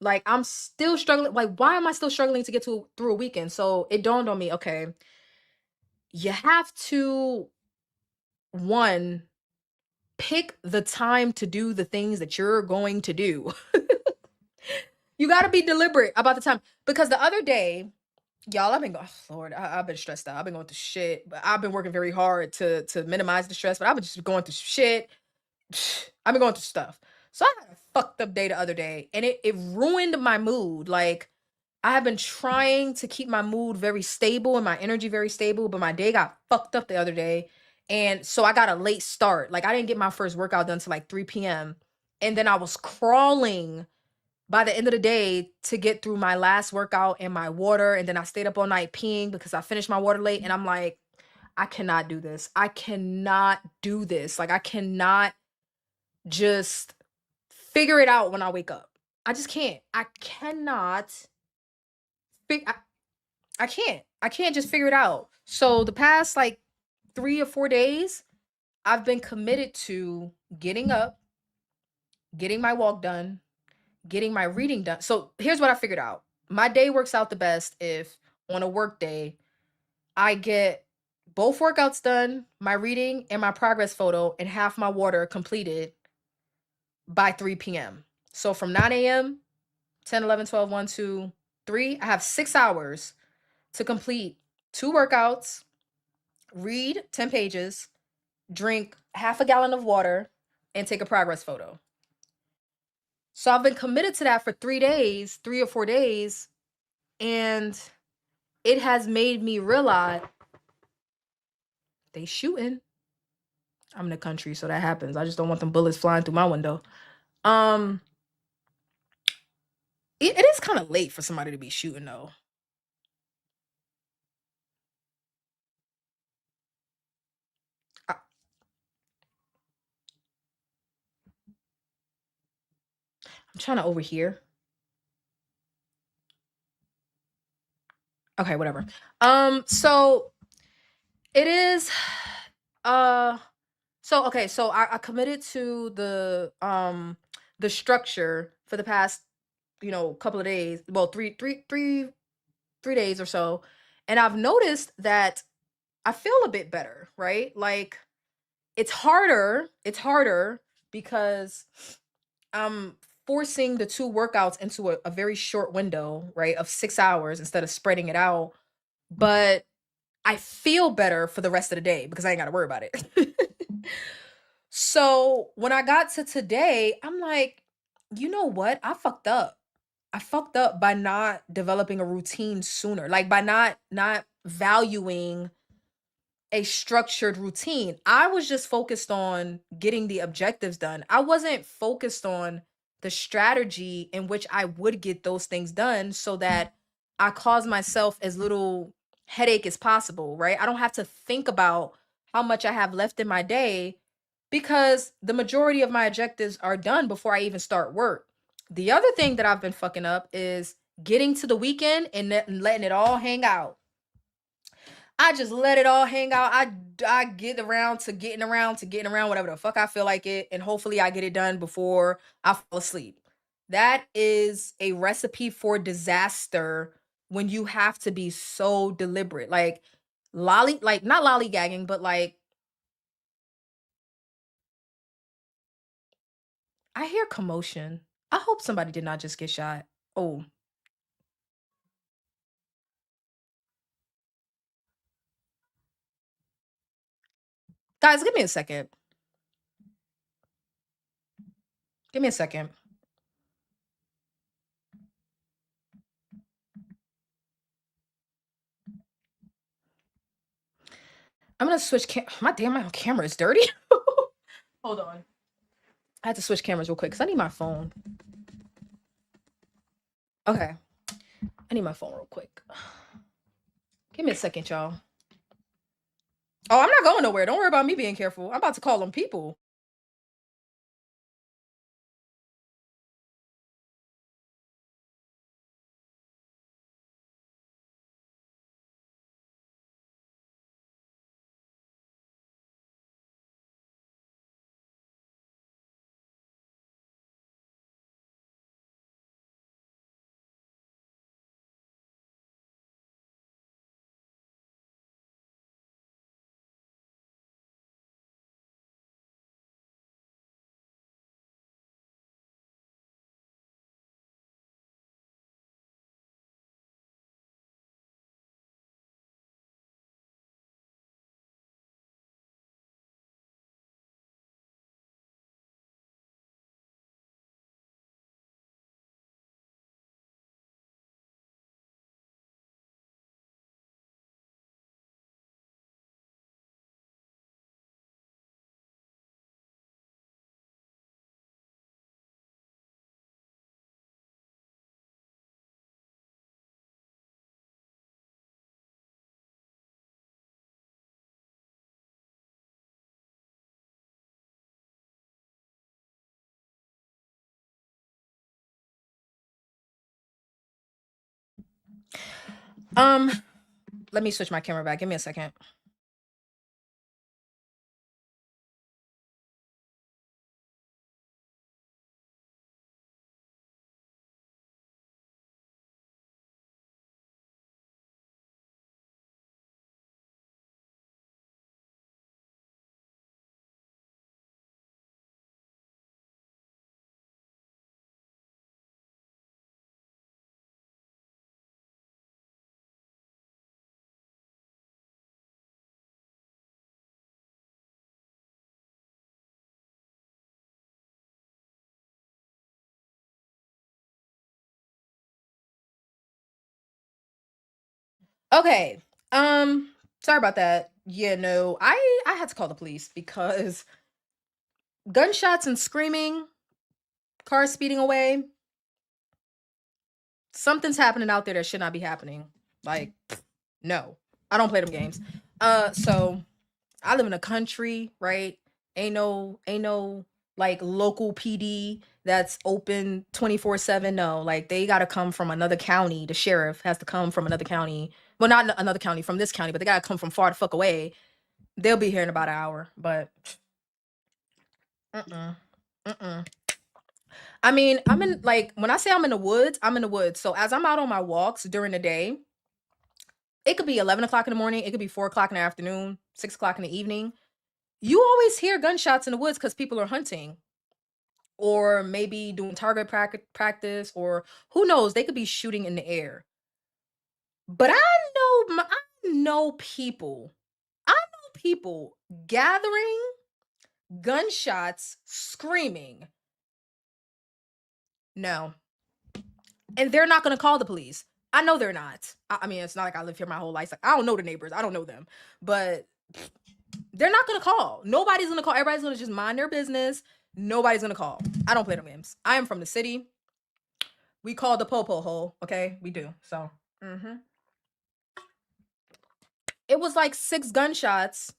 Like, I'm still struggling. Like, why am I still struggling to get through a weekend? So it dawned on me, okay, you have to, one, pick the time to do the things that you're going to do. You got to be deliberate about the time. Because the other day, y'all, I've been going, oh, Lord, I've been stressed out. I've been going through shit, but I've been working very hard to minimize the stress, but I've been just going through shit. I've been going through stuff. So I had a fucked up day the other day, and it ruined my mood. Like, I have been trying to keep my mood very stable and my energy very stable, but my day got fucked up the other day. And so I got a late start. Like, I didn't get my first workout done till like 3 p.m. And then I was crawling by the end of the day to get through my last workout and my water. And then I stayed up all night peeing because I finished my water late. And I'm like, I cannot do this. I cannot do this. Like, I cannot just figure it out when I wake up. I just can't. I cannot. Fig- I, I can't. I can't just figure it out. So the past like 3 or 4 days, I've been committed to getting up, getting my walk done, getting my reading done. So here's what I figured out. My day works out the best if on a work day, I get both workouts done, my reading and my progress photo, and half my water completed by 3 p.m. So from 9 a.m., 10, 11, 12, 1, 2, 3, I have 6 hours to complete 2 workouts, read 10 pages, drink half a gallon of water, and take a progress photo. So I've been committed to that for 3 days, 3 or 4 days, and it has made me realize they shooting. I'm in the country, so that happens. I just don't want them bullets flying through my window. Um, it is kind of late for somebody to be shooting though. I, I'm trying to overhear. Okay, whatever. So it is, uh, so okay, so I committed to the structure for the past, couple of days. Well, 3 days or so, and I've noticed that I feel a bit better, right? Like it's harder because I'm forcing the 2 workouts into a very short window, right, of 6 hours instead of spreading it out. But I feel better for the rest of the day because I ain't got to worry about it. So when I got to today, I'm like, you know what? I fucked up. I fucked up by not developing a routine sooner. Like by not valuing a structured routine. I was just focused on getting the objectives done. I wasn't focused on the strategy in which I would get those things done so that I cause myself as little headache as possible, right? I don't have to think about how much I have left in my day because the majority of my objectives are done before I even start work. The other thing that I've been fucking up is getting to the weekend and letting it all hang out. I just let it all hang out. I get around to getting around whatever the fuck I feel like it, and hopefully I get it done before I fall asleep. That is a recipe for disaster when you have to be so deliberate. Like not lollygagging, but like I hear commotion. I hope somebody did not just get shot. Oh, guys, give me a second. Give me a second. I'm gonna switch my camera is dirty. Hold on. I had to switch cameras real quick because I need my phone. Okay. I need my phone real quick. Give me a second, y'all. Oh, I'm not going nowhere. Don't worry about me being careful. I'm about to call them people. Um, Let me switch my camera back. Give me a second. Okay. Sorry about that. Yeah, no. I had to call the police because gunshots and screaming, cars speeding away, something's happening out there that should not be happening. Like, no. I don't play them games. So I live in a country, right? Ain't no like local PD that's open 24/7. No, like they got to come from another county. The sheriff has to come from another county. Well, not another county, from this county, but they got to come from far the fuck away. They'll be here in about an hour, but mm-mm, mm-mm. I mean, I'm in, like, when I say I'm in the woods, I'm in the woods. So as I'm out on my walks during the day, it could be 11 o'clock in the morning, it could be 4 o'clock in the afternoon, 6 o'clock in the evening. You always hear gunshots in the woods because people are hunting or maybe doing target practice, or who knows, they could be shooting in the air. But I know people. I know people gathering gunshots, screaming. No. And they're not going to call the police. I know they're not. I mean, it's not like I live here my whole life. Like, I don't know the neighbors. I don't know them. But they're not going to call. Nobody's going to call. Everybody's going to just mind their business. Nobody's going to call. I don't play them games. I am from the city. We call the popo hole. Okay, we do. So, it was like 6 gunshots,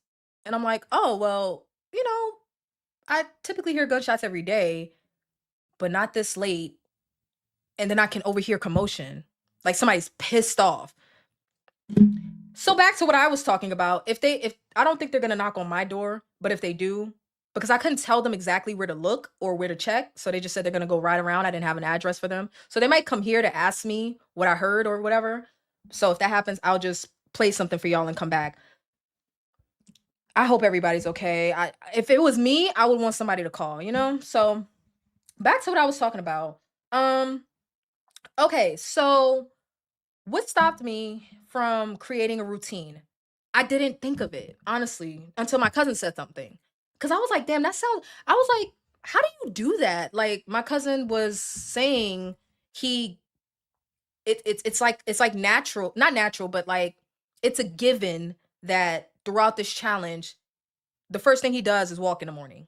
and I'm like, oh well, you know, I typically hear gunshots every day, but not this late. And then I can overhear commotion, like somebody's pissed off. So back to what I was talking about. If I don't think they're gonna knock on my door, but if they do, because I couldn't tell them exactly where to look or where to check, so they just said they're gonna go right around. I didn't have an address for them, so they might come here to ask me what I heard or whatever. So if that happens, I'll just play something for y'all and come back. I hope everybody's okay. If it was me, I would want somebody to call, you know? So back to what I was talking about. Um, okay, so what stopped me from creating a routine? I didn't think of it, honestly, until my cousin said something. Cause I was like, damn, that sounds I was like, how do you do that? Like my cousin was saying he it's like natural, not natural, but like it's a given that throughout this challenge, the first thing he does is walk in the morning.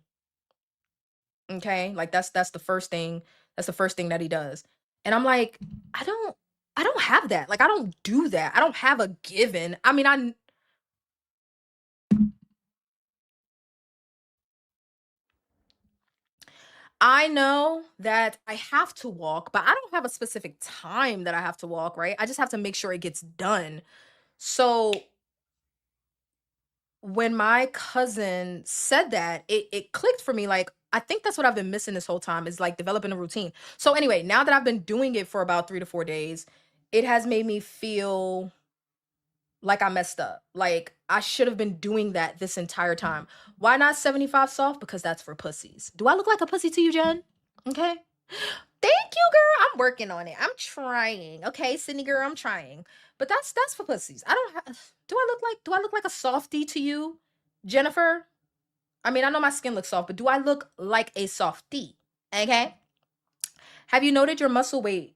Okay? Like that's the first thing. That's the first thing that he does. And I'm like, I don't I don't have that. Like I don't do that. I don't have a given. I mean, I know that I have to walk, but I don't have a specific time that I have to walk, right? I just have to make sure it gets done. So when my cousin said that, it clicked for me. Like, I think that's what I've been missing this whole time, is like developing a routine. So anyway, now that I've been doing it for about 3 to 4 days, it has made me feel like I messed up. Like I should have been doing that this entire time. Why not 75 soft? Because that's for pussies. Do I look like a pussy to you, Jen? Okay. Thank you, girl. I'm working on it. I'm trying. Okay, Sydney girl, I'm trying. But that's for pussies. I don't do I look like a softie to you, Jennifer? I mean, I know my skin looks soft, but do I look like a softie? Okay? Have you noted your muscle weight?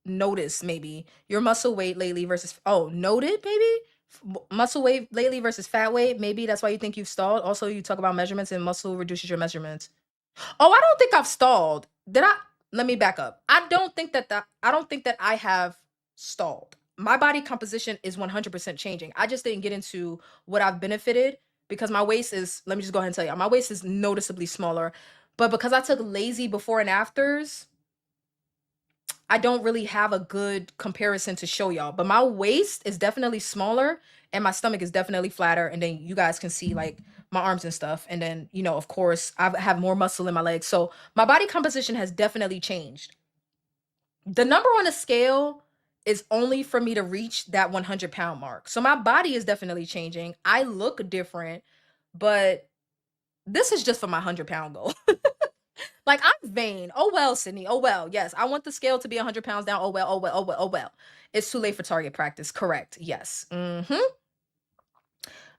Notice maybe your muscle weight lately versus, oh, noted maybe? Muscle weight lately versus fat weight. Maybe that's why you think you've stalled. Also, you talk about measurements, and muscle reduces your measurements. Oh, I don't think I've stalled. Did I? Let me back up. I don't think that I have stalled. My body composition is 100% changing. I just didn't get into what I've benefited because my waist is, let me just go ahead and tell you, my waist is noticeably smaller. But because I took lazy before and afters, I don't really have a good comparison to show y'all. But my waist is definitely smaller and my stomach is definitely flatter. And then you guys can see like my arms and stuff. And then, of course, I have more muscle in my legs. So my body composition has definitely changed. The number on the scale is only for me to reach that 100-pound mark. So my body is definitely changing. I look different, but this is just for my 100-pound goal. Like I'm vain. Oh well, Sydney. Oh well. Yes, I want the scale to be 100 pounds down. Oh well. Oh well. Oh well. Oh well. It's too late for target practice. Correct. Yes.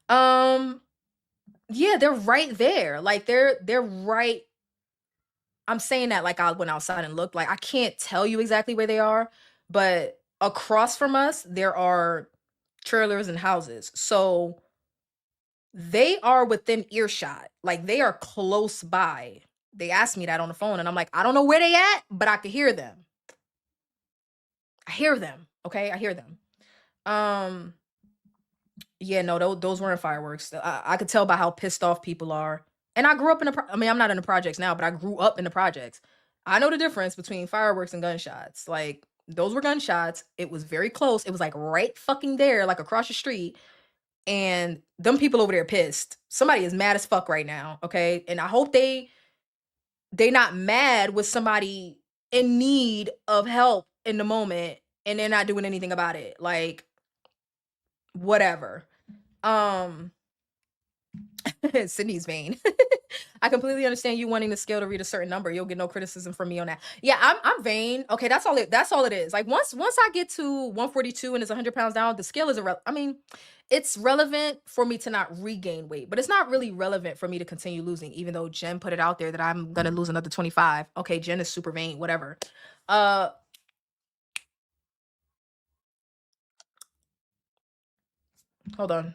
Um. Yeah, they're right there. Like they're right. I'm saying that like I went outside and looked. Like I can't tell you exactly where they are, but across from us there are trailers and houses. So they are within earshot. Like they are close by. They asked me that on the phone and I'm like, I don't know where they at, but I could hear them. I hear them. Okay? I hear them. Um yeah, no, those weren't fireworks. I could tell by how pissed off people are. And I grew up in I mean, I'm not in the projects now, but I grew up in the projects. I know the difference between fireworks and gunshots. Like those were gunshots. It was very close. It was like right fucking there, like across the street. And them people over there pissed. Somebody is mad as fuck right now, okay? And I hope they not mad with somebody in need of help in the moment and they're not doing anything about it. Like whatever. Um Sydney's vain. I completely understand you wanting the scale to read a certain number. You'll get no criticism from me on that. Yeah, I'm vain. Okay, that's all it is. Like once I get to 142 and it's 100 pounds down, the scale is I mean, it's relevant for me to not regain weight, but it's not really relevant for me to continue losing, even though Jen put it out there that I'm gonna lose another 25. Okay, Jen is super vain, whatever. Uh Hold on.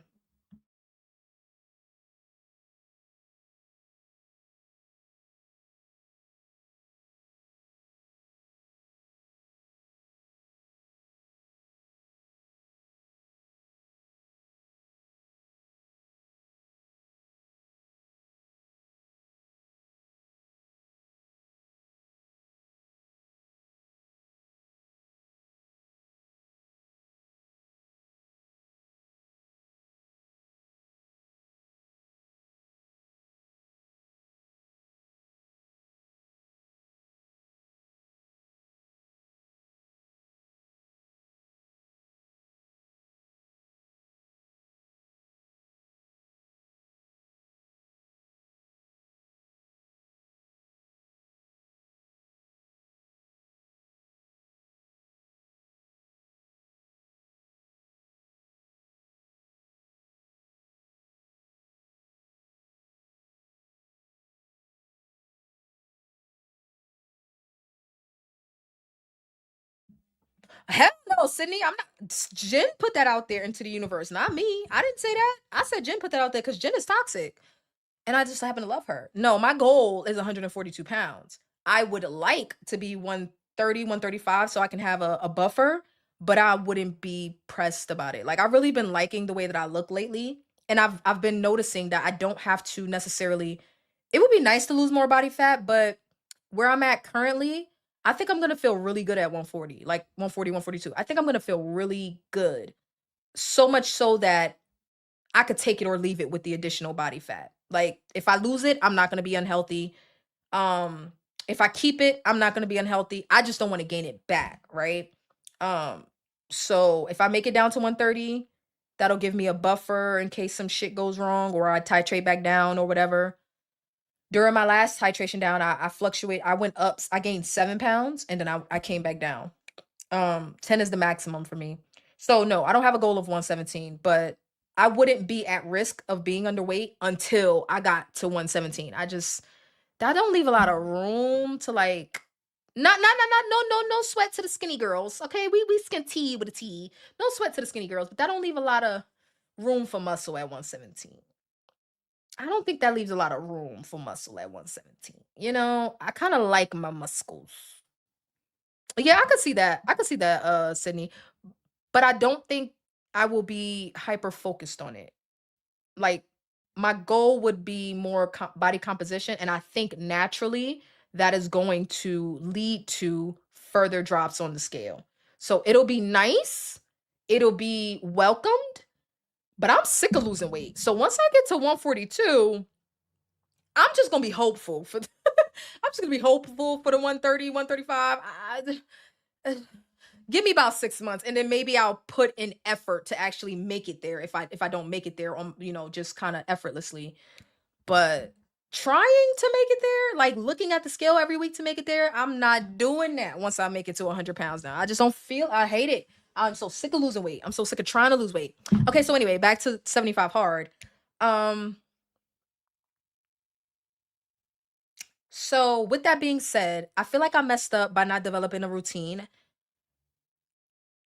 Hell no, Sydney. I'm not. Jen put that out there into the universe, not me. I didn't say that. I said Jen put that out there because Jen is toxic. And I just happen to love her. No, my goal is 142 pounds. I would like to be 130, 135 so I can have a buffer, but I wouldn't be pressed about it. Like I've really been liking the way that I look lately. And I've been noticing that I don't have to necessarily it would be nice to lose more body fat, but where I'm at currently, I think I'm gonna feel really good at 140, like 140, 142. I think I'm gonna feel really good. So much so that I could take it or leave it with the additional body fat. Like if I lose it, I'm not going to be unhealthy. Um if I keep it, I'm not going to be unhealthy. I just don't want to gain it back, right? Um so if I make it down to 130, that'll give me a buffer in case some shit goes wrong or I titrate back down or whatever. During my last titration down, I fluctuate. I went up, I gained 7 pounds and then I came back down. 10 is the maximum for me. So no, I don't have a goal of 117, but I wouldn't be at risk of being underweight until I got to 117. I just that don't leave a lot of room to like not no sweat to the skinny girls. Okay, we skin T with a T. No sweat to the skinny girls, but that don't leave a lot of room for muscle at 117. I don't think that leaves a lot of room for muscle at 117. You know, I kind of like my muscles. Yeah, I could see that. I could see that, Sydney. But I don't think I will be hyper focused on it. Like my goal would be more body composition, and I think naturally that is going to lead to further drops on the scale. So it'll be nice, it'll be welcomed, but I'm sick of losing weight. So once I get to 142, I'm just gonna be hopeful for. I'm just gonna be hopeful for the 130, 135. Give me about 6 months and then maybe I'll put in effort to actually make it there if I don't make it there on just kind of effortlessly. But trying to make it there, like looking at the scale every week to make it there, I'm not doing that once I make it to 100 pounds now. I just don't feel I hate it. I'm so sick of losing weight. I'm so sick of trying to lose weight. Okay, so anyway, back to 75 hard. Um so with that being said, I feel like I messed up by not developing a routine.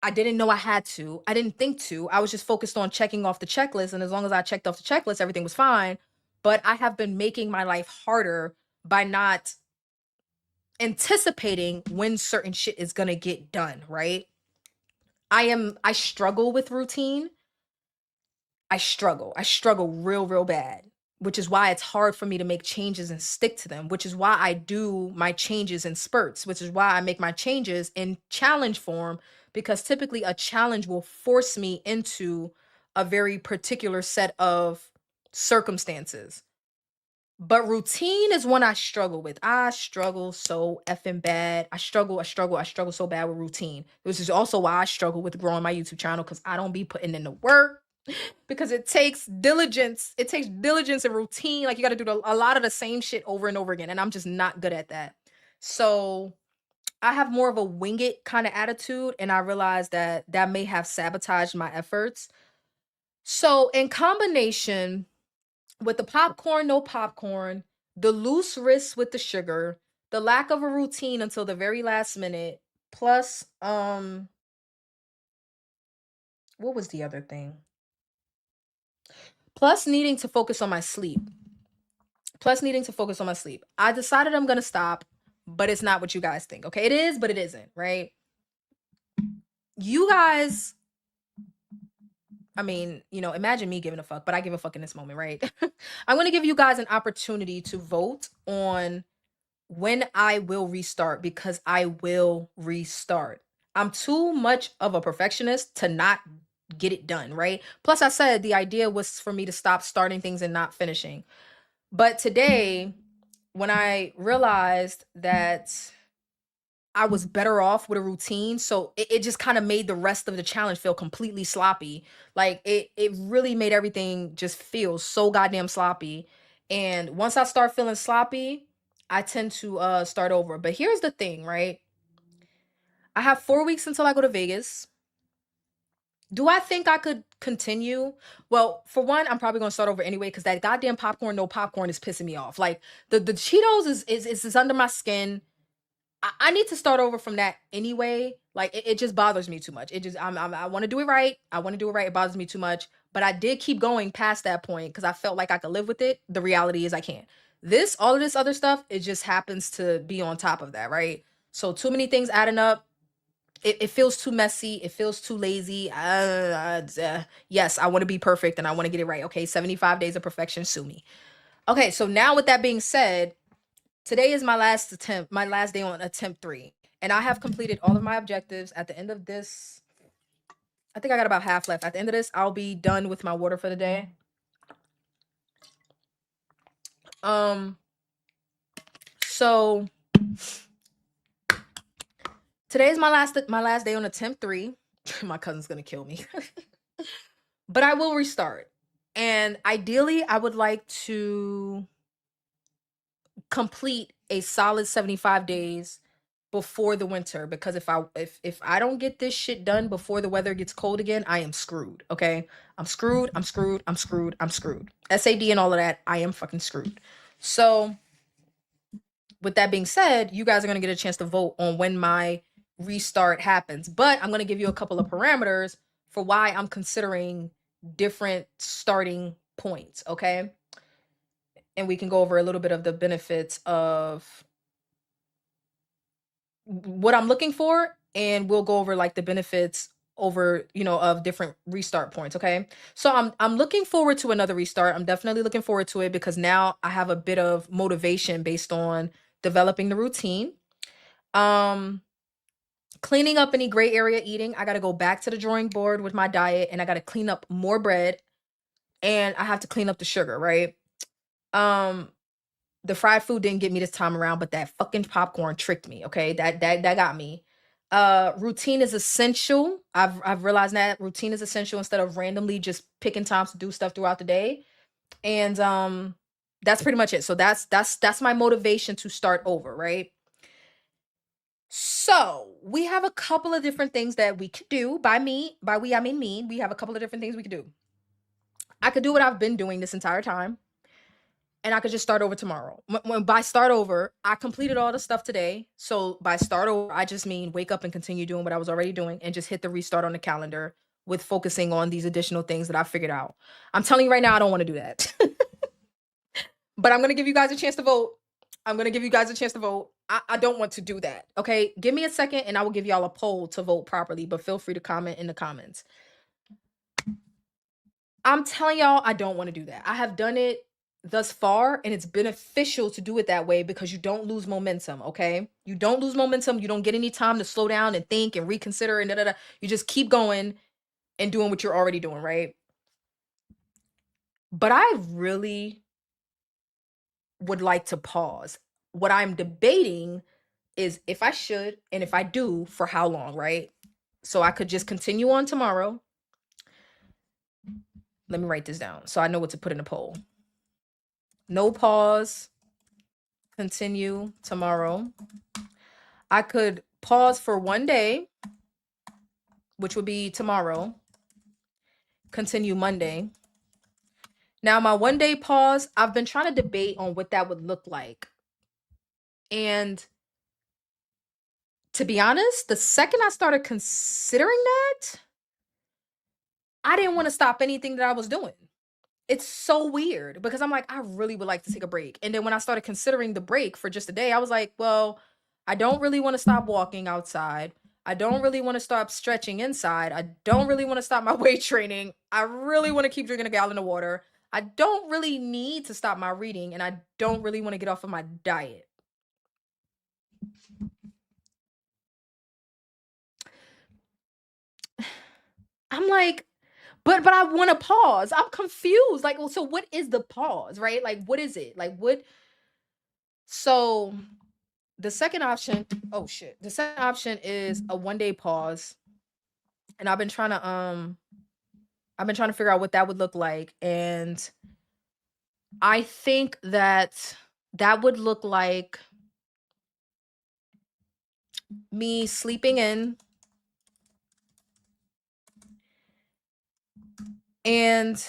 I didn't know I had to. I didn't think to. I was just focused on checking off the checklist. And as long as I checked off the checklist, everything was fine. But I have been making my life harder by not anticipating when certain shit is going to get done, right? I struggle with routine. I struggle. I struggle real, real bad, which is why it's hard for me to make changes and stick to them, which is why I do my changes in spurts, which is why I make my changes in challenge form, because typically a challenge will force me into a very particular set of circumstances. But routine is one I struggle with. I struggle so effing bad. I struggle so bad with routine. This is also why I struggle with growing my YouTube channel, because I don't be putting in the work, because it takes diligence. It takes diligence and routine. Like, you got to do a lot of the same shit over and over again. And I'm just not good at that. So I have more of a wing it kind of attitude. And I realized that that may have sabotaged my efforts. So, in combination with the popcorn, no popcorn, the loose wrists with the sugar, the lack of a routine until the very last minute, plus what was the other thing? Plus needing to focus on my sleep. Plus needing to focus on my sleep. I decided I'm going to stop, but it's not what you guys think. Okay? It is, but it isn't, right? You guys, I mean, imagine me giving a fuck, but I give a fuck in this moment, right? I'm going to give you guys an opportunity to vote on when I will restart, because I will restart. I'm too much of a perfectionist to not get it done, right? Plus, I said the idea was for me to stop starting things and not finishing. But today, when I realized that I was better off with a routine, so it just kind of made the rest of the challenge feel completely sloppy. Like, it really made everything just feel so goddamn sloppy. And once I start feeling sloppy, I tend to start over. But here's the thing, right? I have 4 weeks until I go to Vegas. Do I think I could continue? Well, for one, I'm probably gonna start over anyway, because that goddamn popcorn, no popcorn, is pissing me off. Like, the Cheetos is under my skin. I need to start over from that anyway. Like, it just bothers me too much. It just I want to do it right. I want to do it right. It bothers me too much. But I did keep going past that point because I felt like I could live with it. The reality is I can't. All of this other stuff, it just happens to be on top of that, right? So too many things adding up. It feels too messy. It feels too lazy. Yes, I want to be perfect and I want to get it right. Okay, 75 days of perfection. Sue me. Okay, so now with that being said, today is my last attempt, my last day on attempt 3. And I have completed all of my objectives. At the end of this, I think I got about half left. At the end of this, I'll be done with my water for the day. So today is my last day on attempt 3. My cousin's gonna kill me. But I will restart. And ideally, I would like to complete a solid 75 days before the winter, because if I don't get this shit done before the weather gets cold again, I am screwed. Okay? I'm screwed. I'm screwed. I'm screwed. I'm screwed. SAD and all of that, I am fucking screwed. So, with that being said, you guys are going to get a chance to vote on when my restart happens. But I'm going to give you a couple of parameters for why I'm considering different starting points, okay? And we can go over a little bit of the benefits of what I'm looking for, and we'll go over like the benefits over, of different restart points, okay? So I'm looking forward to another restart. I'm definitely looking forward to it, because now I have a bit of motivation based on developing the routine. Cleaning up any gray area eating. I got to go back to the drawing board with my diet, and I got to clean up more bread, and I have to clean up the sugar, right? The fried food didn't get me this time around, but that fucking popcorn tricked me. Okay, that got me. Routine is essential. I've realized that routine is essential instead of randomly just picking times to do stuff throughout the day. And that's pretty much it. So that's my motivation to start over, right? So we have a couple of different things that we could do. By we, I mean me. We have a couple of different things we could do. I could do what I've been doing this entire time. and I could just start over tomorrow. When by start over, I completed all the stuff today. So by start over, I just mean wake up and continue doing what I was already doing and just hit the restart on the calendar with focusing on these additional things that I figured out. I'm telling you right now, I don't want to do that. But I'm going to give you guys a chance to vote. I'm going to give you guys a chance to vote. I don't want to do that. Okay. Give me a second and I will give y'all a poll to vote properly, but feel free to comment in the comments. I'm telling y'all, I don't want to do that. I have done it thus far and it's beneficial to do it that way because you don't lose momentum. Okay. You don't lose momentum. You don't get any time to slow down and think and reconsider and da da da. You just keep going and doing what you're already doing. Right. But I really would like to pause. What I'm debating is if I should and if I do, for how long, right? So I could just continue on tomorrow. Let me write this down so I know what to put in the poll. No pause, continue tomorrow. I could pause for one day, which would be tomorrow, continue Monday. Now, my 1 day pause, I've been trying to debate on what that would look like. And to be honest, the second I started considering that, I didn't want to stop anything that I was doing. It's so weird because I'm like, I really would like to take a break. And then when I started considering the break for just a day, I was like, well, I don't really want to stop walking outside. I don't really want to stop stretching inside. I don't really want to stop my weight training. I really want to keep drinking a gallon of water. I don't really need to stop my reading. And I don't really want to get off of my diet. I'm like, but I want to pause. I'm confused. Like, well, so what is the pause, right? Like, what is it? Like, what? So the second option, oh shit. The second option is a 1 day pause. And I've been trying to figure out what that would look like. And I think that that would look like me sleeping in and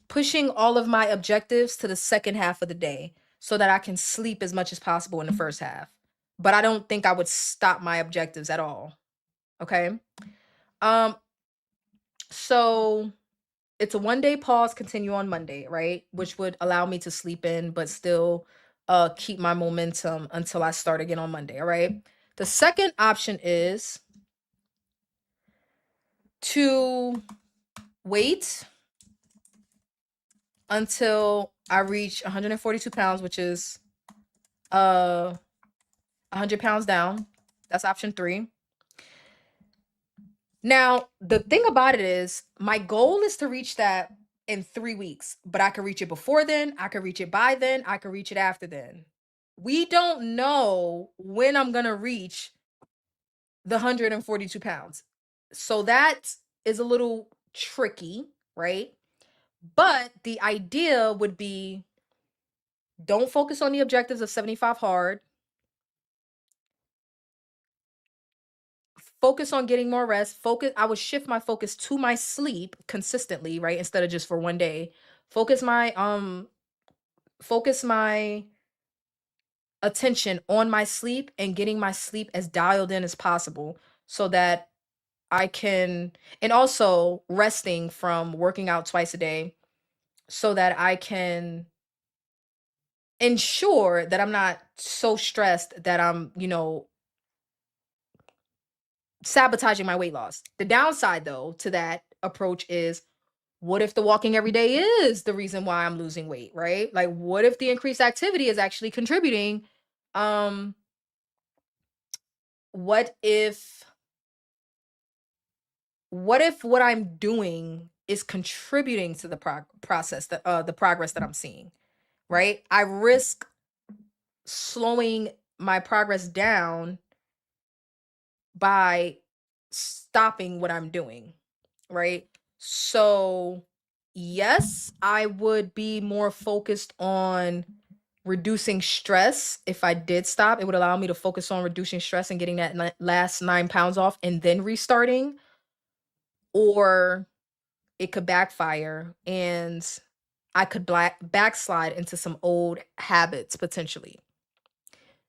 pushing all of my objectives to the second half of the day so that I can sleep as much as possible in the first half. But I don't think I would stop my objectives at all. Okay? Um so it's a 1 day pause, continue on Monday, right? Which would allow me to sleep in but still keep my momentum until I start again on Monday, all right? The second option is to wait until I reach 142 pounds, which is 100 pounds down. That's option 3. Now, the thing about it is my goal is to reach that in 3 weeks, but I could reach it before then, I could reach it by then, I could reach it after then. We don't know when I'm going to reach the 142 pounds. So that is a little tricky, right? But the idea would be don't focus on the objectives of 75 hard. Focus on getting more rest. I would shift my focus to my sleep consistently, right? Instead of just for 1 day. Focus my attention on my sleep and getting my sleep as dialed in as possible so that I can, and also resting from working out twice a day so that I can ensure that I'm not so stressed that I'm, sabotaging my weight loss. The downside though to that approach is what if the walking every day is the reason why I'm losing weight, right? Like what if the increased activity is actually contributing? Um what if what I'm doing is contributing to the process that the progress that I'm seeing, right? I risk slowing my progress down by stopping what I'm doing, right? So, yes, I would be more focused on reducing stress if I did stop. It would allow me to focus on reducing stress and getting that last 9 pounds off and then restarting, or it could backfire and I could backslide into some old habits potentially.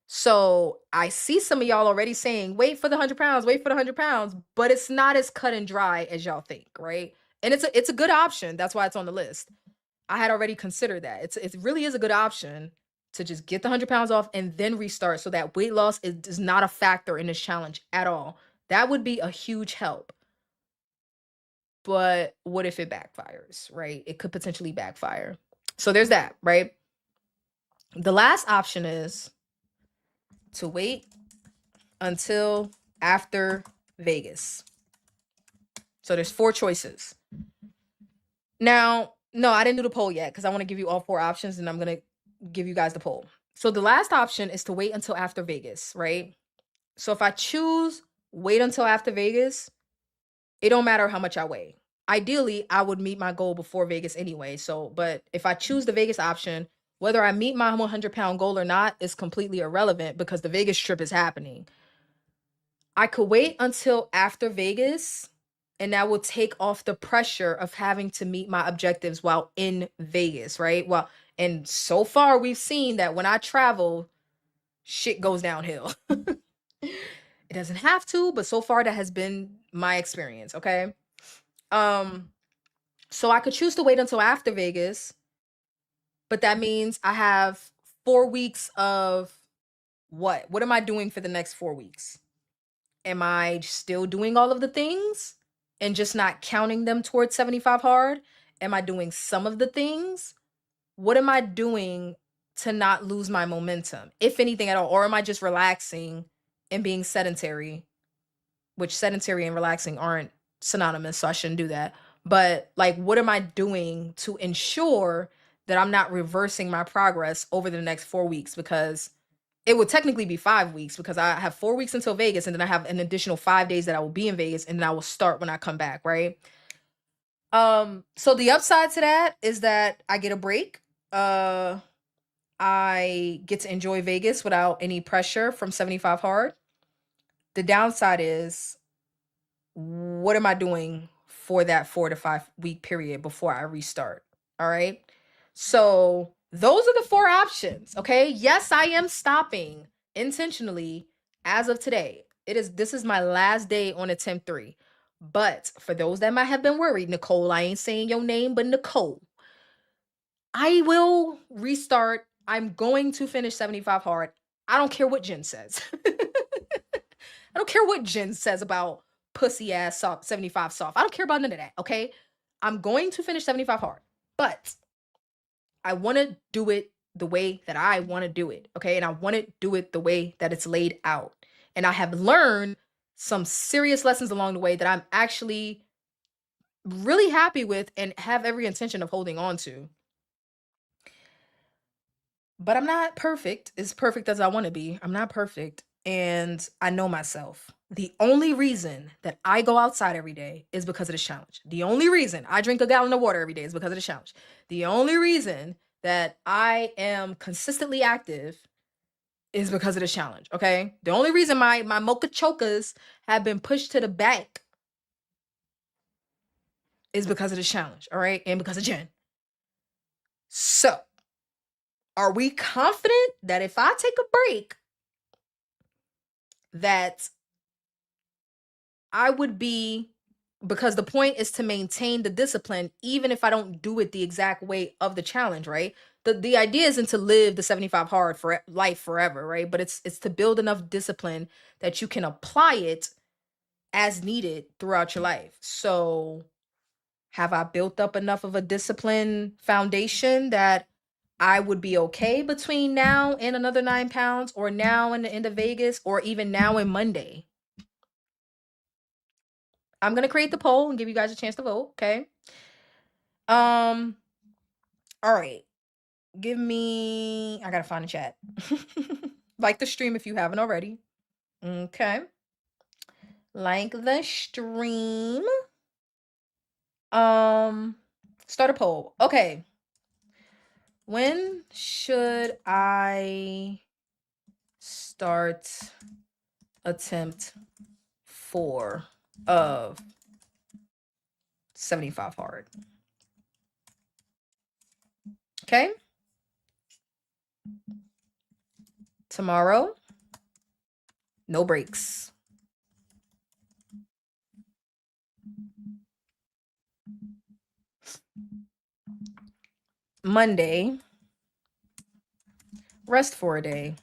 So I see some of y'all already saying, wait for the 100 pounds, wait for the 100 pounds, but it's not as cut and dry as y'all think, right? And it's a good option. That's why it's on the list. I had already considered that. It really is a good option to just get the 100 pounds off and then restart so that weight loss is not a factor in this challenge at all. That would be a huge help. But what if it backfires, right? It could potentially backfire. So there's that, right? The last option is to wait until after Vegas. So there's 4 choices. Now, no, I didn't do the poll yet because I want to give you all 4 options and I'm going to give you guys the poll. So the last option is to wait until after Vegas, right? So if I choose wait until after Vegas, it don't matter how much I weigh. Ideally, I would meet my goal before Vegas anyway. So, but if I choose the Vegas option, whether I meet my 100-pound goal or not is completely irrelevant because the Vegas trip is happening. I could wait until after Vegas, and that will take off the pressure of having to meet my objectives while in Vegas, right? Well, and so far we've seen that when I travel, shit goes downhill. It doesn't have to, but so far that has been my experience, okay? So I could choose to wait until after Vegas, but that means I have 4 weeks of what? What am I doing for the next 4 weeks? Am I still doing all of the things and just not counting them towards 75 hard? Am I doing some of the things? What am I doing to not lose my momentum, if anything at all? Or am I just relaxing and being sedentary, which sedentary and relaxing aren't synonymous, so I shouldn't do that. But like, what am I doing to ensure that I'm not reversing my progress over the next 4 weeks? Because it would technically be 5 weeks because I have 4 weeks until Vegas and then I have an additional 5 days that I will be in Vegas and then I will start when I come back, right? So the upside to that is that I get a break. I get to enjoy Vegas without any pressure from 75 hard. The downside is, what am I doing for that 4 to 5 week period before I restart? All right. So those are the 4 options. Okay. Yes, I am stopping intentionally as of today. This is my last day on attempt 3. But for those that might have been worried, Nicole, I ain't saying your name, but Nicole, I will restart. I'm going to finish 75 hard. I don't care what Jen says. I don't care what Jen says about pussy ass soft 75 soft. I don't care about none of that. Okay. I'm going to finish 75 hard, but I want to do it the way that I want to do it. Okay. And I want to do it the way that it's laid out. And I have learned some serious lessons along the way that I'm actually really happy with and have every intention of holding on to. But I'm not perfect, as perfect as I want to be. I'm not perfect. And I know myself. The only reason that I go outside every day is because of this challenge. The only reason I drink a gallon of water every day is because of the challenge. The only reason that I am consistently active is because of this challenge. Okay. The only reason my mocha chokers have been pushed to the back is because of this challenge. All right. And because of Jen. So, are we confident that if I take a break, that I would be, because the point is to maintain the discipline even if I don't do it the exact way of the challenge, right? The idea isn't to live the 75 hard for life forever, right? But it's to build enough discipline that you can apply it as needed throughout your life. So have I built up enough of a discipline foundation that I would be okay between now and another 9 pounds, or now and the end of Vegas, or even now and Monday? I'm gonna create the poll and give you guys a chance to vote. Okay. All right. Give me. I gotta find the chat. Like the stream if you haven't already. Okay. Like the stream. Start a poll. Okay. When should I start attempt 4 of 75 hard? Okay. Tomorrow, no breaks. Monday, rest for a day.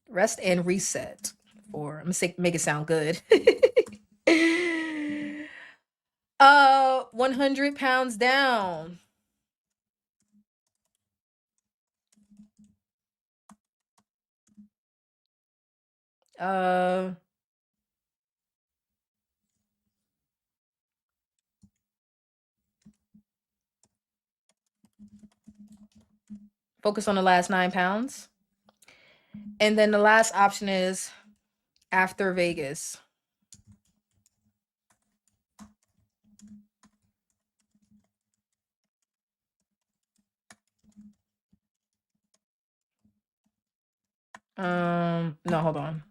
Rest and reset. Or I'm gonna make it sound good. 100 pounds down. Uh, focus on the last 9 pounds. And then the last option is after Vegas. No, hold on.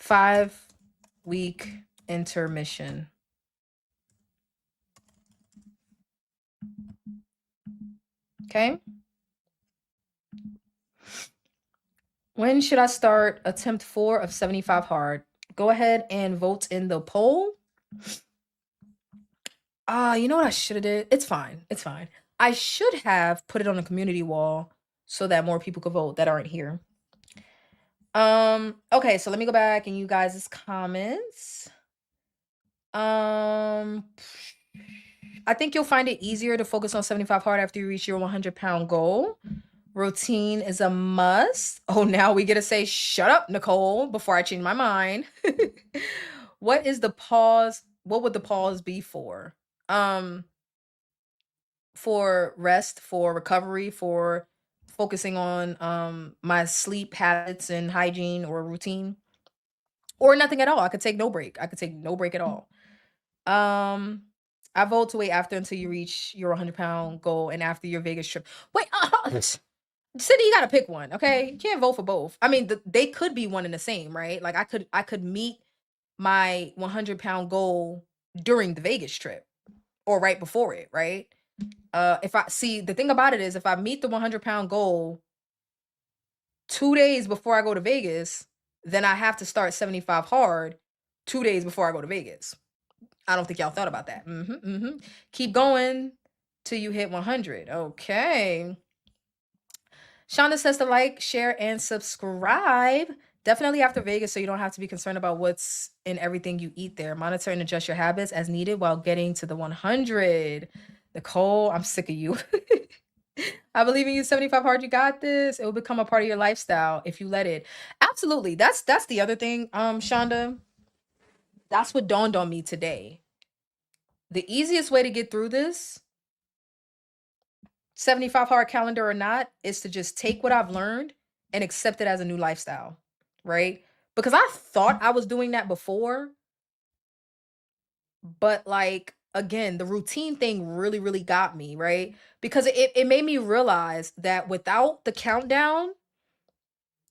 5-week intermission. Okay. When should I start attempt 4 of 75 hard? Go ahead and vote in the poll. You know what I should have did? It's fine. It's fine. I should have put it on the community wall so that more people could vote that aren't here. Okay, so let me go back in you guys' comments. I think you'll find it easier to focus on 75 hard after you reach your 100-pound goal. Routine is a must. Oh, now we get to say, shut up, Nicole, before I change my mind. What is the pause? What would the pause be for? For rest, for recovery, for focusing on my sleep habits and hygiene or routine, or nothing at all. I could take no break. I could take no break at all. I vote to wait after until you reach your 100-pound goal and after your Vegas trip. Wait, Cindy, you gotta pick one, okay? You can't vote for both. I mean, they could be one and the same, right? Like I could meet my 100-pound goal during the Vegas trip or right before it, right? If I see, the thing about it is, if I meet the 100-pound goal 2 days before I go to Vegas, then I have to start 75 hard 2 days before I go to Vegas. I don't think y'all thought about that. Keep going till you hit 100. Okay. Shonda says to like, share, and subscribe. Definitely after Vegas, so you don't have to be concerned about what's in everything you eat there. Monitor and adjust your habits as needed while getting to the 100. Nicole, I'm sick of you. I believe in you. 75 hard. You got this. It will become a part of your lifestyle if you let it. Absolutely. That's the other thing, Shonda. That's what dawned on me today. The easiest way to get through this, 75 hard calendar or not, is to just take what I've learned and accept it as a new lifestyle, right? Because I thought I was doing that before, but like again, the routine thing really, really got me, right? Because it made me realize that without the countdown,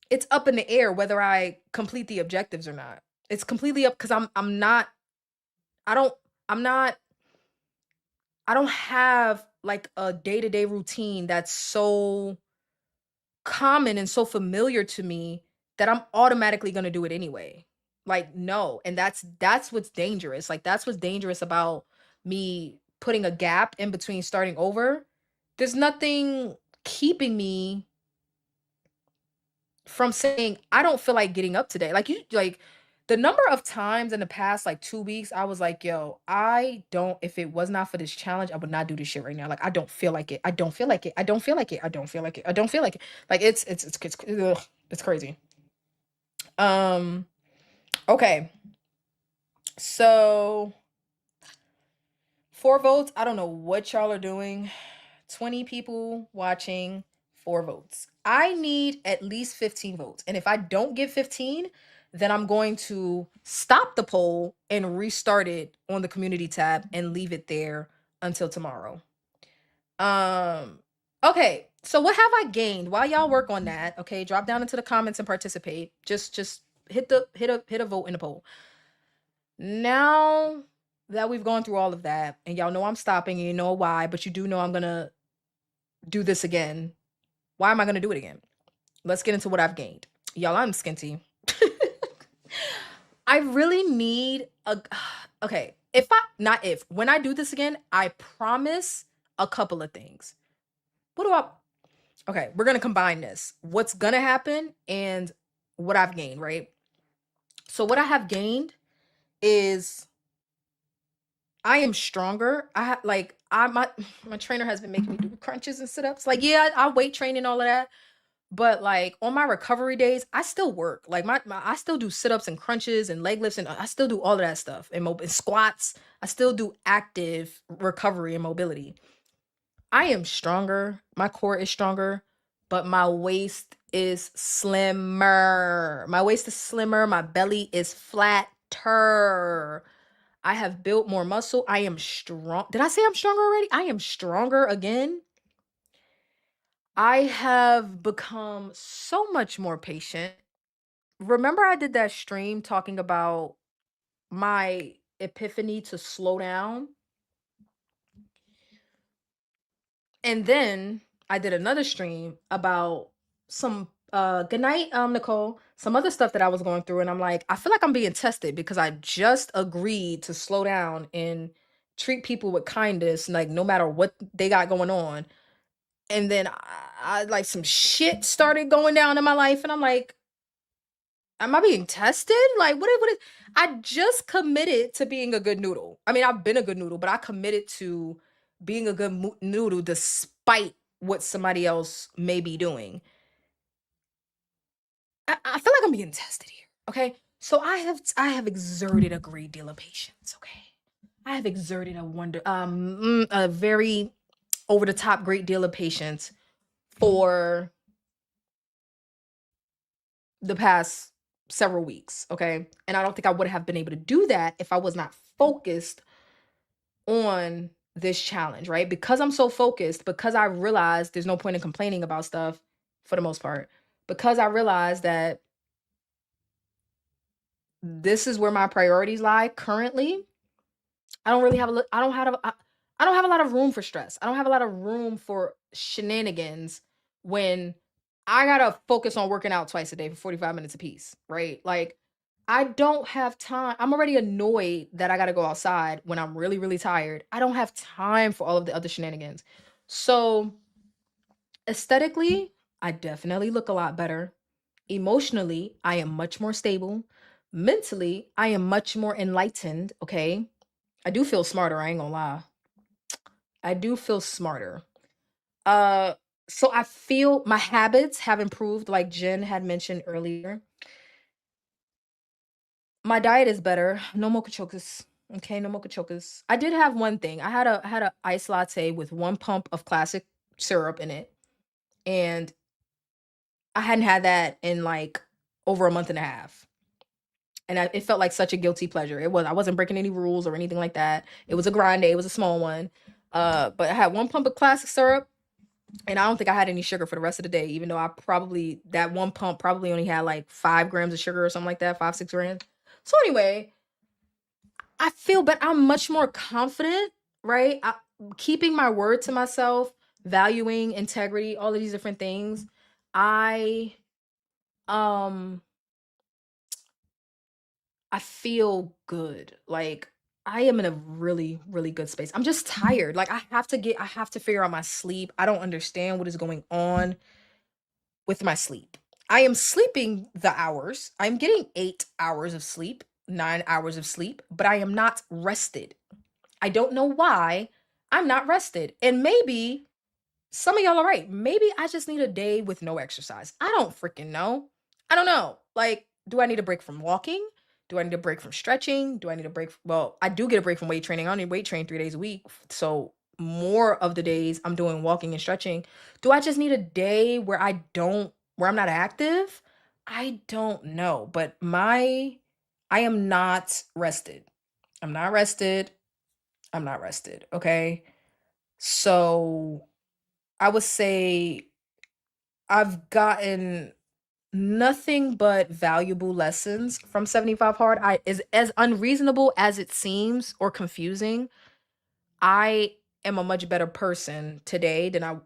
it's up in the air whether I complete the objectives or not. It's completely up because I'm not, I don't, I'm not, I don't have like a day-to-day routine that's so common and so familiar to me that I'm automatically going to do it anyway. Like no, and that's what's dangerous. Like that's what's dangerous about me putting a gap in between starting over. There's nothing keeping me from saying I don't feel like getting up today. Like you like the number of times in the past like 2 weeks I was like, "Yo, I don't if it was not for this challenge, I would not do this shit right now. Like I don't feel like it. I don't feel like it. I don't feel like it. I don't feel like it. I don't feel like it." Like ugh, it's crazy. Okay. So 4 votes. I don't know what y'all are doing. 20 people watching, 4 votes. I need at least 15 votes. And if I don't get 15, then I'm going to stop the poll and restart it on the community tab and leave it there until tomorrow. Okay. So what have I gained while y'all work on that? Okay, drop down into the comments and participate. Just hit a vote in the poll. Now that we've gone through all of that, and y'all know I'm stopping, and you know why, but you do know I'm gonna do this again. Why am I gonna do it again? Let's get into what I've gained. Y'all, I'm skinty. I really need a okay. If I not if when I do this again, I promise a couple of things. What do I okay, we're gonna combine this. What's gonna happen and what I've gained, right? So what I have gained is I am stronger. My trainer has been making me do crunches and sit-ups. Like, yeah, I weight train and all of that. But like on my recovery days, I still work. Like I still do sit-ups and crunches and leg lifts and I still do all of that stuff and squats. I still do active recovery and mobility. I am stronger. My core is stronger, but my waist is slimmer. My waist is slimmer. My belly is flatter. I have built more muscle. I am strong. Did I say I'm stronger already? I am stronger again. I have become so much more patient. Remember, I did that stream talking about my epiphany to slow down? And then I did another stream about some good night, Nicole, some other stuff that I was going through. And I'm like, I feel like I'm being tested because I just agreed to slow down and treat people with kindness, like no matter what they got going on. And then I like some shit started going down in my life, and I'm like, am I being tested? Like, what is I just committed to being a good noodle. I mean, I've been a good noodle, but I committed to being a good noodle despite what somebody else may be doing. I feel like I'm being tested here. Okay. So I have exerted a great deal of patience. Okay. I have exerted a very over the top great deal of patience for the past several weeks, okay? And I don't think I would have been able to do that if I was not focused on this challenge, right? Because I'm so focused, because I realized there's no point in complaining about stuff for the most part, because I realized that this is where my priorities lie currently. I don't really have a I don't have I don't have a lot of room for stress. I don't have a lot of room for shenanigans when I gotta focus on working out twice a day for 45 minutes apiece, right? Like I don't have time. I'm already annoyed that I gotta go outside when I'm really, really tired. I don't have time for all of the other shenanigans. So aesthetically, I definitely look a lot better. Emotionally, I am much more stable. Mentally, I am much more enlightened. Okay. I do feel smarter, I ain't gonna lie. I do feel smarter. Uh so I feel my habits have improved like Jen had mentioned earlier. My diet is better. No mocha chocas. Okay, no mocha chocas. I did have one thing. I had a iced latte with one pump of classic syrup in it. And I hadn't had that in like over a month and a half. And it felt like such a guilty pleasure. I wasn't breaking any rules or anything like that. It was a grande, it was a small one. But I had one pump of classic syrup. And I don't think I had any sugar for the rest of the day, even though that one pump probably only had like 5 grams of sugar or something like that, 5, 6 grams. So anyway, I feel, but I'm much more confident, right? Keeping my word to myself, valuing integrity, all of these different things. I, um, I feel good. Like I am in a really, really good space. I'm just tired. Like I have to figure out my sleep. I don't understand what is going on with my sleep. I am sleeping the hours. I'm getting 8 hours of sleep, 9 hours of sleep, but I am not rested. I don't know why I'm not rested. And maybe some of y'all are right. Maybe I just need a day with no exercise. I don't freaking know. I don't know. Like, do I need a break from walking? Do I need a break from stretching? Do I need a break? Well, I do get a break from weight training. I only weight train 3 days a week. So more of the days I'm doing walking and stretching. Do I just need a day where I'm not active? I don't know. But I am not rested. I'm not rested. I'm not rested. Okay. So I would say I've gotten nothing but valuable lessons from 75 Hard. I is as unreasonable as it seems or confusing. I am a much better person today than I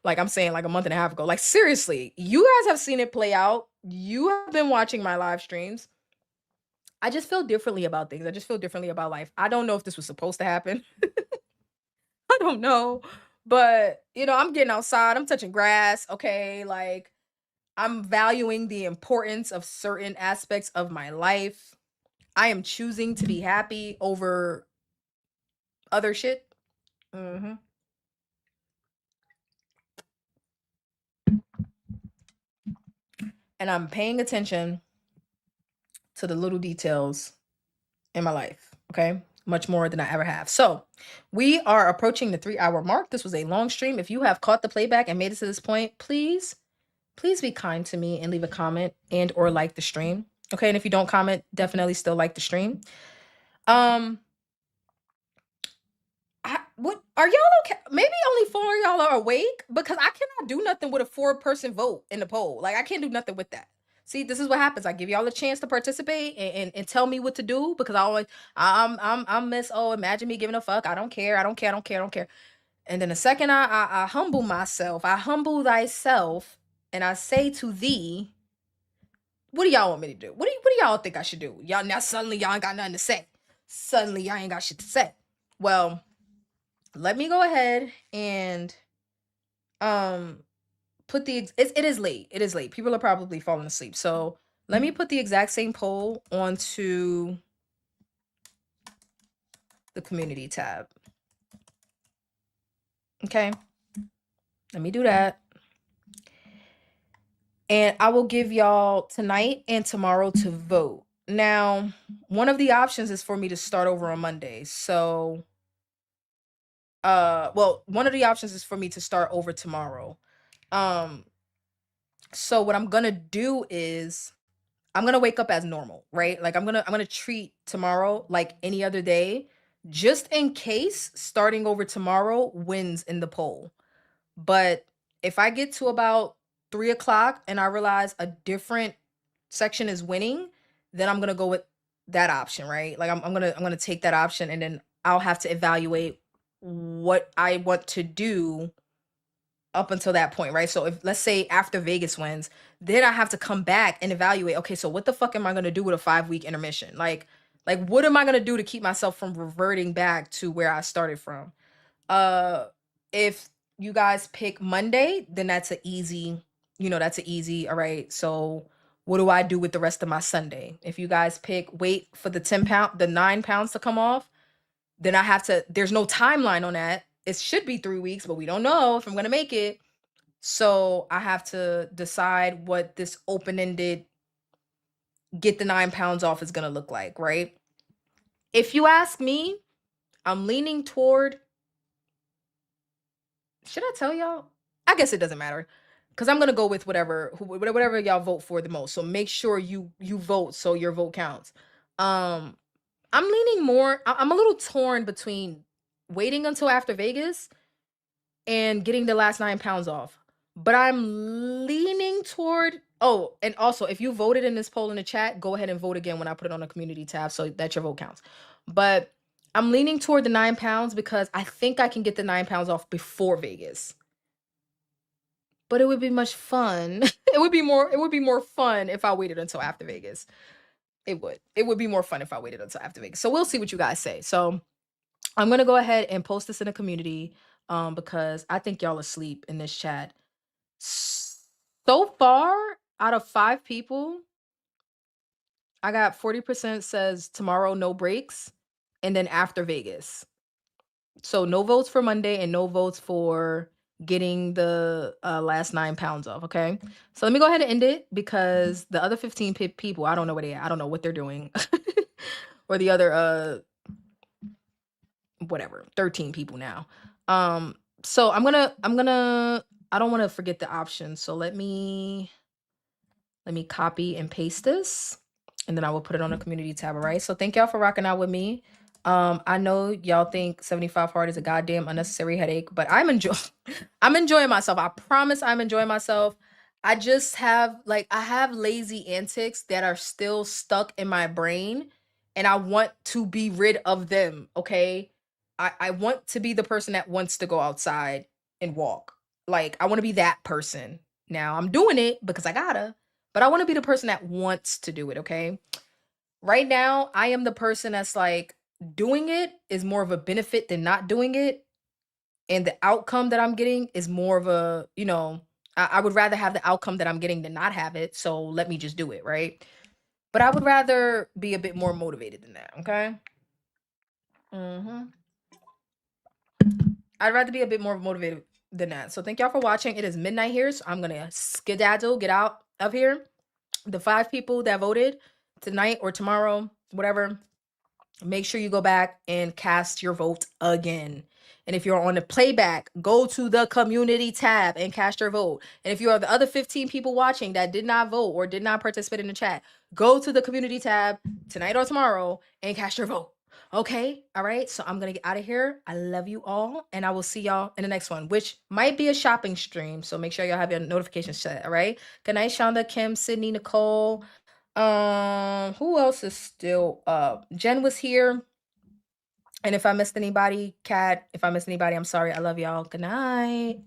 like I'm saying like a month and a half ago. Like seriously, you guys have seen it play out. You have been watching my live streams. I just feel differently about things. I just feel differently about life. I don't know if this was supposed to happen. I don't know. But, I'm getting outside, I'm touching grass, okay? Like I'm valuing the importance of certain aspects of my life. I am choosing to be happy over other shit. Mhm. And I'm paying attention to the little details in my life, okay? Much more than I ever have. So, we are approaching the 3-hour mark. This was a long stream. If you have caught the playback and made it to this point, please be kind to me and leave a comment and or like the stream. Okay? And if you don't comment, definitely still like the stream. Um what are y'all okay? Maybe only 4 of y'all are awake because I cannot do nothing with a 4-person vote in the poll. Like I can't do nothing with that. See, this is what happens. I give y'all a chance to participate and tell me what to do because I always I'm Miss Oh, imagine me giving a fuck. I don't care. I don't care. I don't care. I don't care. And then the second I humble myself, I humble thyself, and I say to thee, what do y'all want me to do? What do y'all think I should do? Y'all now suddenly y'all ain't got nothing to say. Suddenly y'all ain't got shit to say. Well, let me go ahead and um put it is late. It is late. People are probably falling asleep. So let me put the exact same poll onto the community tab. Okay. Let me do that. And I will give y'all tonight and tomorrow to vote. Now, one of the options is for me to start over on Monday. So well, one of the options is for me to start over tomorrow. Um so what I'm going to do is I'm gonna wake up as normal, right? Like I'm gonna treat tomorrow like any other day, just in case starting over tomorrow wins in the poll. But if I get to about 3 o'clock and I realize a different section is winning, then I'm gonna go with that option, right? Like I'm gonna take that option and then I'll have to evaluate what I want to do up until that point, right? So if let's say after Vegas wins, then I have to come back and evaluate, okay, so what the fuck am I going to do with a 5-week intermission? Like what am I going to do to keep myself from reverting back to where I started from? Uh if you guys pick Monday, then that's an easy, all right. So what do I do with the rest of my Sunday? If you guys pick wait for the 9 pounds to come off, then there's no timeline on that. It should be 3 weeks, but we don't know if I'm going to make it. So I have to decide what this open-ended get the 9 pounds off is going to look like, right? If you ask me, I'm leaning toward, should I tell y'all? I guess it doesn't matter because I'm going to go with whatever y'all vote for the most. So make sure you vote so your vote counts. Um I'm leaning more I'm a little torn between waiting until after Vegas and getting the last 9 pounds off. But I'm leaning toward, oh, and also if you voted in this poll in the chat, go ahead and vote again when I put it on the community tab so that your vote counts. But I'm leaning toward the 9 pounds because I think I can get the 9 pounds off before Vegas. But it would be much fun. It would be more fun if I waited until after Vegas. It would. It would be more fun if I waited until after Vegas. So we'll see what you guys say. So I'm gonna go ahead and post this in the community because I think y'all asleep in this chat. So far, out of 5 people, I got 40% says tomorrow, no breaks, and then after Vegas. So no votes for Monday and no votes for getting the last 9 pounds off. Okay. So let me go ahead and end it because the other 15 people, I don't know where they are. I don't know what they're doing. Or the other whatever 13 people now. So I'm gonna I don't want to forget the option, so let me copy and paste this and then I will put it on the community tab. All right, so thank y'all for rocking out with me. I know y'all think 75 hard is a goddamn unnecessary headache, but I'm enjoying myself. I promise I'm enjoying myself. I just have like I have lazy antics that are still stuck in my brain and I want to be rid of them, okay? I want to be the person that wants to go outside and walk. Like I want to be that person. Now I'm doing it because I gotta, but I want to be the person that wants to do it, okay? Right now, I am the person that's like doing it is more of a benefit than not doing it, and the outcome that I'm getting is more of a, I would rather have the outcome that I'm getting than not have it. So let me just do it, right? But I would rather be a bit more motivated than that. Okay. hmm I'd rather be a bit more motivated than that. So thank y'all for watching. It is midnight here, so I'm gonna skedaddle, get out of here. The 5 people that voted tonight or tomorrow, whatever, make sure you go back and cast your vote again. And if you're on the playback, go to the community tab and cast your vote. And if you are the other 15 people watching that did not vote or did not participate in the chat, go to the community tab tonight or tomorrow and cast your vote. Okay. All right. So I'm going to get out of here. I love you all. And I will see y'all in the next one, which might be a shopping stream. So make sure y'all have your notifications set. All right. Good night, Shonda, Kim, Sydney, Nicole. Who else is still up? Jen was here. And if I missed anybody, Kat, if I missed anybody, I'm sorry. I love y'all. Good night.